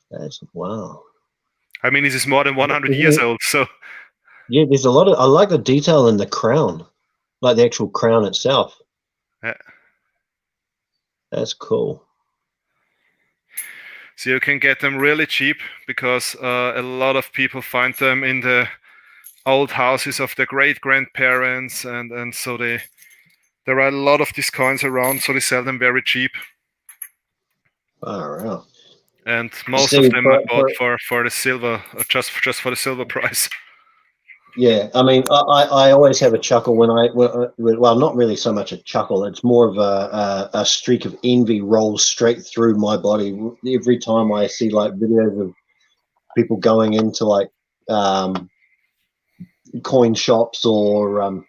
That's wow. I mean, this is more than 100 years old, so yeah, there's a lot of. I like the detail in the crown, like the actual crown itself. yeah. That's cool. So you can get them really cheap because a lot of people find them in the old houses of their great grandparents, and so there are a lot of these coins around, so they sell them very cheap. All right. And most of them I bought for the silver, just for the silver price. Yeah, I mean, I always have a chuckle when well, not really so much a chuckle. It's more of a streak of envy rolls straight through my body every time I see like videos of people going into like coin shops or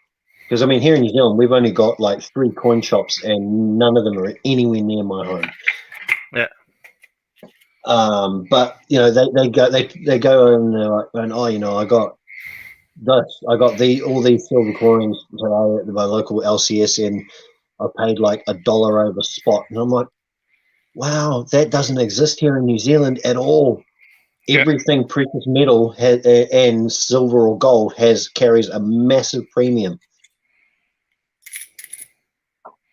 because I mean here in New Zealand we've only got like 3 coin shops and none of them are anywhere near my home. Yeah. But you know they go and they're like, oh, you know, I got all these silver coins today at my local LCS and I paid like $1 over spot, and I'm like, wow, that doesn't exist here in New Zealand at all. Yeah. Everything precious metal and silver or gold carries a massive premium.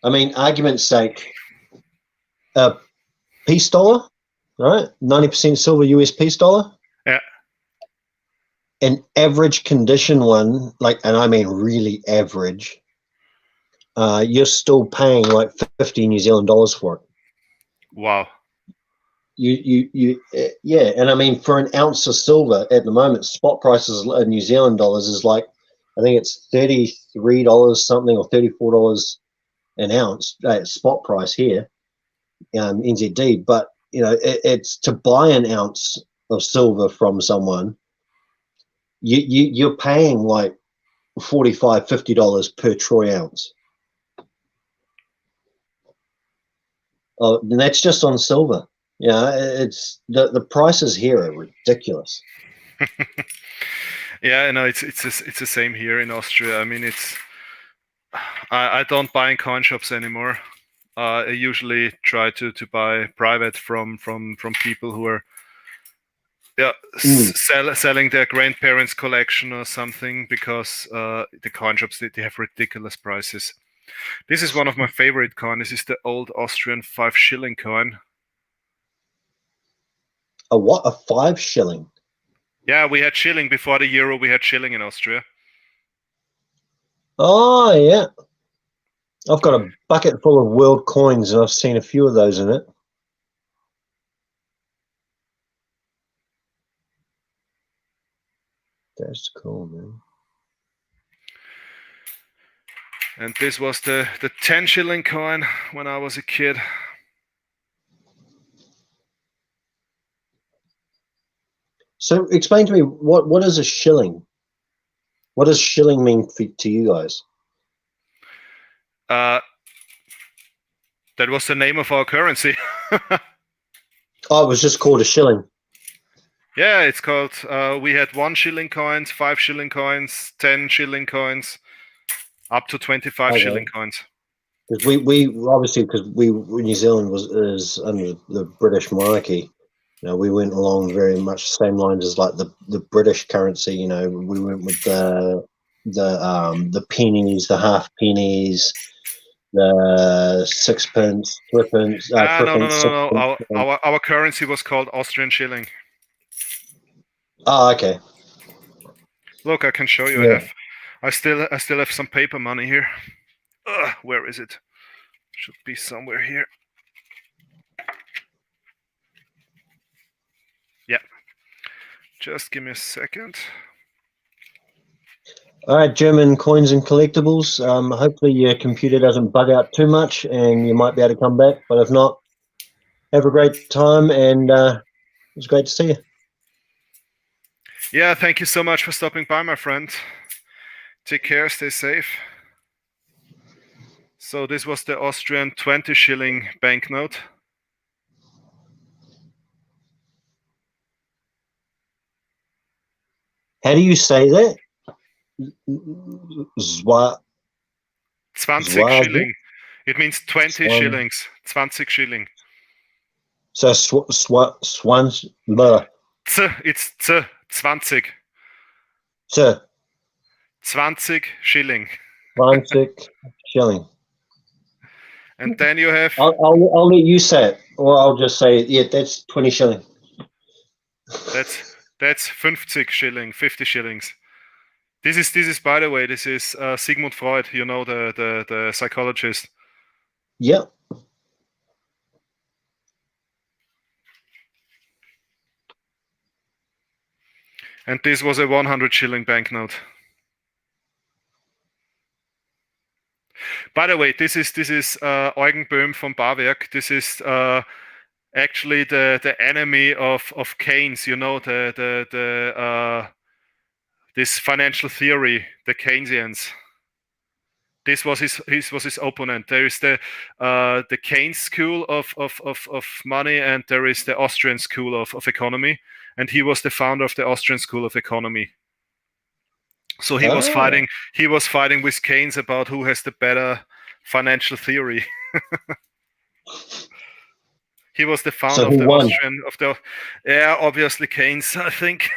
I mean, argument's sake, a peace dollar, right? 90% silver US peace dollar. Yeah. An average condition one, like, and I mean really average, you're still paying like 50 New Zealand dollars for it. Wow. Yeah, and I mean for an ounce of silver at the moment, spot prices in New Zealand dollars is like, I think it's $33 something or $34 an ounce spot price here, NZD. But you know, it's to buy an ounce of silver from someone, you're paying like $45, $50 per troy ounce. Oh, and that's just on silver. Yeah, it's the prices here are ridiculous. Yeah, no, it's the same here in Austria. I mean, I don't buy in coin shops anymore. I usually try to buy private from people who are selling their grandparents' collection or something, because the coin shops they have ridiculous prices. This is one of my favorite coins. This is the old Austrian 5 shilling coin. A what? A 5 shilling? Yeah, we had shilling before the euro. We had shilling in Austria. Oh yeah, I've got a bucket full of world coins, and I've seen a few of those in it. That's cool, man. And this was the 10 shilling coin when I was a kid. So explain to me, what is a shilling? What does shilling mean to you guys? That was the name of our currency. Oh, it was just called a shilling. Yeah, it's called. We had 1 shilling coins, 5 shilling coins, 10 shilling coins, up to 25 shilling coins. Because we obviously, because New Zealand is under the British monarchy. We went along very much the same lines as like the British currency. We went with the pennies, the half pennies, the sixpence, threepence, threepence, No. sixpence. Our currency was called Austrian Shilling. Oh, okay. Look, I can show you. Yeah. I still have some paper money here. Where is it? Should be somewhere here. Yeah. Just give me a second. All right, German coins and collectibles. Hopefully your computer doesn't bug out too much, and you might be able to come back. But if not, have a great time, and it was great to see you. Yeah, thank you so much for stopping by, my friend. Take care, stay safe. So this was the Austrian 20 shilling banknote. How do you say that? Zwa. 20 shilling. It means 20 shillings. 20 shilling. So swans. It's 20. 20 shilling. 20 shilling. And then you have. I'll let you say it, or I'll just say it. Yeah, that's 20 shilling. That's 50 shilling. 50 shillings. This is by the way. This is Sigmund Freud. The psychologist. Yep. And this was a 100 shilling banknote. By the way, this is Eugen Böhm from Bauwerk. This is actually the enemy of Keynes. This financial theory, the Keynesians. This was his opponent. There is the Keynes school of money, and there is the Austrian school of economy. And he was the founder of the Austrian school of economy. So he was fighting with Keynes about who has the better financial theory. He was the founder of the Austrian obviously Keynes, I think.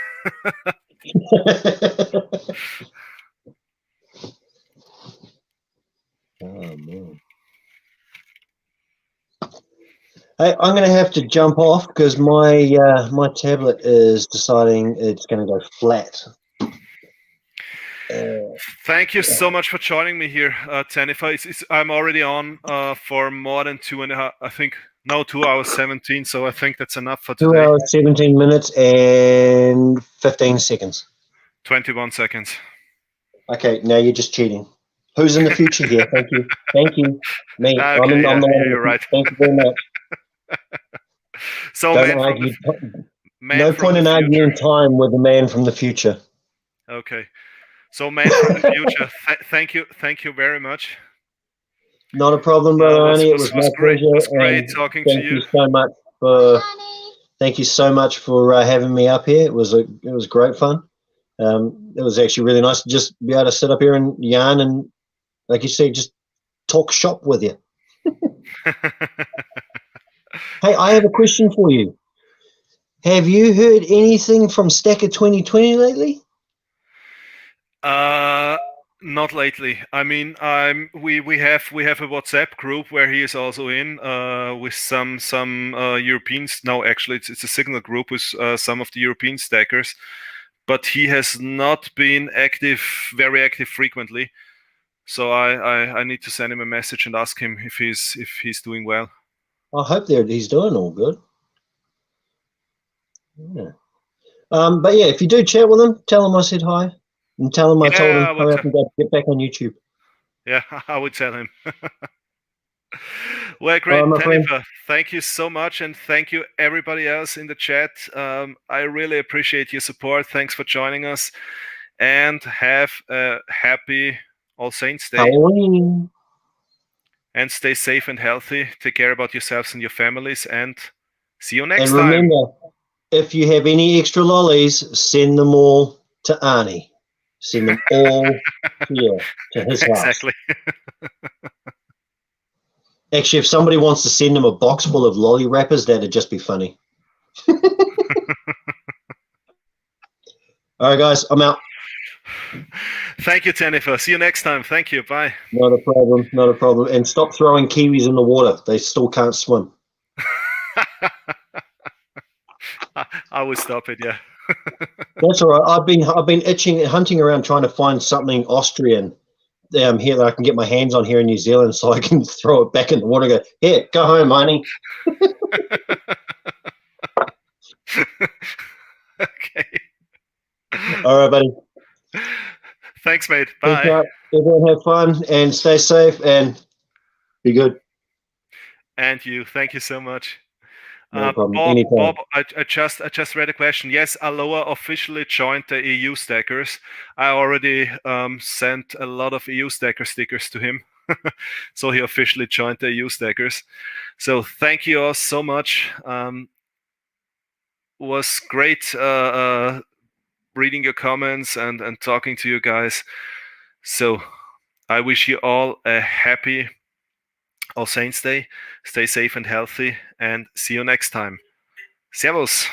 Oh man. Hey, I'm going to have to jump off because my tablet is deciding it's going to go flat. Thank you so much for joining me here, Taniwha. I'm already on for more than 2 hours 17, so I think that's enough for today. 2 hours, 17 minutes, and 15 seconds. 21 seconds. Okay, now you're just cheating. Who's in the future here? Thank you. Thank you. Me. Okay, I'm the one. you're right. Thank you very much. So, don't argue. No point in arguing time with the man from the future. Okay. So, man from the future, thank you very much. Not a problem, brother Arnie. It was my pleasure. It was great talking to you. Thank you so much for having me up here. It was great fun. It was actually really nice to just be able to sit up here and yarn and, like you said, just talk shop with you. Hey, I have a question for you. Have you heard anything from Stacker 2020 lately? Not lately. I mean, we have a WhatsApp group where he is also in with some Europeans. No, actually, it's a Signal group with some of the European stackers, but he has not been very active frequently. So I need to send him a message and ask him if he's doing well. I hope he's doing all good. Yeah. But yeah, if you do chat with him, tell him I said hi. And tell him I told him hurry up and get back on YouTube. Yeah, I would tell him. Well, great, Taniwha. Thank you so much, and thank you everybody else in the chat. I really appreciate your support. Thanks for joining us, and have a happy All Saints Day. Halloween. And stay safe and healthy. Take care about yourselves and your families, and see you next time. And remember, if you have any extra lollies, send them all to Arnie. Send them all here to his house. Exactly. Actually, if somebody wants to send him a box full of lolly wrappers, that'd just be funny. All right, guys, I'm out. Thank you, Taniwha. See you next time. Thank you. Bye. Not a problem. Not a problem. And stop throwing kiwis in the water. They still can't swim. I will stop it. Yeah. That's all right. I've been hunting around trying to find something Austrian here that I can get my hands on here in New Zealand, so I can throw it back in the water. And go, here, go home, honey. Okay. All right, buddy. Thanks, mate. Thanks, Bye. everyone have fun and stay safe and be good. And you. Thank you so much. No problem. Bob, Anytime. I just read a question. Yes, Aloha officially joined the EU stackers. I already sent a lot of EU stacker stickers to him. So he officially joined the EU stackers. So thank you all so much. Was great reading your comments and talking to you guys. So I wish you all a happy All Saints Day. Stay safe and healthy, and see you next time. Servus.